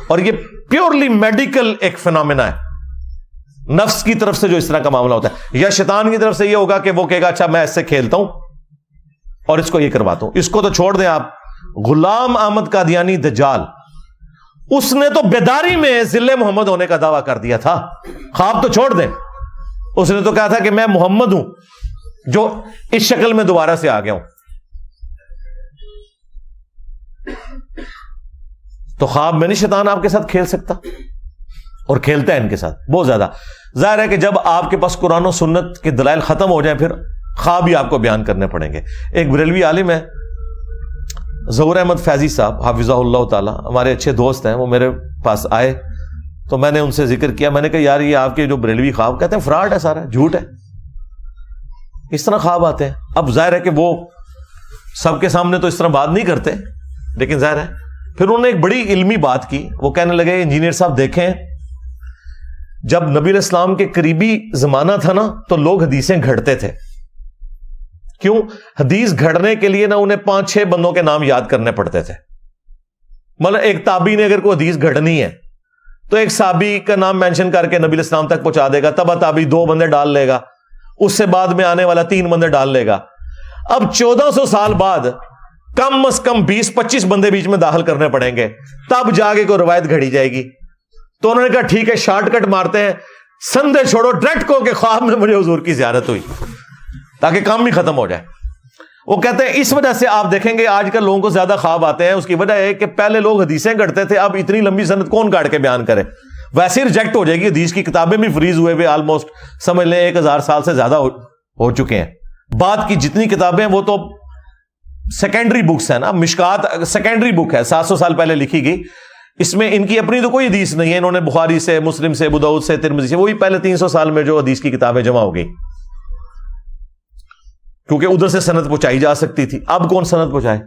اور یہ پیورلی میڈیکل ایک فینومینا ہے, نفس کی طرف سے جو اس طرح کا معاملہ ہوتا ہے, یا شیطان کی طرف سے یہ ہوگا کہ وہ کہے گا اچھا میں اس سے کھیلتا ہوں اور اس کو یہ کرواتا ہوں. اس کو تو چھوڑ دیں آپ. غلام احمد قادیانی دجال, اس نے تو بیداری میں ذل محمد ہونے کا دعویٰ کر دیا تھا. خواب تو چھوڑ دیں, اس نے تو کہا تھا کہ میں محمد ہوں جو اس شکل میں دوبارہ سے آ گیا ہوں. تو خواب میں نہیں شیطان آپ کے ساتھ کھیل سکتا, اور کھیلتا ہے ان کے ساتھ بہت زیادہ. ظاہر ہے کہ جب آپ کے پاس قرآن و سنت کے دلائل ختم ہو جائیں پھر خواب ہی آپ کو بیان کرنے پڑیں گے. ایک بریلوی عالم ہے ظہور احمد فیضی صاحب حافظہ اللہ تعالی, ہمارے اچھے دوست ہیں. وہ میرے پاس آئے تو میں نے ان سے ذکر کیا, میں نے کہا یار یہ آپ کے جو بریلوی خواب, کہتے ہیں فراڈ ہے, سارا جھوٹ ہے, اس طرح خواب آتے ہیں. اب ظاہر ہے کہ وہ سب کے سامنے تو اس طرح بات نہیں کرتے, لیکن ظاہر ہے پھر انہوں نے ایک بڑی علمی بات کی. وہ کہنے لگے انجینئر صاحب دیکھیں, جب نبی علیہ السلام کے قریبی زمانہ تھا نا تو لوگ حدیثیں گھڑتے تھے. کیوں؟ حدیث گھڑنے کے لیے نا انہیں 5-6 بندوں کے نام یاد کرنے پڑتے تھے. مطلب ایک تابعی نے اگر کوئی حدیث گھڑنی ہے تو ایک صحابی کا نام مینشن کر کے نبی علیہ السلام تک پہنچا دے گا, تبع تابعی 2 بندے ڈال لے گا, اس سے بعد میں آنے والا 3 بندے ڈال لے گا. اب 1400 سال بعد کم از کم 20-25 بندے بیچ میں داخل کرنے پڑیں گے, تب جا کے کوئی روایت گھڑی جائے گی. تو انہوں نے کہا ٹھیک ہے شارٹ کٹ مارتے ہیں, سندے چھوڑو ڈائریکٹ کو کہ خواب میں مجھے حضور کی زیارت ہوئی, تاکہ کام بھی ختم ہو جائے. وہ کہتے ہیں اس وجہ سے آپ دیکھیں گے آج کل لوگوں کو زیادہ خواب آتے ہیں. اس کی وجہ ہے کہ پہلے لوگ حدیثیں گھڑتے تھے, اب اتنی لمبی سند کون کاٹ کے بیان کرے, ویسے ہی ریجیکٹ ہو جائے گی. حدیث کی کتابیں بھی فریز ہوئے ہوئے آلموسٹ سمجھ لیں 1000 سال سے زیادہ ہو چکے ہیں. بعد کی جتنی کتابیں وہ تو سیکنڈری بکس ہیں نا. مشکات سیکنڈری بک ہے, 700 سال پہلے لکھی گئی. اس میں ان کی اپنی تو کوئی حدیث نہیں ہے, انہوں نے بخاری سے, مسلم سے, ابو داؤد سے, ترمذی سے, وہی پہلے 300 سال میں جو حدیث کی کتابیں جمع ہو گئی, کیونکہ ادھر سے سند پہنچائی جا سکتی تھی. اب کون سند پہنچائے؟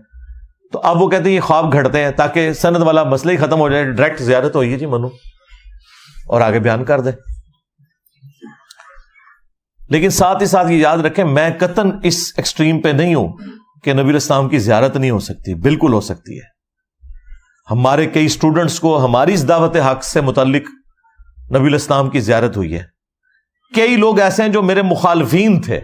تو اب وہ کہتے ہیں یہ خواب گھڑتے ہیں تاکہ سند والا مسئلہ ہی ختم ہو جائے, ڈائریکٹ زیارت ہوئی ہے جی منو, اور آگے بیان کر دیں. لیکن ساتھ ہی ساتھ یہ یاد رکھیں میں قطعاً اس ایکسٹریم پہ نہیں ہوں کہ نبی علیہ السلام کی زیارت نہیں ہو سکتی, بالکل ہو سکتی ہے. ہمارے کئی اسٹوڈنٹس کو ہماری اس دعوت حق سے متعلق نبی علیہ السلام کی زیارت ہوئی ہے. کئی لوگ ایسے ہیں جو میرے مخالفین تھے,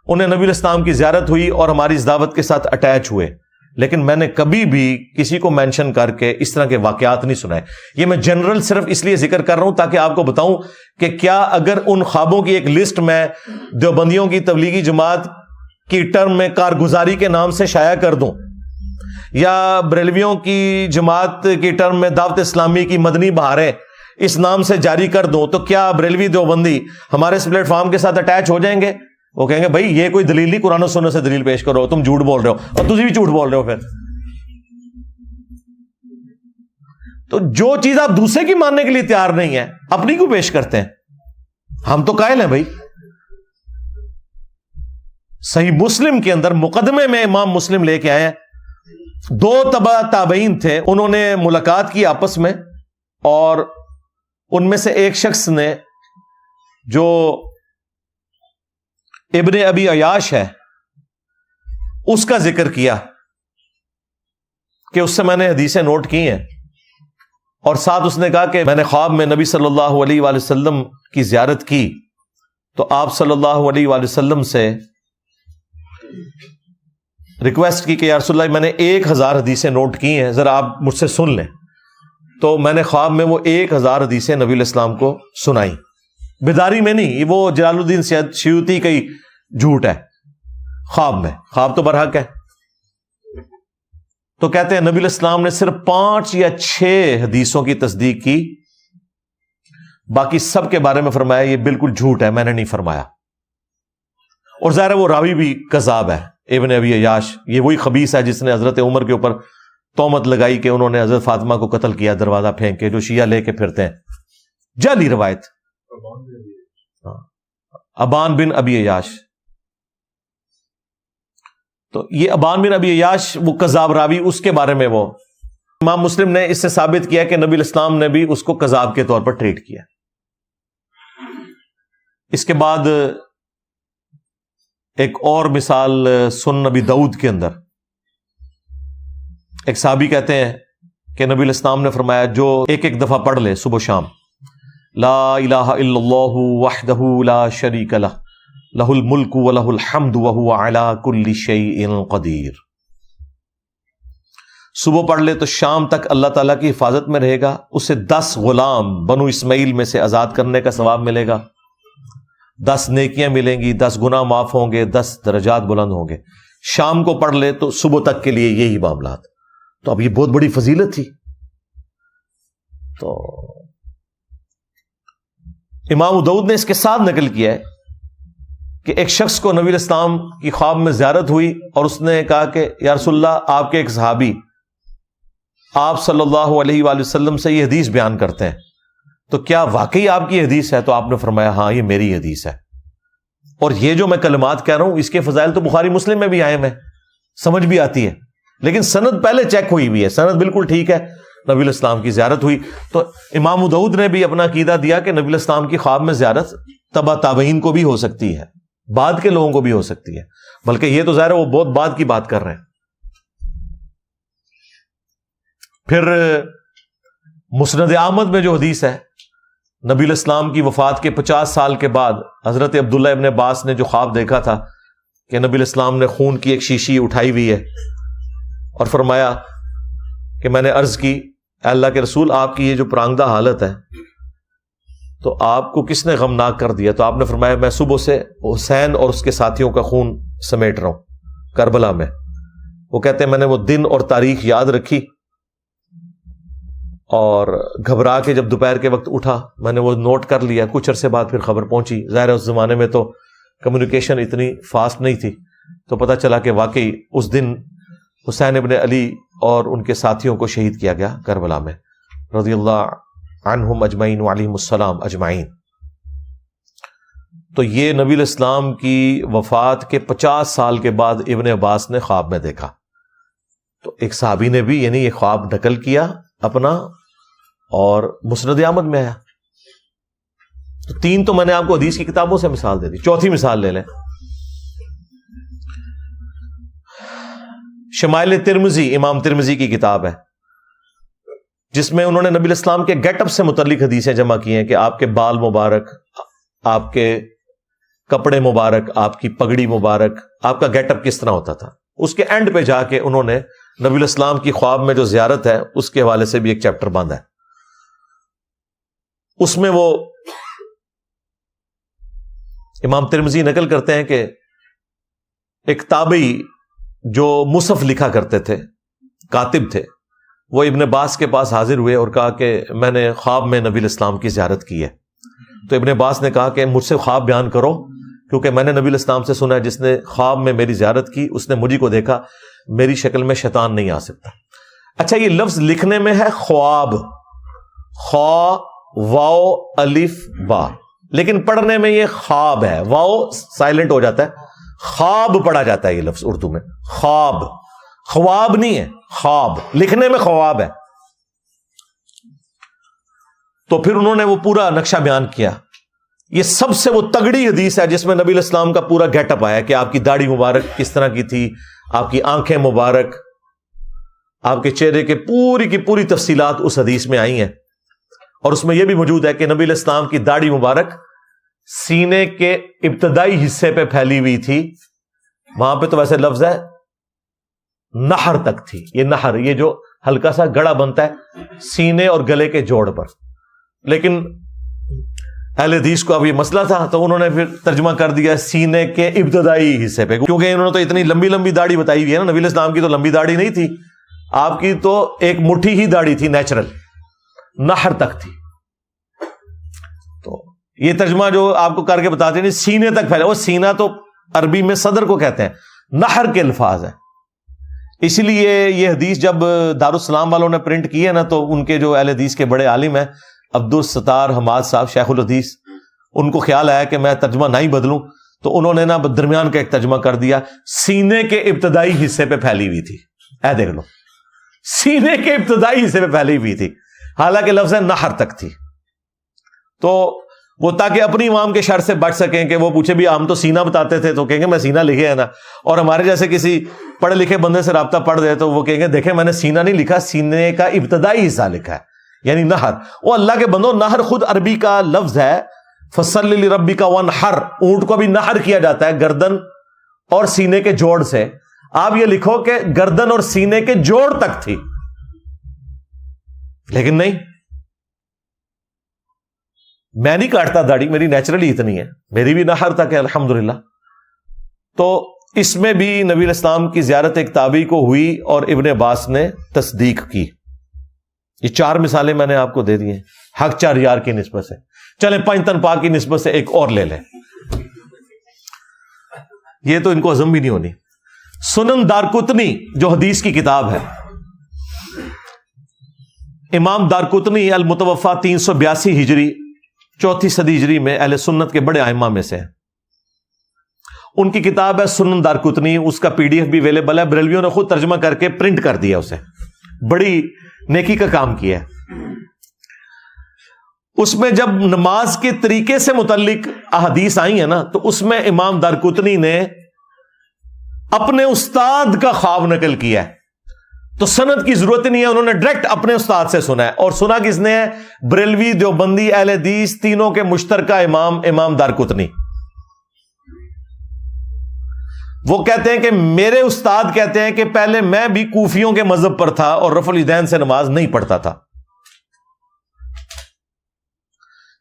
انہیں نبی علیہ السلام کی زیارت ہوئی اور ہماری اس دعوت کے ساتھ اٹیچ ہوئے. لیکن میں نے کبھی بھی کسی کو مینشن کر کے اس طرح کے واقعات نہیں سنائے. یہ میں جنرل صرف اس لیے ذکر کر رہا ہوں تاکہ آپ کو بتاؤں کہ کیا اگر ان خوابوں کی ایک لسٹ میں دیوبندیوں کی تبلیغی جماعت کی ٹرم میں کارگزاری کے نام سے شائع کر دوں یا بریلویوں کی جماعت کی ٹرم میں دعوت اسلامی کی مدنی بہاریں اس نام سے جاری کر دوں, تو کیا بریلوی دیوبندی ہمارے اس پلیٹ فارم کے ساتھ اٹیچ ہو جائیں گے؟ وہ کہیں گے بھائی یہ کوئی دلیل نہیں, قرآن و سنت سے دلیل پیش کرو, تم جھوٹ بول رہے ہو, اور تجھے بھی جھوٹ بول رہے ہو. پھر تو جو چیز آپ دوسرے کی ماننے کے لیے تیار نہیں ہے اپنی کو پیش کرتے ہیں. ہم تو قائل ہیں بھائی. صحیح مسلم کے اندر مقدمے میں امام مسلم لے کے آئے ہیں, 2 تبع تابعین تھے, انہوں نے ملاقات کی آپس میں, اور ان میں سے ایک شخص نے جو ابن ابی عیاش ہے اس کا ذکر کیا کہ اس سے میں نے حدیثیں نوٹ کی ہیں, اور ساتھ اس نے کہا کہ میں نے خواب میں نبی صلی اللہ علیہ وآلہ وسلم کی زیارت کی تو آپ صلی اللہ علیہ وآلہ وسلم سے ریکویسٹ کی کہ یا رسول اللہ میں نے 1000 حدیثیں نوٹ کی ہیں, ذرا آپ مجھ سے سن لیں. تو میں نے خواب میں وہ 1000 حدیثیں نبی علیہ السلام کو سنائی, بیداری میں نہیں, وہ جلال الدین سیوطی کا ہی جھوٹ ہے. خواب میں, خواب تو برحق ہے. تو کہتے ہیں نبی علیہ السلام نے صرف 5 یا 6 حدیثوں کی تصدیق کی, باقی سب کے بارے میں فرمایا یہ بالکل جھوٹ ہے, میں نے نہیں فرمایا. اور ظاہر ہے وہ راوی بھی کذاب ہے, ابن ابی عیاش, یہ وہی خبیث ہے جس نے حضرت عمر کے اوپر تہمت لگائی کہ انہوں نے حضرت فاطمہ کو قتل کیا دروازہ پھینک کے, جو شیعہ لے کے پھرتے ہیں. جعلی روایت. ابان بن ابی عیاش. تو یہ ابان بن ابی عیاش وہ کذاب راوی, اس کے بارے میں وہ امام مسلم نے اس سے ثابت کیا کہ نبی علیہ السلام نے بھی اس کو کذاب کے طور پر ٹریٹ کیا. اس کے بعد ایک اور مثال سنن نبی داؤد کے اندر ایک صحابی کہتے ہیں کہ نبی علیہ السلام نے فرمایا جو ایک دفعہ پڑھ لے صبح شام, لا الہ الا اللہ وحدہ لا شریک لہ لہ الملک ولہ الحمد وہو علی کل شیء قدیر, صبح پڑھ لے تو شام تک اللہ تعالیٰ کی حفاظت میں رہے گا, اسے 10 غلام بنو اسماعیل میں سے آزاد کرنے کا ثواب ملے گا, 10 نیکیاں ملیں گی, 10 گناہ معاف ہوں گے, 10 درجات بلند ہوں گے. شام کو پڑھ لے تو صبح تک کے لیے یہی معاملات. تو اب یہ بہت بڑی فضیلت تھی. تو امام داؤد نے اس کے ساتھ نقل کیا ہے کہ ایک شخص کو نبی علیہ السلام کی خواب میں زیارت ہوئی اور اس نے کہا کہ یا رسول اللہ آپ کے ایک صحابی آپ صلی اللہ علیہ وآلہ وسلم سے یہ حدیث بیان کرتے ہیں, تو کیا واقعی آپ کی حدیث ہے؟ تو آپ نے فرمایا ہاں یہ میری حدیث ہے, اور یہ جو میں کلمات کہہ رہا ہوں اس کے فضائل تو بخاری مسلم میں بھی آئے ہیں, سمجھ بھی آتی ہے, لیکن سند پہلے چیک ہوئی ہوئی ہے, سند بالکل ٹھیک ہے, نبی علیہ السلام کی زیارت ہوئی. تو امام داؤد نے بھی اپنا عقیدہ دیا کہ نبی علیہ السلام کی خواب میں زیارت تبع تابعین کو بھی ہو سکتی ہے, بعد کے لوگوں کو بھی ہو سکتی ہے, بلکہ یہ تو ظاہر ہے وہ بہت بعد کی بات کر رہے ہیں. پھر مسند احمد میں جو حدیث ہے, نبی علیہ السلام کی وفات کے 50 سال کے بعد حضرت عبداللہ ابن عباس نے جو خواب دیکھا تھا کہ نبی علیہ السلام نے خون کی ایک شیشی اٹھائی ہوئی ہے اور فرمایا کہ میں نے عرض کی اے اللہ کے رسول آپ کی یہ جو پرانگدہ حالت ہے تو آپ کو کس نے غمناک کر دیا؟ تو آپ نے فرمایا میں صبح سے حسین اور اس کے ساتھیوں کا خون سمیٹ رہا ہوں کربلا میں. وہ کہتے ہیں میں نے وہ دن اور تاریخ یاد رکھی اور گھبرا کے جب دوپہر کے وقت اٹھا میں نے وہ نوٹ کر لیا. کچھ عرصے بعد پھر خبر پہنچی, ظاہر ہے اس زمانے میں تو کمیونیکیشن اتنی فاسٹ نہیں تھی, تو پتہ چلا کہ واقعی اس دن حسین ابن علی اور ان کے ساتھیوں کو شہید کیا گیا کربلا میں, رضی اللہ عنہم اجمعین وعلیہم السلام اجمعین. تو یہ نبی علیہ السلام کی وفات کے 50 سال کے بعد ابن عباس نے خواب میں دیکھا. تو ایک صحابی نے بھی یعنی یہ خواب نقل کیا اپنا اور مسند احمد میں آیا. تو 3 تو میں نے آپ کو حدیث کی کتابوں سے مثال دے دی, 4تھی مثال لے لیں. شمائل ترمذی, امام ترمذی کی کتاب ہے جس میں انہوں نے نبی علیہ السلام کے گیٹ اپ سے متعلق حدیثیں جمع کی ہیں کہ آپ کے بال مبارک, آپ کے کپڑے مبارک, آپ کی پگڑی مبارک, آپ کا گیٹ اپ کس طرح ہوتا تھا. اس کے اینڈ پہ جا کے انہوں نے نبی الاسلام کی خواب میں جو زیارت ہے اس کے حوالے سے بھی ایک چیپٹر بند ہے. اس میں وہ امام ترمذی نقل کرتے ہیں کہ ایک تابعی جو مصحف لکھا کرتے تھے، کاتب تھے، وہ ابن عباس کے پاس حاضر ہوئے اور کہا کہ میں نے خواب میں نبی الاسلام کی زیارت کی ہے. تو ابن عباس نے کہا کہ مجھ سے خواب بیان کرو، کیونکہ میں نے نبی الاسلام سے سنا ہے جس نے خواب میں میری زیارت کی اس نے مجھے کو دیکھا، میری شکل میں شیطان نہیں آ سکتا. اچھا، یہ لفظ لکھنے میں ہے خواب، خوا واو الف با، لیکن پڑھنے میں یہ خواب ہے، واو سائلنٹ ہو جاتا ہے، خواب پڑھا جاتا ہے یہ لفظ اردو میں. خواب، خواب نہیں ہے، خواب، لکھنے میں خواب ہے. تو پھر انہوں نے وہ پورا نقشہ بیان کیا. یہ سب سے وہ تگڑی حدیث ہے جس میں نبی الاسلام کا پورا گیٹ اپ آیا کہ آپ کی داڑھی مبارک کس طرح کی تھی، آپ کی آنکھیں مبارک، آپ کے چہرے کے پوری کی پوری تفصیلات اس حدیث میں آئی ہیں. اور اس میں یہ بھی موجود ہے کہ نبی الاسلام کی داڑھی مبارک سینے کے ابتدائی حصے پہ پھیلی ہوئی تھی. وہاں پہ تو ویسے لفظ ہے نہر تک تھی. یہ نہر، یہ جو ہلکا سا گڑا بنتا ہے سینے اور گلے کے جوڑ پر. لیکن اہل حدیث کو اب یہ مسئلہ تھا تو انہوں نے پھر ترجمہ کر دیا سینے کے ابتدائی حصے پہ، کیونکہ انہوں نے تو اتنی لمبی لمبی داڑھی بتائی ہوئی ہے نا. نبی الاسلام کی تو لمبی داڑھی نہیں تھی، آپ کی تو ایک مٹھی ہی داڑھی تھی، نیچرل، نہر تک تھی. تو یہ ترجمہ جو آپ کو کر کے بتاتے ہیں سینے تک پھیلا، وہ سینہ تو عربی میں صدر کو کہتے ہیں، نہر کے الفاظ ہیں. اس لیے یہ حدیث جب دارالسلام والوں نے پرنٹ کی ہے نا تو ان کے جو اہل حدیث کے بڑے عالم ہیں عبدالستار حماد صاحب شیخ الحدیث، ان کو خیال آیا کہ میں ترجمہ نہ ہی بدلوں، تو انہوں نے نا درمیان کا ایک ترجمہ کر دیا، سینے کے ابتدائی حصے پہ پھیلی ہوئی تھی. اے دیکھ لو، سینے کے ابتدائی حصے پہ پھیلی ہوئی تھی، حالانکہ لفظ ہے نہر تک تھی. تو وہ تاکہ اپنی امام کے شر سے بچ سکیں کہ وہ پوچھے بھی ہم تو سینہ بتاتے تھے تو کہیں گے میں سینہ لکھے ہے نا، اور ہمارے جیسے کسی پڑھے لکھے بندے سے رابطہ پڑھ دے تو وہ کہیں گے دیکھیں میں نے سینہ نہیں لکھا، سینے کا ابتدائی حصہ لکھا ہے، یعنی نہر. وہ اللہ کے بندو، نہر خود عربی کا لفظ ہے، فصل لربک وانحر، اونٹ کو بھی نہر کیا جاتا ہے گردن اور سینے کے جوڑ سے. آپ یہ لکھو کہ گردن اور سینے کے جوڑ تک تھی، لیکن نہیں، میں نہیں کاٹتا داڑھی، میری نیچرلی اتنی ہے، میری بھی نہر تک ہے الحمدللہ. تو اس میں بھی نبی الاسلام کی زیارت ایک تابعی کو ہوئی اور ابن عباس نے تصدیق کی. یہ 4 مثالیں میں نے آپ کو دے دی ہیں حق 4 یار کی نسبت سے. چلیں 5 تن پاک کی نسبت سے ایک اور لے لیں، یہ تو ان کو ہضم بھی نہیں ہونی. سنن دارقطنی جو حدیث کی کتاب ہے، امام دارقطنی المتوفا 382 ہجری 4 صدی ہجری میں اہل سنت کے بڑے ائمہ میں سے ہیں. ان کی کتاب ہے سنن دارقطنی، اس کا PDF بھی اویلیبل ہے، بریلویوں نے خود ترجمہ کر کے پرنٹ کر دیا، اسے بڑی نیکی کا کام کیا ہے. اس میں جب نماز کے طریقے سے متعلق احادیث آئی ہیں نا تو اس میں امام دارقطنی نے اپنے استاد کا خواب نقل کیا ہے. تو سند کی ضرورت نہیں ہے، انہوں نے ڈائریکٹ اپنے استاد سے سنا ہے. اور سنا کس نے ہے؟ بریلوی، دیوبندی، اہل حدیث تینوں کے مشترکہ امام دارقطنی. وہ کہتے ہیں کہ میرے استاد کہتے ہیں کہ پہلے میں بھی کوفیوں کے مذہب پر تھا اور رفع الیدین سے نماز نہیں پڑھتا تھا.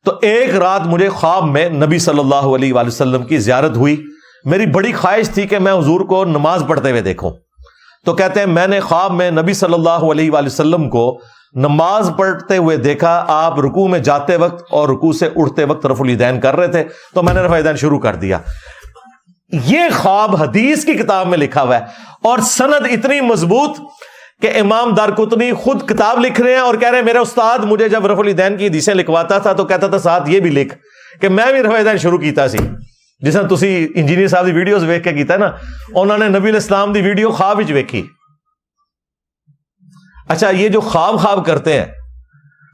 تو ایک رات مجھے خواب میں نبی صلی اللہ علیہ وآلہ وسلم کی زیارت ہوئی. میری بڑی خواہش تھی کہ میں حضور کو نماز پڑھتے ہوئے دیکھوں. تو کہتے ہیں میں نے خواب میں نبی صلی اللہ علیہ وآلہ وسلم کو نماز پڑھتے ہوئے دیکھا. آپ رکوع میں جاتے وقت اور رکوع سے اٹھتے وقت رفع الیدین کر رہے تھے، تو میں نے رفع الیدین شروع کر دیا. یہ خواب حدیث کی کتاب میں لکھا ہوا ہے اور سند اتنی مضبوط کہ امام دارقطنی خود کتاب لکھ رہے ہیں اور کہہ رہے ہیں میرا استاد مجھے جب رفع الیدین کی حدیثیں لکھواتا تھا تو کہتا تھا ساتھ یہ بھی لکھ کہ میں بھی رفع الیدین شروع کیتا سی. جس طرح تسی انجینئر صاحب دی ویڈیوز ویکھ کے کیتا ہے نا، انہوں نے نبی الاسلام دی ویڈیو خواب وچ ویکھی. اچھا، یہ جو خواب کرتے ہیں،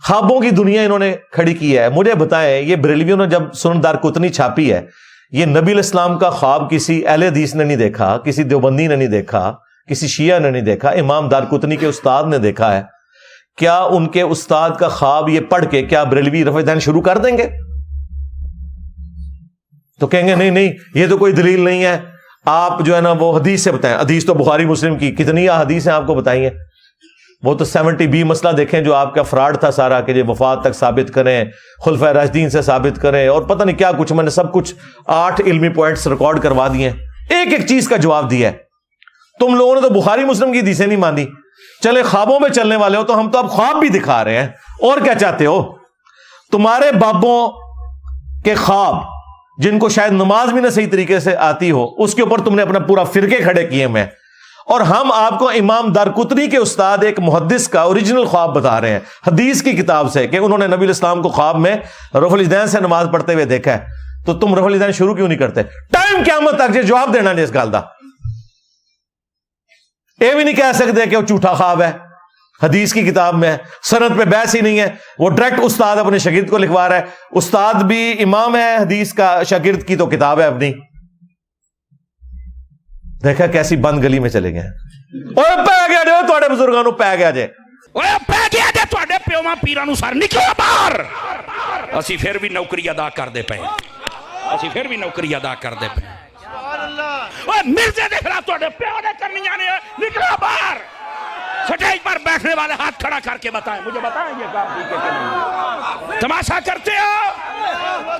خوابوں کی دنیا انہوں نے کھڑی کی ہے. مجھے بتائیں، یہ بریلویوں نے جب سنن دارقطنی چھاپی ہے، یہ نبی الاسلام کا خواب کسی اہل حدیث نے نہیں دیکھا، کسی دیوبندی نے نہیں دیکھا، کسی شیعہ نے نہیں دیکھا، امام دارقطنی کے استاد نے دیکھا ہے. کیا ان کے استاد کا خواب یہ پڑھ کے کیا بریلوی رفع الیدین شروع کر دیں گے؟ تو کہیں گے نہیں یہ تو کوئی دلیل نہیں ہے. آپ جو ہے نا وہ حدیث سے بتائیں. حدیث تو بخاری مسلم کی کتنی حدیث ہیں آپ کو بتائی ہیں. وہ تو 70B مسئلہ دیکھیں جو آپ کا فراڈ تھا سارا, کہ یہ وفات تک ثابت کریں, خلفائے راشدین سے ثابت کریں, اور پتہ نہیں کیا کچھ. میں نے سب کچھ 8 علمی پوائنٹس ریکارڈ کروا دیے ہیں, ایک ایک چیز کا جواب دیا ہے. تم لوگوں نے تو بخاری مسلم کی حدیثیں نہیں مانی. چلے خوابوں میں چلنے والے ہو تو ہم تو اب خواب بھی دکھا رہے ہیں. اور کیا چاہتے ہو؟ تمہارے بابوں کے خواب, جن کو شاید نماز بھی نہ صحیح طریقے سے آتی ہو, اس کے اوپر تم نے اپنا پورا فرقے کھڑے کیے میں. اور ہم آپ کو امام دارقطنی کے استاد ایک محدث کا اوریجنل خواب بتا رہے ہیں حدیث کی کتاب سے, کہ انہوں نے نبی الاسلام کو خواب میں رفع الیدین سے نماز پڑھتے ہوئے دیکھا ہے. تو تم رفع الیدین شروع کیوں نہیں کرتے؟ ٹائم قیامت تک جو جواب دینا نہیں اس گل دا. یہ بھی نہیں کہہ سکتے کہ وہ جھوٹا خواب ہے, حدیث کی کتاب میں سند پہ بحث ہی نہیں ہے. وہ ڈائریکٹ استاد اپنے شاگرد کو لکھوا رہا ہے. استاد بھی امام ہے حدیث کا, شاگرد کی تو کتاب ہے اپنی. دیکھا کیسی بند گلی میں چلے گئے. اور پہ گیا جو تھوڑے بزرگوں نو پہ گیا جے, پہ گیا جے تھوڑے پیواں پیراں نو سر نکلو باہر. اسی پھر بھی نوکری ادا کردے پے, اسی پھر بھی نوکری ادا کردے پے. مرزے دے خلاف تھوڑے پیو نے کرنیاں نے, نکلو باہر. سٹیج پر بیٹھنے والے ہاتھ کھڑا کر کے بتائیں, مجھے بتائیں یہ کام ٹھیک ہے کہ نہیں. تماشا کرتے ہو,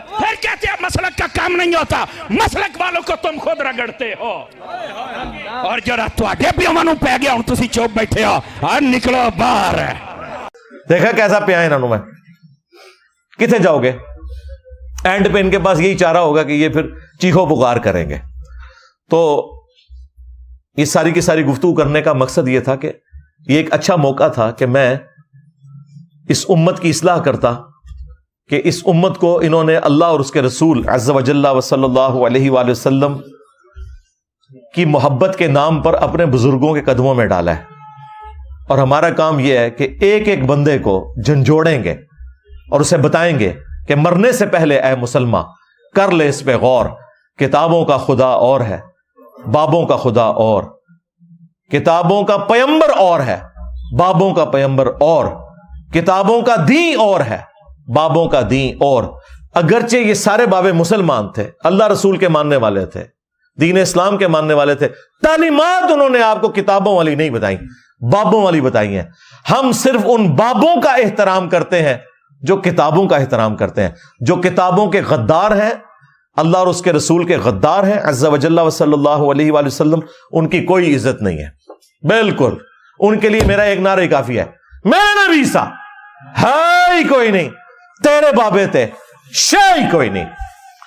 پھر کہتے ہیں مسلک کا کام نہیں ہوتا. مسلک والوں کو تم خود رگڑتے ہو. اور جرا تواڈے پیواں نو پے گیا ہوں تسی چوپ بیٹھے ہو, اور نکلو باہر. دیکھا کیسا پیا انہوں نے. میں کتنے جاؤ گے؟ اینڈ پہ ان کے پاس یہی چارہ ہوگا کہ یہ پھر چیخو پکار کریں گے. تو یہ ساری کی ساری گفتگو کرنے کا مقصد یہ تھا کہ یہ ایک اچھا موقع تھا کہ میں اس امت کی اصلاح کرتا, کہ اس امت کو انہوں نے اللہ اور اس کے رسول عز و جل و صلی اللہ علیہ وآلہ وسلم کی محبت کے نام پر اپنے بزرگوں کے قدموں میں ڈالا ہے. اور ہمارا کام یہ ہے کہ ایک ایک بندے کو جھنجھوڑیں گے اور اسے بتائیں گے کہ مرنے سے پہلے اے مسلمان کر لے اس پہ غور. کتابوں کا خدا اور ہے, بابوں کا خدا اور, کتابوں کا پیمبر اور ہے, بابوں کا پیمبر اور, کتابوں کا دین اور ہے, بابوں کا دین اور. اگرچہ یہ سارے بابے مسلمان تھے, اللہ رسول کے ماننے والے تھے, دین اسلام کے ماننے والے تھے, تعلیمات انہوں نے آپ کو کتابوں والی نہیں بتائی, بابوں والی بتائی ہیں. ہم صرف ان بابوں کا احترام کرتے ہیں جو کتابوں کا احترام کرتے ہیں. جو کتابوں کے غدار ہیں, اللہ اور اس کے رسول کے غدار ہیں عز و جل و صلی اللہ علیہ وآلہ وسلم, ان کی کوئی عزت نہیں ہے. بالکل ان کے لیے میرا ایک نعرہ ہی کافی ہے, میرا نبی سا ہے ہی کوئی نہیں, تیرے بابے تھے شے ہی کوئی نہیں.